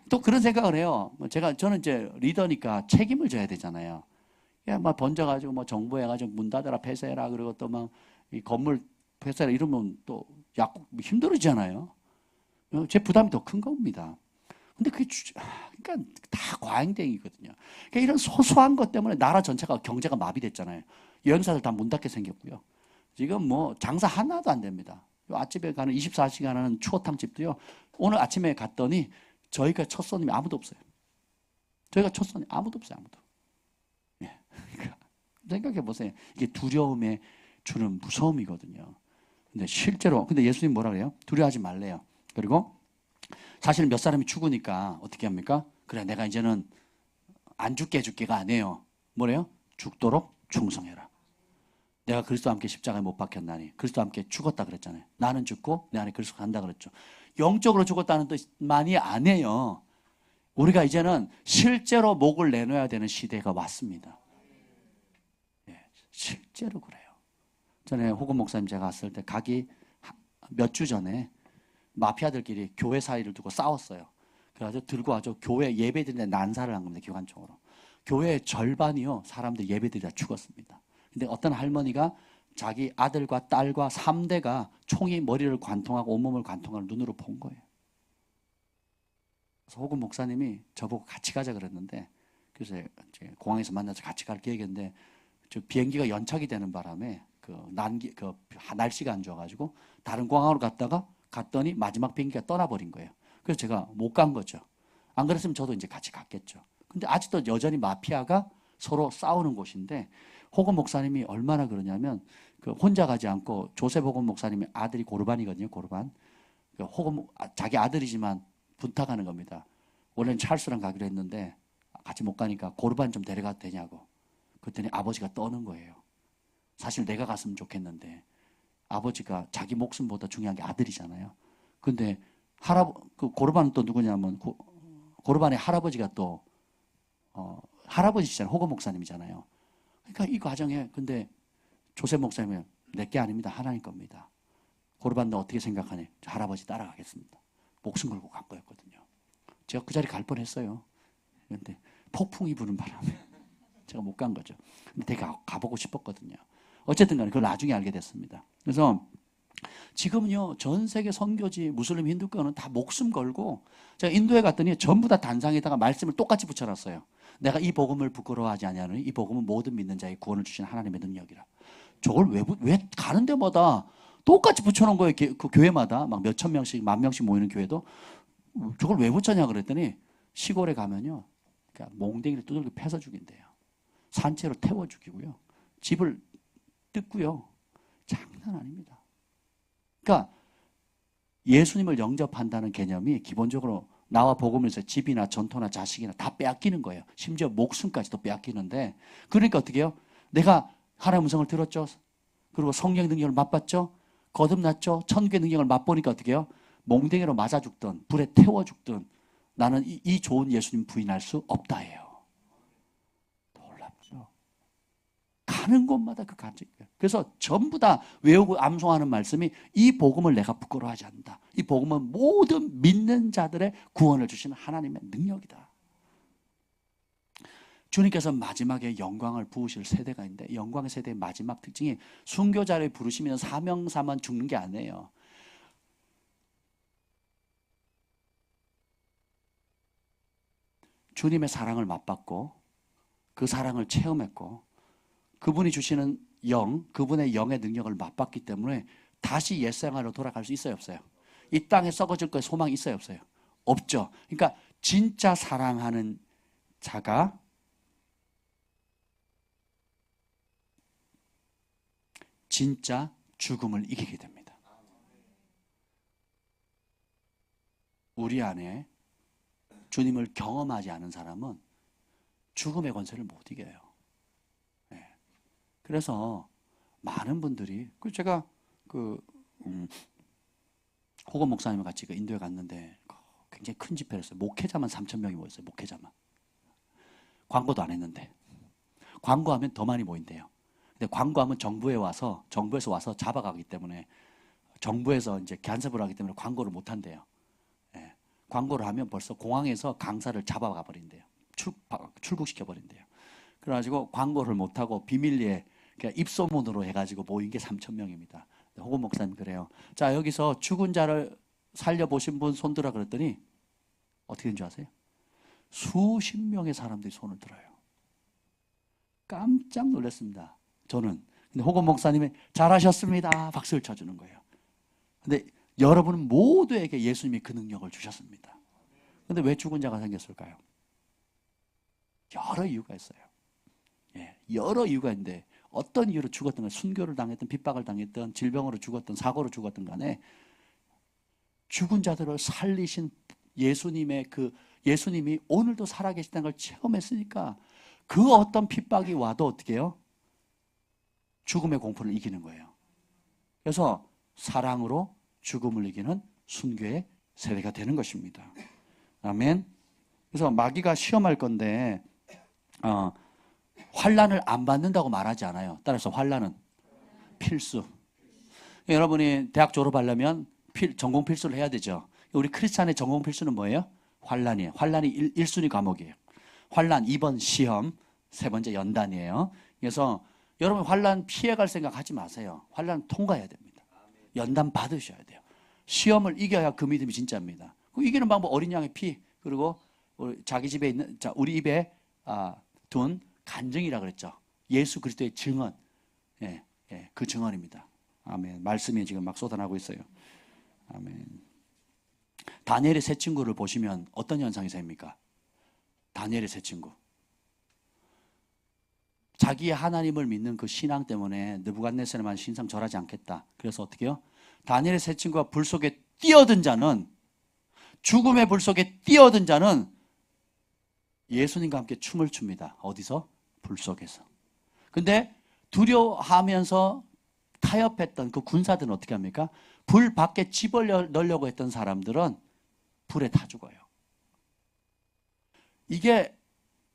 또 그런 생각을 해요. 저는 이제 리더니까 책임을 져야 되잖아요. 막 번져가지고 뭐 정부에 가지고 문 닫아라 폐쇄해라 그리고 또 막 이 건물 폐쇄해라 이러면 또 약국 힘들어지잖아요. 제 부담이 더 큰 겁니다. 근데 그게 그러니까 다 과잉대응이거든요. 그러니까 이런 소소한 것 때문에 나라 전체가 경제가 마비됐잖아요. 여행사들 다 문 닫게 생겼고요. 지금 뭐 장사 하나도 안 됩니다. 아침에 가는 24시간 하는 추어탕집도요. 오늘 아침에 갔더니 저희가 첫 손님이 아무도 없어요. 저희가 첫 손님 아무도 없어요. 아무도. 예. 그러니까 생각해 보세요. 이게 두려움에 주는 무서움이거든요. 근데 예수님 뭐라 그래요? 두려워하지 말래요. 그리고 사실 몇 사람이 죽으니까 어떻게 합니까? 그래 내가 이제는 안 죽게 해줄게가 아니에요. 뭐래요? 죽도록 충성해라. 내가 그리스도와 함께 십자가에 못 박혔나니 그리스도와 함께 죽었다 그랬잖아요. 나는 죽고 내 안에 그리스도가 간다 그랬죠. 영적으로 죽었다는 뜻만이 아니에요. 우리가 이제는 실제로 목을 내놔야 되는 시대가 왔습니다. 예, 실제로 그래요. 전에 호금 목사님 제가 갔을 때 가기 몇 주 전에 마피아들끼리 교회 사이를 두고 싸웠어요. 그래가지고 들고 와서 교회 예배 드리는데 난사를 한 겁니다. 기관총으로. 교회의 절반이요. 사람들 예배 드리다 죽었습니다. 근데 어떤 할머니가 자기 아들과 딸과 3대가 총이 머리를 관통하고 온몸을 관통하는 눈으로 본 거예요. 그래서 호금 목사님이 저보고 같이 가자 그랬는데 그래서 공항에서 만나서 같이 갈 계획인데 저 비행기가 연착이 되는 바람에 날씨가 안 좋아가지고 다른 공항으로 갔더니 마지막 비행기가 떠나버린 거예요. 그래서 제가 못 간 거죠. 안 그랬으면 저도 이제 같이 갔겠죠. 근데 아직도 여전히 마피아가 서로 싸우는 곳인데 호금 목사님이 얼마나 그러냐면 혼자 가지 않고 조셉 호금 목사님의 아들이 고르반이거든요. 고르반. 자기 아들이지만 부탁하는 겁니다. 원래는 찰스랑 가기로 했는데 같이 못 가니까 고르반 좀 데려가도 되냐고. 그랬더니 아버지가 떠는 거예요. 사실 내가 갔으면 좋겠는데 아버지가 자기 목숨보다 중요한 게 아들이잖아요. 근데 고르반은 또 누구냐면 고르반의 할아버지가 또 할아버지시잖아요. 호금 목사님이잖아요. 그러니까 이 과정에 근데 조셉 목사님은 내게 아닙니다. 하나님 겁니다. 고르반 너 어떻게 생각하니? 할아버지 따라가겠습니다. 목숨 걸고 간 거였거든요. 제가 그 자리 갈 뻔했어요. 그런데 폭풍이 부는 바람에 제가 못 간 거죠. 근데 되게 가보고 싶었거든요. 어쨌든 간에 그걸 나중에 알게 됐습니다. 그래서 지금은요 전 세계 선교지 무슬림 힌두교는 다 목숨 걸고 제가 인도에 갔더니 전부 다 단상에다가 말씀을 똑같이 붙여놨어요. 내가 이 복음을 부끄러워하지 아니하노니 이 복음은 모든 믿는 자의 구원을 주시는 하나님의 능력이라. 저걸 왜 가는 데마다 똑같이 붙여놓은 거예요. 그 교회마다 막 몇천 명씩 만 명씩 모이는 교회도 저걸 왜 붙였냐 그랬더니 시골에 가면요 그러니까 몽댕이를 두들겨 패서 죽인대요. 산채로 태워 죽이고요. 집을 뜯고요. 장난 아닙니다. 그러니까 예수님을 영접한다는 개념이 기본적으로 나와 복음에서 집이나 전토나 자식이나 다 빼앗기는 거예요. 심지어 목숨까지도 빼앗기는데 그러니까 어떻게 해요? 내가 하나님의 음성을 들었죠. 그리고 성령의 능력을 맛봤죠. 거듭났죠. 천국의 능력을 맛보니까 어떻게 해요? 몽댕이로 맞아 죽든 불에 태워 죽든 나는 이 좋은 예수님 부인할 수 없다예요. 놀랍죠. 가는 곳마다 그 간증이에요. 그래서 전부 다 외우고 암송하는 말씀이 이 복음을 내가 부끄러워하지 않는다. 이 복음은 모든 믿는 자들의 구원을 주시는 하나님의 능력이다. 주님께서 마지막에 영광을 부으실 세대가 있는데 영광의 세대의 마지막 특징이 순교자를 부르시면 사명사만 죽는 게 아니에요. 주님의 사랑을 맛봤고 그 사랑을 체험했고 그분이 주시는 그분의 영의 능력을 맛봤기 때문에 다시 옛생활로 돌아갈 수 있어요, 없어요? 이 땅에 썩어질 거에 소망이 있어요, 없어요? 없죠. 그러니까 진짜 사랑하는 자가 진짜 죽음을 이기게 됩니다. 우리 안에 주님을 경험하지 않은 사람은 죽음의 권세를 못 이겨요. 네. 그래서 많은 분들이 제가 호건 목사님과 같이 인도에 갔는데 굉장히 큰 집회를 했어요. 목회자만 3,000명이 모였어요. 목회자만. 광고도 안 했는데 광고하면 더 많이 모인대요. 근데 광고하면 정부에서 와서 잡아가기 때문에 정부에서 이제 간섭을 하기 때문에 광고를 못 한대요. 예. 광고를 하면 벌써 공항에서 강사를 잡아가 버린대요. 출국시켜 버린대요. 그래가지고 광고를 못 하고 비밀리에 그냥 입소문으로 해가지고 모인 게 3,000명입니다. 호건 목사님 그래요. 자, 여기서 죽은 자를 살려보신 분 손들어 그랬더니 어떻게 된 줄 아세요? 수십 명의 사람들이 손을 들어요. 깜짝 놀랐습니다. 저는. 근데 호건 목사님이 잘하셨습니다. 박수를 쳐주는 거예요. 근데 여러분은 모두에게 예수님이 그 능력을 주셨습니다. 근데 왜 죽은 자가 생겼을까요? 여러 이유가 있어요. 예, 여러 이유가 있는데 어떤 이유로 죽었던 건 순교를 당했던 핍박을 당했던 질병으로 죽었던 사고로 죽었던 간에 죽은 자들을 살리신 예수님이 오늘도 살아계시다는 걸 체험했으니까 그 어떤 핍박이 와도 어떻게 해요? 죽음의 공포를 이기는 거예요. 그래서 사랑으로 죽음을 이기는 순교의 세대가 되는 것입니다. 아멘. 그래서 마귀가 시험할 건데 환난을 안 받는다고 말하지 않아요. 따라서 환난은 필수. 여러분이 대학 졸업하려면 전공 필수를 해야 되죠. 우리 크리스찬의 전공 필수는 뭐예요? 환난이에요. 환난이 1순위 과목이에요. 환난 2번 시험, 3번째 연단이에요. 그래서 여러분 환난 피해갈 생각 하지 마세요. 환난 통과해야 됩니다. 연단 받으셔야 돼요. 시험을 이겨야 그 믿음이 진짜입니다. 그 이기는 방법 어린 양의 피 그리고 자기 집에 있는 우리 입에 둔 간증이라 그랬죠. 예수 그리스도의 증언. 예, 그 증언입니다. 아멘. 말씀이 지금 막 쏟아나고 있어요. 아멘. 다니엘의 세 친구를 보시면 어떤 현상이 생깁니까? 다니엘의 세 친구. 자기의 하나님을 믿는 그 신앙 때문에 느부갓네살만 신상 절하지 않겠다. 그래서 어떻게 해요? 다니엘의 세 친구가 불 속에 뛰어든 자는 죽음의 불 속에 뛰어든 자는 예수님과 함께 춤을 춥니다. 어디서? 불 속에서. 근데 두려워하면서 타협했던 그 군사들은 어떻게 합니까? 불 밖에 집어 넣으려고 했던 사람들은 불에 타 죽어요. 이게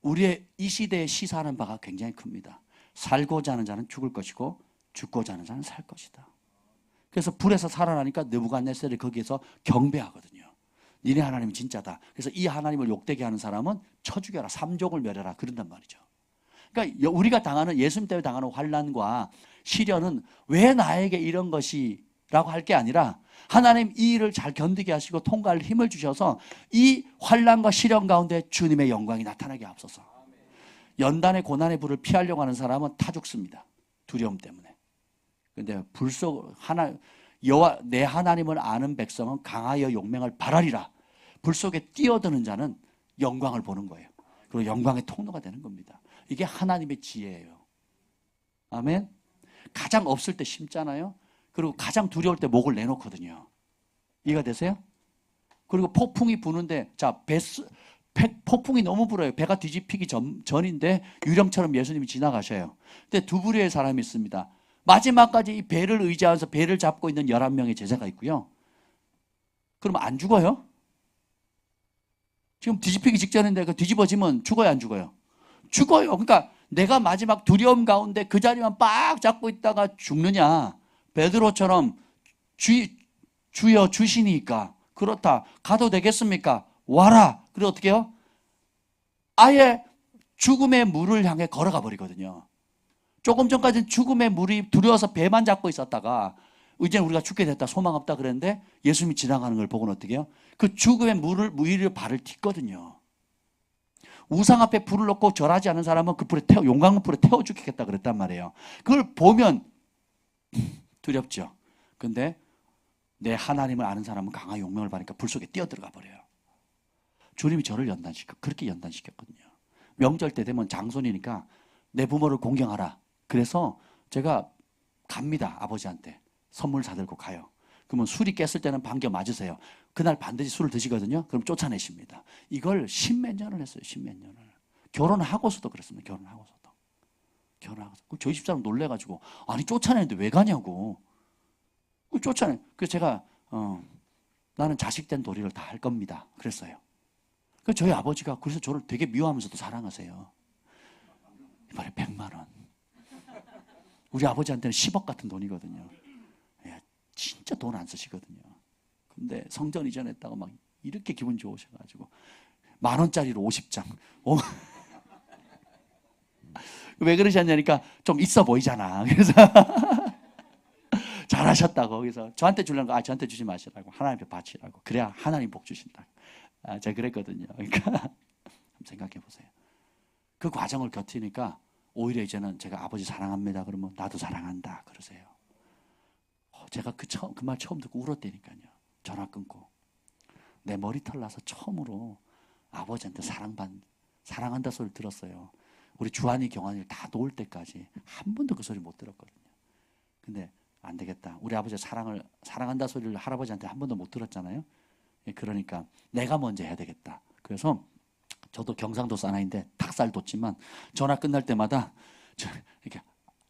우리의 이 시대에 시사하는 바가 굉장히 큽니다. 살고자 하는 자는 죽을 것이고 죽고자 하는 자는 살 것이다. 그래서 불에서 살아나니까 느부갓네살이 거기에서 경배하거든요. 니네 하나님이 진짜다. 그래서 이 하나님을 욕되게 하는 사람은 쳐 죽여라. 삼족을 멸해라. 그런단 말이죠. 그러니까 우리가 당하는 예수님 때문에 당하는 환난과 시련은 왜 나에게 이런 것이 라고 할 게 아니라 하나님 이 일을 잘 견디게 하시고 통과할 힘을 주셔서 이 환난과 시련 가운데 주님의 영광이 나타나게 하옵소서. 연단의 고난의 불을 피하려고 하는 사람은 타 죽습니다. 두려움 때문에. 그런데 여호와 내 하나님을 아는 백성은 강하여 용맹을 발하리라. 불 속에 뛰어드는 자는 영광을 보는 거예요. 그리고 영광의 통로가 되는 겁니다. 이게 하나님의 지혜예요. 아멘. 가장 없을 때 심잖아요. 그리고 가장 두려울 때 목을 내놓거든요. 이해가 되세요? 그리고 폭풍이 부는데 폭풍이 너무 불어요. 배가 뒤집히기 전인데 유령처럼 예수님이 지나가셔요. 근데 두 부류의 사람이 있습니다. 마지막까지 이 배를 의지하면서 배를 잡고 있는 11명의 제자가 있고요. 그러면 안 죽어요? 지금 뒤집히기 직전인데 그 뒤집어지면 죽어요, 안 죽어요? 죽어요. 그러니까 내가 마지막 두려움 가운데 그 자리만 빡 잡고 있다가 죽느냐? 베드로처럼 주여 주시니까 그렇다. 가도 되겠습니까? 와라. 그리고 어떻게 해요? 아예 죽음의 물을 향해 걸어가 버리거든요. 조금 전까지는 죽음의 물이 두려워서 배만 잡고 있었다가 이제 우리가 죽게 됐다, 소망 없다 그랬는데 예수님이 지나가는 걸 보고는 어떻게 해요? 그 죽음의 물을 위로 발을 딛거든요. 우상 앞에 불을 놓고 절하지 않은 사람은 그 불에 용광로 불에 태워 죽겠다 그랬단 말이에요. 그걸 보면 두렵죠. 근데 내 하나님을 아는 사람은 강한 용명을 받으니까 불 속에 뛰어들어가 버려요. 주님이 저를 그렇게 연단시켰거든요. 명절 때 되면 장손이니까 내 부모를 공경하라. 그래서 제가 갑니다. 아버지한테 선물 사들고 가요. 그러면 술이 깼을 때는 반겨 맞으세요. 그날 반드시 술을 드시거든요. 그럼 쫓아내십니다. 이걸 십몇 년을 했어요. 십몇 년을. 결혼하고서도 그랬습니다. 결혼하고서도. 저희 집사람 놀래가지고 아니 쫓아내는데 왜 가냐고. 쫓아내. 그래서 제가 나는 자식된 도리를 다 할 겁니다. 그랬어요. 그래서 저희 아버지가 그래서 저를 되게 미워하면서도 사랑하세요. 이번에 100만 원. 우리 아버지한테는 10억 같은 돈이거든요. 예, 진짜 돈 안 쓰시거든요. 근데 성전 이전했다가 막 이렇게 기분 좋으셔가지고 10,000원짜리로 50장. 왜 그러셨냐니까 좀 있어 보이잖아. 그래서 잘하셨다고. 그래서 저한테 주려는 거 저한테 주지 마시라고. 하나님께 바치라고. 그래야 하나님 복 주신다. 제가 그랬거든요. 그러니까 한번 생각해 보세요. 그 과정을 겪으니까 오히려 이제는 제가 아버지 사랑합니다. 그러면 나도 사랑한다. 그러세요. 제가 그 말 처음 듣고 울었다니까요. 전화 끊고. 내 머리털 나서 처음으로 아버지한테 사랑한다 소리를 들었어요. 우리 주한이 경환이 다 놓을 때까지 한 번도 그 소리 못 들었거든요. 근데 안 되겠다. 우리 아버지 사랑한다 소리를 할아버지한테 한 번도 못 들었잖아요. 그러니까 내가 먼저 해야 되겠다. 그래서 저도 경상도 사나이인데 닭살 돋지만 전화 끝날 때마다 이렇게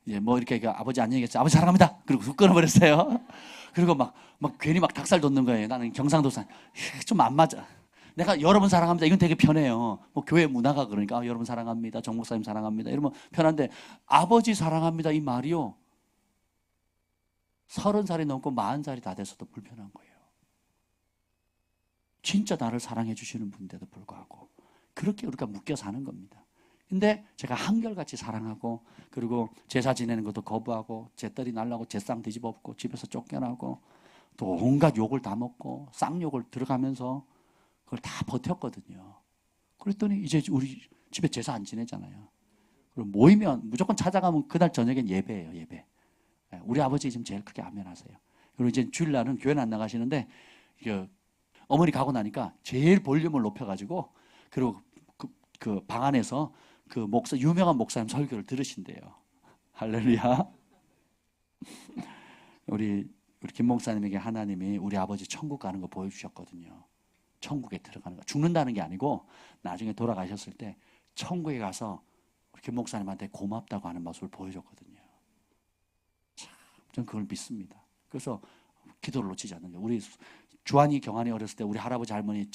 이렇게 아버지 안녕히 계세요. 아버지 사랑합니다. 그리고 훅 끊어버렸어요. 그리고 막 괜히 닭살 돋는 거예요. 나는 경상도 사나이. 좀 안 맞아. 내가 여러분 사랑합니다. 이건 되게 편해요. 교회 문화가 그러니까 여러분 사랑합니다. 정 목사님 사랑합니다. 이러면 편한데 아버지 사랑합니다. 이 말이요. 30살이 넘고 40살이 다 돼서도 불편한 거예요. 진짜 나를 사랑해 주시는 분인데도 불구하고 그렇게 우리가 묶여 사는 겁니다. 근데 제가 한결같이 사랑하고 그리고 제사 지내는 것도 거부하고 재떨이 날라고 제상 뒤집어 엎고 집에서 쫓겨나고 또 온갖 욕을 다 먹고 쌍욕을 들어가면서 그걸 다 버텼거든요. 그랬더니 이제 우리 집에 제사 안 지내잖아요. 그리고 모이면 무조건 찾아가면 그날 저녁엔 예배예요. 예배. 우리 아버지 지금 제일 크게 아멘하세요. 그리고 이제 주일날은 교회는 안 나가시는데 어머니 가고 나니까 제일 볼륨을 높여가지고 그리고 그 방 안에서 그 유명한 목사님 설교를 들으신대요. 할렐루야. 우리 김 목사님에게 하나님이 우리 아버지 천국 가는 거 보여주셨거든요. 천국에 들어가는 거. 죽는다는 게 아니고 나중에 돌아가셨을 때 천국에 가서 우리 김 목사님한테 고맙다고 하는 모습을 보여줬거든요. 참, 저는 그걸 믿습니다. 그래서 기도를 놓치지 않는 거예요. 우리 주한이 경환이 어렸을 때 우리 할아버지 할머니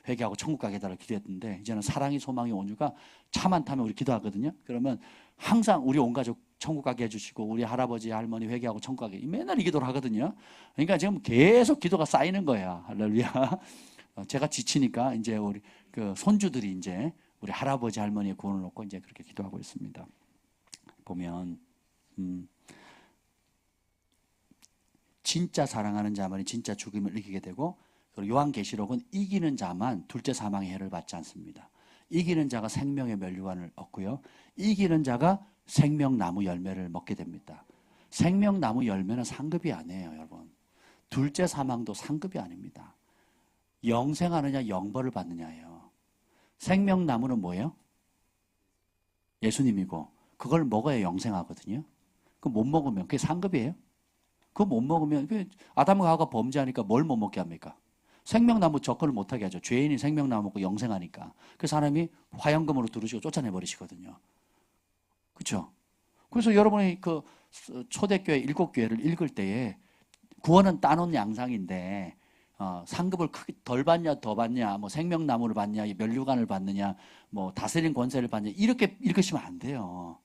회개하고 천국 가게 해달라고 기도했는데 이제는 사랑이 소망이 온유가 차만 타면 우리 기도하거든요. 그러면 항상 우리 온 가족 천국 가게 해주시고 우리 할아버지 할머니 회개하고 천국 가게 맨날 이 기도를 하거든요. 그러니까 지금 계속 기도가 쌓이는 거야. 할렐루야. 제가 지치니까 이제 우리 그 손주들이 이제 우리 할아버지 할머니의 구원을 놓고 이제 그렇게 기도하고 있습니다. 보면 진짜 사랑하는 자만이 진짜 죽음을 이기게 되고 그리고 요한계시록은 이기는 자만 둘째 사망의 해를 받지 않습니다. 이기는 자가 생명의 면류관을 얻고요. 이기는 자가 생명나무 열매를 먹게 됩니다. 생명나무 열매는 상급이 아니에요, 여러분. 둘째 사망도 상급이 아닙니다. 영생하느냐 영벌을 받느냐예요. 생명나무는 뭐예요? 예수님이고 그걸 먹어야 영생하거든요. 그거 못 먹으면 그게 상급이에요? 그거 못 먹으면 아담과 하와가 범죄하니까 뭘 못 먹게 합니까? 생명나무 접근을 못하게 하죠. 죄인이 생명나무 먹고 영생하니까. 그 사람이 화형금으로 두르시고 쫓아내버리시거든요. 그렇죠? 그래서 여러분이 그 초대교회 7교회를 읽을 때에 구원은 따놓은 양상인데 상급을 크게 덜 받냐 더 받냐 뭐 생명나무를 받냐 면류관을 받느냐 뭐 다스리는 권세를 받냐 이렇게 읽으시면 안 돼요.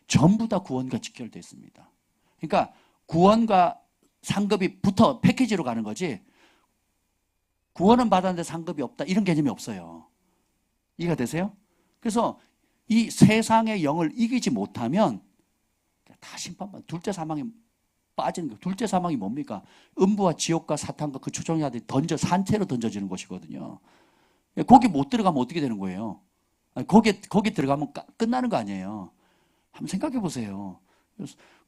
전부 다 구원과 직결되어 있습니다. 그러니까 구원과 상급이 붙어 패키지로 가는 거지 구원은 받았는데 상급이 없다 이런 개념이 없어요. 이해가 되세요? 그래서 이 세상의 영을 이기지 못하면 다 심판받아. 둘째 사망에 빠지는 거예요. 둘째 사망이 뭡니까? 음부와 지옥과 사탄과 그 추종자들이 산채로 던져지는 것이거든요. 거기 못 들어가면 어떻게 되는 거예요? 아니, 거기 들어가면 끝나는 거 아니에요. 한번 생각해 보세요.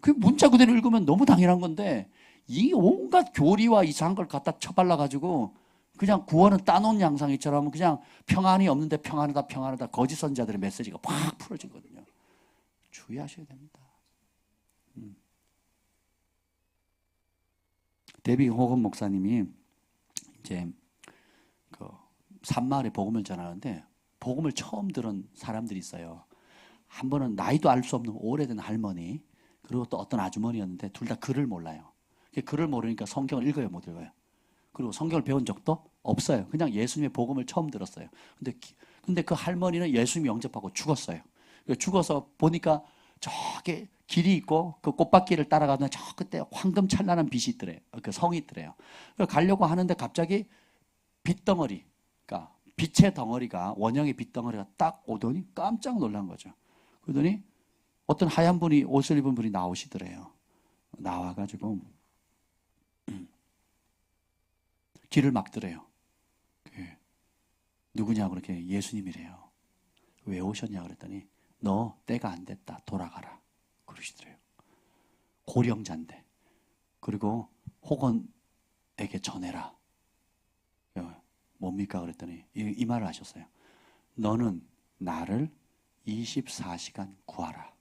그 문자 그대로 읽으면 너무 당연한 건데 이 온갖 교리와 이상한 걸 갖다 쳐발라 가지고 그냥 구원은 따놓은 양상이처럼 그냥 평안이 없는데 평안하다 평안하다 거짓 선자들의 메시지가 팍 풀어지거든요. 주의하셔야 됩니다. 데비 호건 목사님이 이제 그 산마을에 복음을 전하는데 복음을 처음 들은 사람들이 있어요. 한 번은 나이도 알 수 없는 오래된 할머니, 그리고 또 어떤 아주머니였는데 둘 다 글을 몰라요. 글을 모르니까 성경을 읽어요, 못 읽어요. 그리고 성경을 배운 적도 없어요. 그냥 예수님의 복음을 처음 들었어요. 근데 그 할머니는 예수님 영접하고 죽었어요. 죽어서 보니까 저기 길이 있고 그 꽃밭길을 따라가면 저 그때 황금찬란한 빛이 있더래요. 그 성이 있더래요. 가려고 하는데 갑자기 빛덩어리, 그러니까 빛의 덩어리가, 원형의 빛덩어리가 딱 오더니 깜짝 놀란 거죠. 그러더니 어떤 하얀 분이, 옷을 입은 분이 나오시더래요. 나와가지고 길을 막더래요. 누구냐고 그렇게, 예수님이래요. 왜 오셨냐 그랬더니 너 때가 안 됐다, 돌아가라 그러시더래요. 고령자인데. 그리고 호건에게 전해라. 뭡니까 그랬더니 이 말을 하셨어요. 너는 나를 24시간 구하라.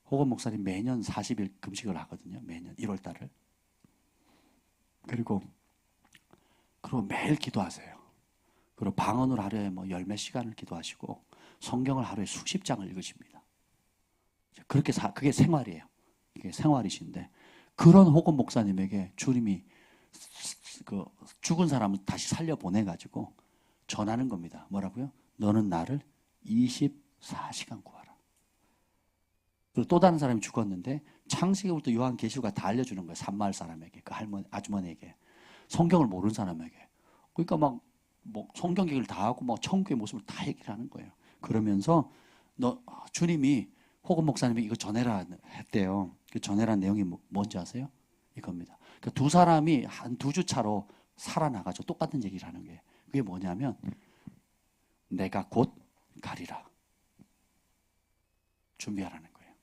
호건 목사님 매년 40일 금식을 하거든요. 매년 1월 달을. 그리고 매일 기도하세요. 그리고 방언으로 하루에 뭐 열 몇 시간을 기도하시고 성경을 하루에 수십 장을 읽으십니다. 그렇게 그게 생활이에요. 이게 생활이신데, 그런 호건 목사님에게 주님이 그 죽은 사람을 다시 살려 보내가지고 전하는 겁니다. 뭐라고요? 너는 나를 24시간 구하라. 그리고 또 다른 사람이 죽었는데 창세기부터 요한계시가 다 알려주는 거예요. 산마을 사람에게, 그 아주머니에게, 성경을 모르는 사람에게. 그러니까 막 성경 얘기를 다 하고 천국의 모습을 다 얘기를 하는 거예요. 그러면서 주님이 호건 목사님이 이거 전해라 했대요. 그 전해라는 내용이 뭔지 아세요? 이겁니다. 그러니까 두 사람이 한 2주 차로 살아나가지고 똑같은 얘기를 하는 거예요. 그게 뭐냐면 내가 곧 가리라. 준비하라는 거예요.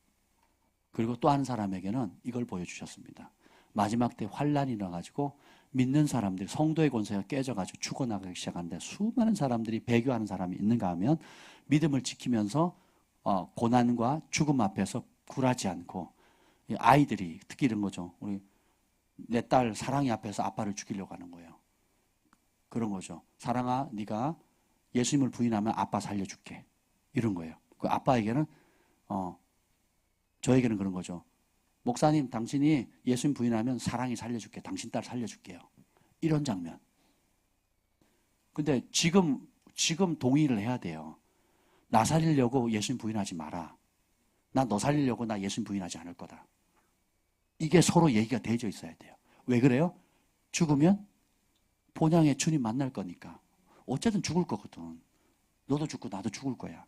그리고 또 한 사람에게는 이걸 보여주셨습니다. 마지막 때 환란이 나가지고 믿는 사람들이, 성도의 권세가 깨져가지고 죽어나가기 시작하는데 수많은 사람들이 배교하는 사람이 있는가 하면 믿음을 지키면서 고난과 죽음 앞에서 굴하지 않고, 아이들이 특히 이런 거죠. 우리 내 딸 사랑이 앞에서 아빠를 죽이려고 하는 거예요. 그런 거죠. 사랑아, 네가 예수님을 부인하면 아빠 살려줄게. 이런 거예요. 그 아빠에게는 저에게는 그런 거죠. 목사님, 당신이 예수님 부인하면 사랑이 살려줄게. 당신 딸 살려줄게요. 이런 장면. 근데 지금 동의를 해야 돼요. 나 살리려고 예수님 부인하지 마라. 나 너 살리려고 나 예수님 부인하지 않을 거다. 이게 서로 얘기가 되어져 있어야 돼요. 왜 그래요? 죽으면 본향에 주님 만날 거니까. 어쨌든 죽을 거거든. 너도 죽고 나도 죽을 거야.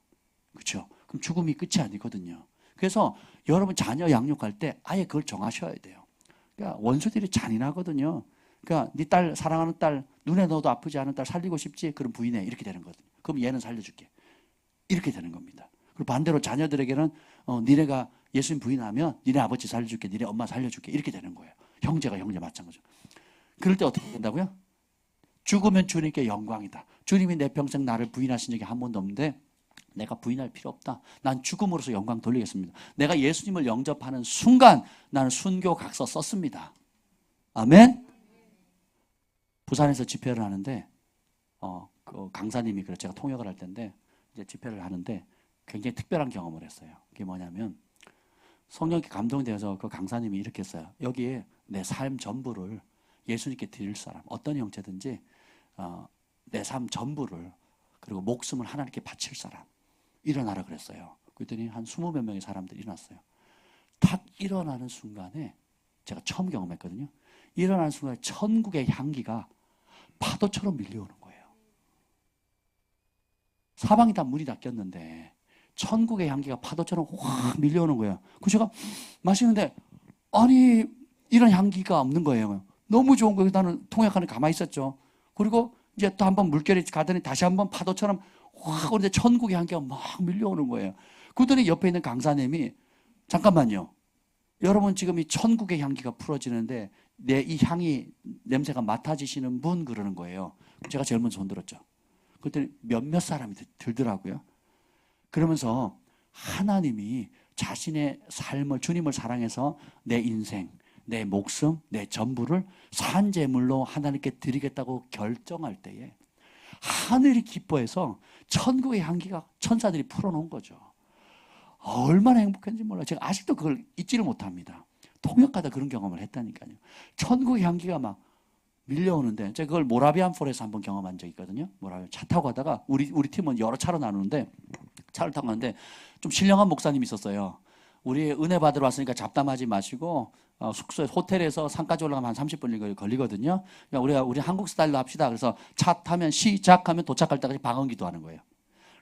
그렇죠? 그럼 죽음이 끝이 아니거든요. 그래서 여러분 자녀 양육할 때 아예 그걸 정하셔야 돼요. 그러니까 원수들이 잔인하거든요. 그러니까 네 딸, 사랑하는 딸, 눈에 넣어도 아프지 않은 딸 살리고 싶지? 그럼 부인해. 이렇게 되는 거거든요. 그럼 얘는 살려줄게. 이렇게 되는 겁니다. 그리고 반대로 자녀들에게는 니네가 예수님 부인하면 니네 아버지 살려줄게, 니네 엄마 살려줄게, 이렇게 되는 거예요. 형제가 형제 마찬가지죠. 그럴 때 어떻게 된다고요? 죽으면 주님께 영광이다. 주님이 내 평생 나를 부인하신 적이 한 번도 없는데 내가 부인할 필요 없다. 난 죽음으로써 영광 돌리겠습니다. 내가 예수님을 영접하는 순간 나는 순교 각서 썼습니다. 아멘? 부산에서 집회를 하는데 그 강사님이 그래, 제가 통역을 할 텐데 이제 집회를 하는데 굉장히 특별한 경험을 했어요. 그게 뭐냐면 성령께 감동되어서 그 강사님이 이렇게 했어요. 여기에 내 삶 전부를 예수님께 드릴 사람, 어떤 형체든지 내 삶 전부를, 그리고 목숨을 하나님께 바칠 사람 일어나라 그랬어요. 그랬더니 한 20몇 명의 사람들이 일어났어요. 탁 일어나는 순간에, 제가 처음 경험했거든요. 일어나는 순간에 천국의 향기가 파도처럼 밀려오는 거예요. 사방이 다 문이 닫혔는데 천국의 향기가 파도처럼 확 밀려오는 거예요. 그래서 제가 마시는데 아니 이런 향기가 없는 거예요. 너무 좋은 거예요. 나는 통역 안에 가만히 있었죠. 그리고 이제 또 한번 물결이 가더니 다시 한번 파도처럼 확 오는데 천국의 향기가 막 밀려오는 거예요. 그러더니 옆에 있는 강사님이 잠깐만요. 여러분 지금 이 천국의 향기가 풀어지는데 내 이 향이 냄새가 맡아지시는 분 그러는 거예요. 제가 제일 먼저 손 들었죠. 그랬더니 몇몇 사람이 들더라고요. 그러면서 하나님이 자신의 삶을 주님을 사랑해서 내 인생, 내 목숨, 내 전부를 산제물로 하나님께 드리겠다고 결정할 때에 하늘이 기뻐해서 천국의 향기가 천사들이 풀어놓은 거죠. 얼마나 행복한지 몰라요. 제가 아직도 그걸 잊지를 못합니다. 통역하다 그런 경험을 했다니까요. 천국의 향기가 막 밀려오는데 제가 그걸 모라비안 폴에서 한번 경험한 적이 있거든요. 모라비안 차 타고 가다가 우리 팀은 여러 차로 나누는데 차를 타고 가는데 좀 신령한 목사님이 있었어요. 우리 은혜 받으러 왔으니까 잡담하지 마시고 숙소에 호텔에서 산까지 올라가면 한 30분 걸리거든요. 그러니까 우리 한국 스타일로 합시다. 그래서 차 타면 시작하면 도착할 때까지 방언기도 하는 거예요.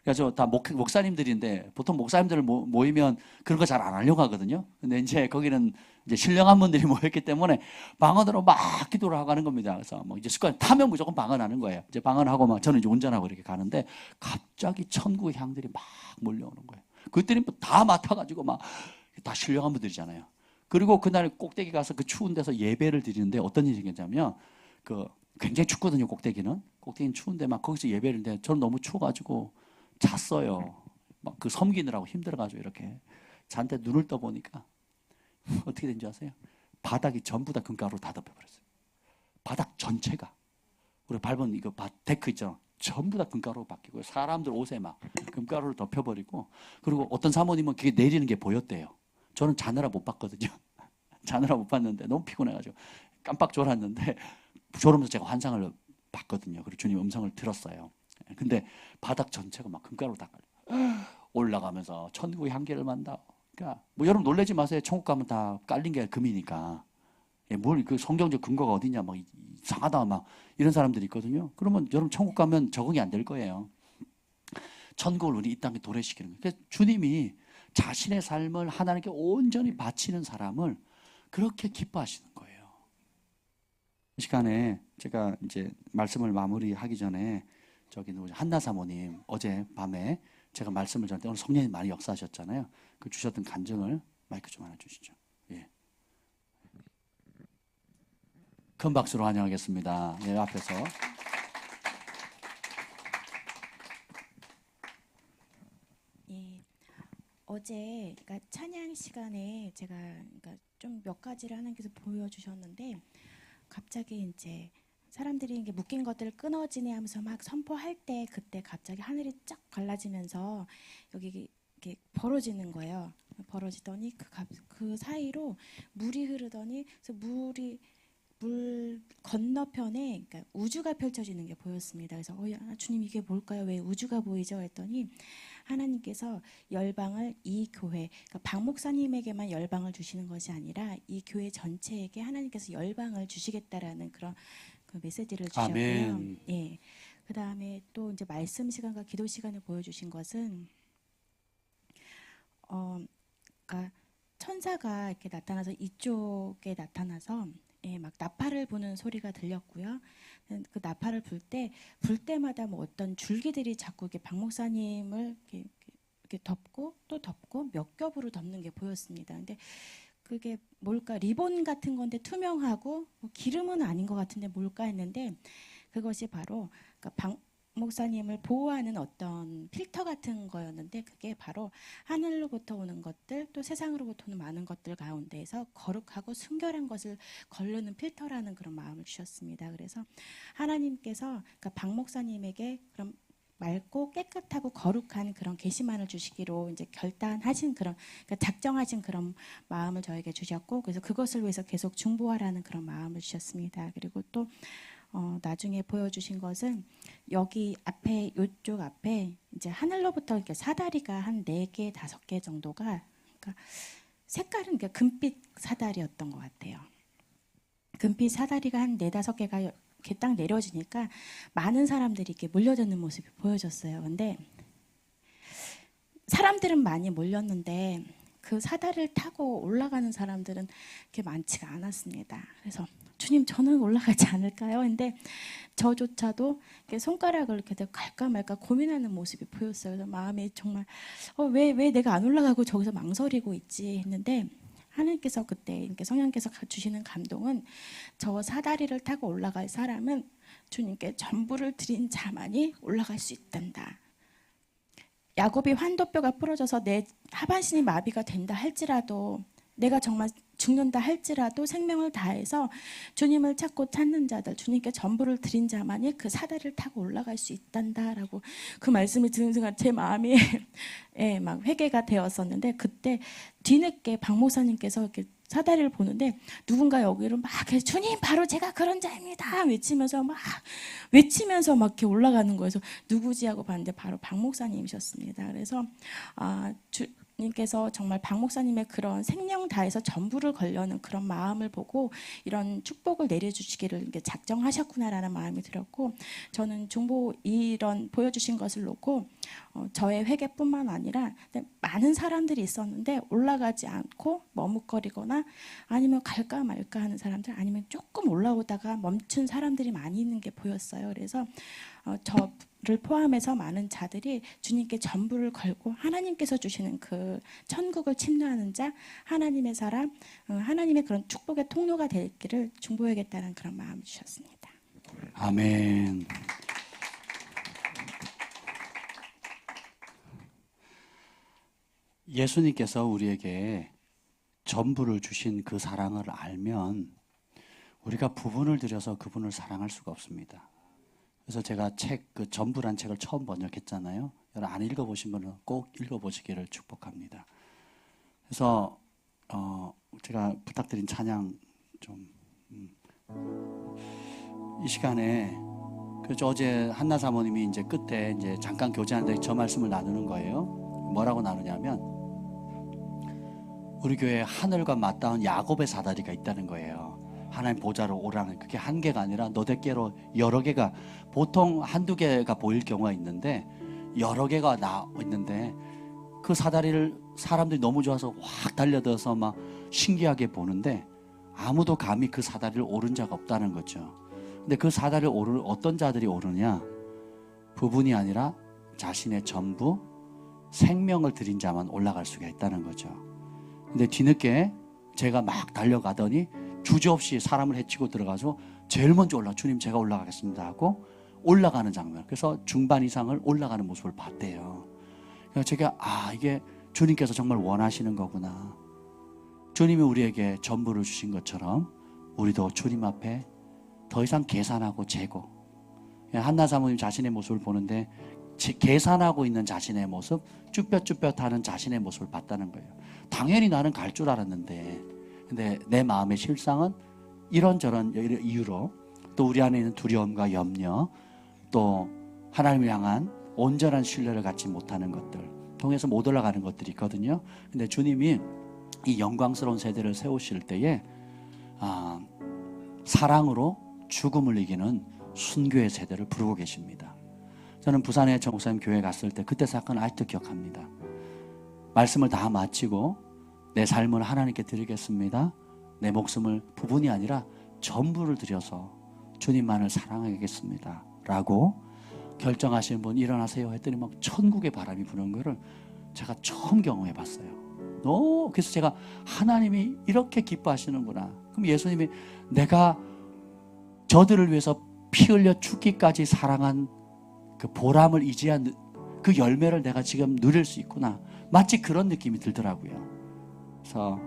그래서 다 목사님들인데 보통 목사님들 모이면 그런 거 잘 안 하려고 하거든요. 근데 이제 거기는 이제 신령한 분들이 모였기 때문에 방언으로 막 기도를 하고 가는 겁니다. 그래서 뭐 이제 습관 타면 무조건 방언하는 거예요. 이제 방언하고 막 저는 이제 운전하고 이렇게 가는데 갑자기 천국의 향들이 막 몰려오는 거예요. 그들이 다 맡아가지고 막 다 신령한 분들이잖아요. 그리고 그날 꼭대기 가서 그 추운 데서 예배를 드리는데 어떤 일이 생겼냐면 그 굉장히 춥거든요. 꼭대기는 추운데 막 거기서 예배를 했는데 저는 너무 추워가지고 잤어요. 막 그 섬기느라고 힘들어가지고 이렇게 잔데 눈을 떠 보니까 어떻게 된지 아세요? 바닥이 전부 다 금가루로 다 덮여버렸어요. 바닥 전체가 우리 밟은 이거 데크 있죠. 전부 다 금가루로 바뀌고 사람들 옷에 막 금가루를 덮여버리고 그리고 어떤 사모님은 그게 내리는 게 보였대요. 저는 자느라 못 봤거든요. 자느라 못 봤는데 너무 피곤해가지고 깜빡 졸았는데 졸으면서 제가 환상을 봤거든요. 그리고 주님 음성을 들었어요. 근데 바닥 전체가 막 금가루로 다 올라가면서 천국의 향기를 만다. 그러니까 뭐 여러분 놀라지 마세요. 천국 가면 다 깔린 게 금이니까. 뭘 그 성경적 근거가 어디냐 막 이상하다 막 이런 사람들이 있거든요. 그러면 여러분 천국 가면 적응이 안 될 거예요. 천국을 우리 이 땅에 도래시키는 거예요. 그래서 주님이 자신의 삶을 하나님께 온전히 바치는 사람을 그렇게 기뻐하시는 거예요. 이 시간에 제가 이제 말씀을 마무리하기 전에 저기 한나 사모님 어제 밤에 제가 말씀을 전할 때 오늘 성령님 많이 역사하셨잖아요. 그 주셨던 간증을 마이크 좀 하나 주시죠. 예. 큰 박수로 환영하겠습니다. 예, 앞에서. 예, 어제 그러니까 찬양 시간에 제가 그러니까 좀 몇 가지를 하나님께서 보여주셨는데 갑자기 이제 사람들이 이게 묶인 것들을 끊어지네 하면서 막 선포할 때 그때 갑자기 하늘이 쫙 갈라지면서 여기 이렇게 벌어지는 거예요. 벌어지더니 그 사이로 물이 흐르더니 그래서 물 건너편에 그러니까 우주가 펼쳐지는 게 보였습니다. 그래서 주님 이게 뭘까요? 왜 우주가 보이죠? 했더니 하나님께서 열방을 이 교회, 그러니까 박 목사님에게만 열방을 주시는 것이 아니라 이 교회 전체에게 하나님께서 열방을 주시겠다라는 그런 그 메시지를 주셨고요. 아멘. 예. 그 다음에 또 이제 말씀 시간과 기도 시간을 보여주신 것은 그러니까 천사가 이렇게 나타나서 이쪽에 나타나서 예, 막 나팔을 부는 소리가 들렸고요. 그 나팔을 불 때마다 뭐 어떤 줄기들이 자꾸 이렇게 박 목사님을 이렇게 덮고 또 덮고 몇 겹으로 덮는 게 보였습니다. 근데 그게 뭘까? 리본 같은 건데 투명하고 뭐 기름은 아닌 것 같은데 뭘까 했는데 그것이 바로 그러니까 박 목사님을 보호하는 어떤 필터 같은 거였는데 그게 바로 하늘로부터 오는 것들 또 세상으로부터 오는 많은 것들 가운데에서 거룩하고 순결한 것을 거르는 필터라는 그런 마음을 주셨습니다. 그래서 하나님께서 그러니까 박 목사님에게 그런 맑고 깨끗하고 거룩한 그런 계시만을 주시기로 이제 결단하신 그런 그러니까 작정하신 그런 마음을 저에게 주셨고 그래서 그것을 위해서 계속 중보하라는 그런 마음을 주셨습니다. 그리고 또 나중에 보여주신 것은 여기 앞에 이쪽 앞에 이제 하늘로부터 이렇게 사다리가 한 4개, 5개 정도가 그러니까 색깔은 그러니까 금빛 사다리였던 것 같아요. 금빛 사다리가 한 4, 5개가 이렇게 딱 내려지니까 많은 사람들이 이렇게 몰려드는 모습이 보여졌어요. 근데 사람들은 많이 몰렸는데 그 사다리를 타고 올라가는 사람들은 그렇게 많지가 않았습니다. 그래서 주님, 저는 올라가지 않을까요? 근데 저조차도 이렇게 손가락을 이렇게 대고 갈까 말까 고민하는 모습이 보였어요. 그래서 마음이 정말 왜 내가 안 올라가고 저기서 망설이고 있지 했는데, 하나님께서 그때 이렇게 성령께서 주시는 감동은, 저 사다리를 타고 올라갈 사람은 주님께 전부를 드린 자만이 올라갈 수 있단다. 야곱이 환도뼈가 부러져서 내 하반신이 마비가 된다 할지라도, 내가 정말 죽는다 할지라도 생명을 다해서 주님을 찾는 자들, 주님께 전부를 드린 자만이 그 사다리를 타고 올라갈 수 있단다라고 그 말씀을 듣는 순간 제 마음이 예, 막 회개가 되었었는데, 그때 뒤늦게 박 목사님께서 이렇게 사다리를 보는데 누군가 여기로 막 주님, 바로 제가 그런 자입니다 외치면서 막 이렇게 올라가는 거예요. 그래서 누구지 하고 봤는데 바로 박 목사님이셨습니다. 그래서 주님께서 정말 박 목사님의 그런 생명 다해서 전부를 걸려는 그런 마음을 보고 이런 축복을 내려주시기를 이렇게 작정하셨구나라는 마음이 들었고, 저는 이런 보여주신 것을 놓고 저의 회개뿐만 아니라 많은 사람들이 있었는데 올라가지 않고 머뭇거리거나 아니면 갈까 말까 하는 사람들, 아니면 조금 올라오다가 멈춘 사람들이 많이 있는 게 보였어요. 그래서 저를 포함해서 많은 자들이 주님께 전부를 걸고 하나님께서 주시는 그 천국을 침노하는 자, 하나님의 사람, 하나님의 그런 축복의 통로가 되기를 중보하겠다는 그런 마음을 주셨습니다. 아멘. 예수님께서 우리에게 전부를 주신 그 사랑을 알면 우리가 부분을 들여서 그분을 사랑할 수가 없습니다. 그래서 제가 그 전부란 책을 처음 번역했잖아요. 여러분 안 읽어보신 분은 꼭 읽어보시기를 축복합니다. 그래서 제가 부탁드린 찬양 좀 이 시간에 어제 한나 사모님이 이제 끝에 이제 잠깐 교제하는데 저 말씀을 나누는 거예요. 뭐라고 나누냐면, 우리 교회에 하늘과 맞닿은 야곱의 사다리가 있다는 거예요. 하나님 보좌로 오라는, 그게 한 개가 아니라 너댓개로 여러 개가, 보통 한두 개가 보일 경우가 있는데 여러 개가 있는데, 그 사다리를 사람들이 너무 좋아서 확 달려들어서 막 신기하게 보는데 아무도 감히 그 사다리를 오른 자가 없다는 거죠. 근데 그 사다리를 오르는 어떤 자들이 오르냐? 부분이 아니라 자신의 전부, 생명을 드린 자만 올라갈 수가 있다는 거죠. 근데 뒤늦게 제가 막 달려가더니 주저없이 사람을 해치고 들어가서 제일 먼저 주님 제가 올라가겠습니다 하고 올라가는 장면. 그래서 중반 이상을 올라가는 모습을 봤대요. 그래서 제가 이게 주님께서 정말 원하시는 거구나. 주님이 우리에게 전부를 주신 것처럼 우리도 주님 앞에 더 이상 계산하고 재고, 한나 사모님 자신의 모습을 보는데 계산하고 있는 자신의 모습, 쭈뼛쭈뼛하는 자신의 모습을 봤다는 거예요. 당연히 나는 갈 줄 알았는데, 근데 내 마음의 실상은 이런저런 이유로, 또 우리 안에 있는 두려움과 염려, 또 하나님을 향한 온전한 신뢰를 갖지 못하는 것들 통해서 못 올라가는 것들이 있거든요. 근데 주님이 이 영광스러운 세대를 세우실 때에 사랑으로 죽음을 이기는 순교의 세대를 부르고 계십니다. 저는 부산에 정 목사님 교회 갔을 때 그때 사건을 아직도 기억합니다. 말씀을 다 마치고 내 삶을 하나님께 드리겠습니다. 내 목숨을 부분이 아니라 전부를 들여서 주님만을 사랑하겠습니다 라고 결정하시는 분 일어나세요 했더니 막 천국의 바람이 부는 거를 제가 처음 경험해 봤어요. 그래서 제가 하나님이 이렇게 기뻐하시는구나. 그럼 예수님이 내가 저들을 위해서 피 흘려 죽기까지 사랑한 그 보람을 이제한 그 열매를 내가 지금 누릴 수 있구나. 마치 그런 느낌이 들더라고요. 그래서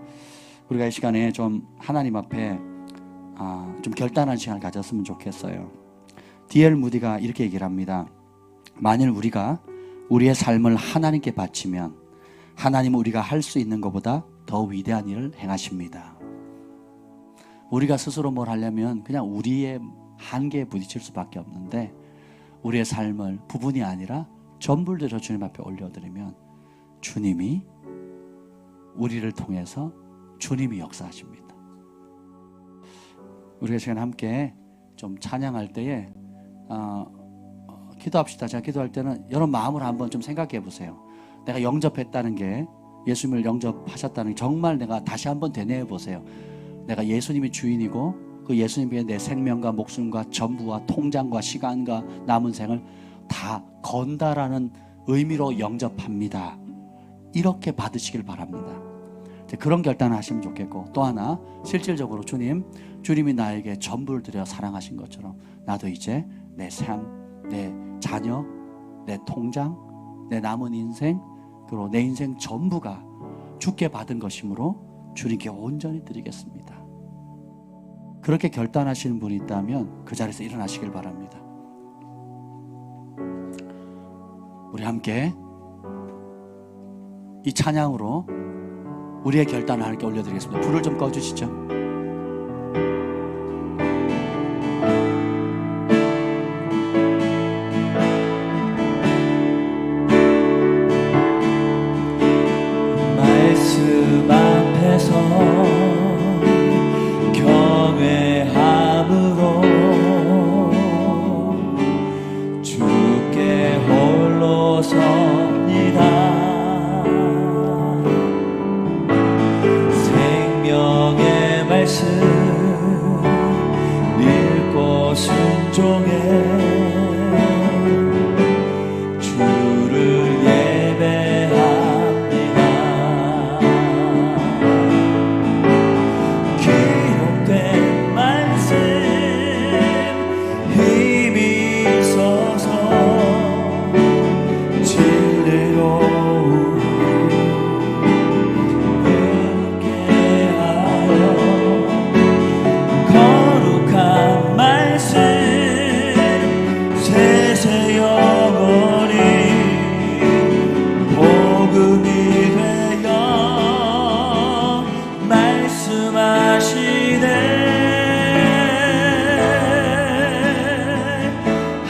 우리가 이 시간에 좀 하나님 앞에 좀 결단한 시간을 가졌으면 좋겠어요. D.L. 무디가 이렇게 얘기를 합니다. 만일 우리가 우리의 삶을 하나님께 바치면 하나님은 우리가 할 수 있는 것보다 더 위대한 일을 행하십니다. 우리가 스스로 뭘 하려면 그냥 우리의 한계에 부딪힐 수밖에 없는데, 우리의 삶을 부분이 아니라 전부를 들여 주님 앞에 올려드리면 주님이 우리를 통해서 주님이 역사하십니다. 우리가 시간 함께 좀 찬양할 때에 기도합시다. 제가 기도할 때는 여러분 마음으로 한번 좀 생각해 보세요. 내가 영접했다는 게, 예수님을 영접하셨다는 게 정말 내가 다시 한번 되뇌어 보세요. 내가 예수님이 주인이고 그 예수님께 내 생명과 목숨과 전부와 통장과 시간과 남은 생을 다 건다라는 의미로 영접합니다. 이렇게 받으시길 바랍니다. 그런 결단을 하시면 좋겠고, 또 하나 실질적으로 주님이 나에게 전부를 들여 사랑하신 것처럼 나도 이제 내 삶, 내 자녀, 내 통장, 내 남은 인생, 그리고 내 인생 전부가 주께 받은 것이므로 주님께 온전히 드리겠습니다. 그렇게 결단하시는 분이 있다면 그 자리에서 일어나시길 바랍니다. 우리 함께 이 찬양으로 우리의 결단을 하나님께 올려드리겠습니다. 불을 좀 꺼주시죠. 말씀 앞에서 경외함으로 주께 홀로 섭니다. 생명의 말씀 읽고 순종해 주를 예배합니다. 기록된 말씀 힘이 있어서 진리로 거룩한 말씀 세세 영원히 복음이 되어 말씀하시네.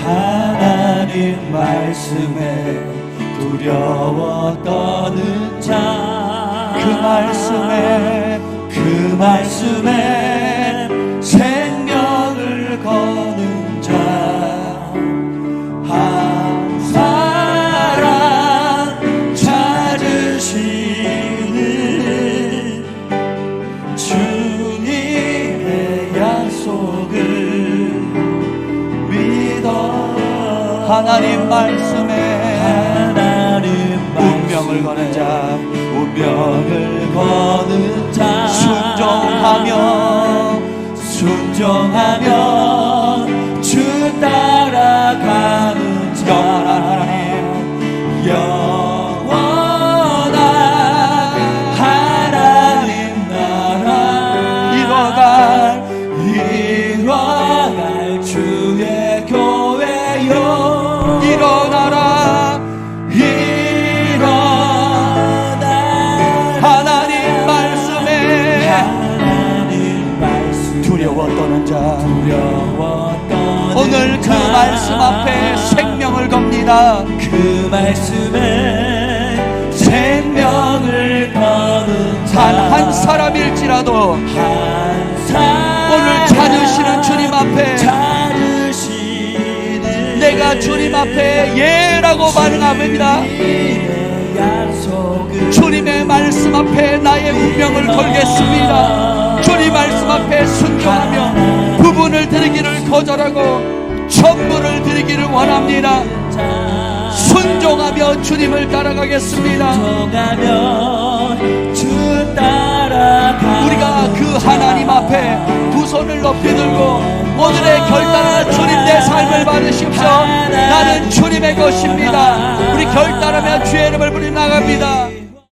하나님 말씀에 두려워 떠는 자, 그 말씀에 생명을 거는 자, 한 사람 찾으시는 주님의 약속을 믿어. 하나님 말씀에 운명을 거는 자, 순종하며 주 따라가는 자, 영원한 하나님 나라 이뤄갈 주의 교회요. 일어나라 하나님 말씀에 두려워 떠는 자, 오늘 그 말씀 앞에 생명을 겁니다. 그 말씀에 생명을 거는 자, 한 사람일지라도 오늘 찾으시는 주님 앞에 내가 주님 앞에 예라고 반응합니다. 주님의 말씀 앞에 나의 운명을 걸겠습니다. 주님 말씀 앞에 순종하며 부분을 드리기를 거절하고 전부를 드리기를 원합니다. 순종하며 주님을 따라가겠습니다. 우리가 그 하나님 앞에 두 손을 높이 들고 오늘의 결단을 주님 내 삶을 받으십시오. 나는 주님의 것입니다. 우리 결단하며 주의 이름을 부르며 나갑니다.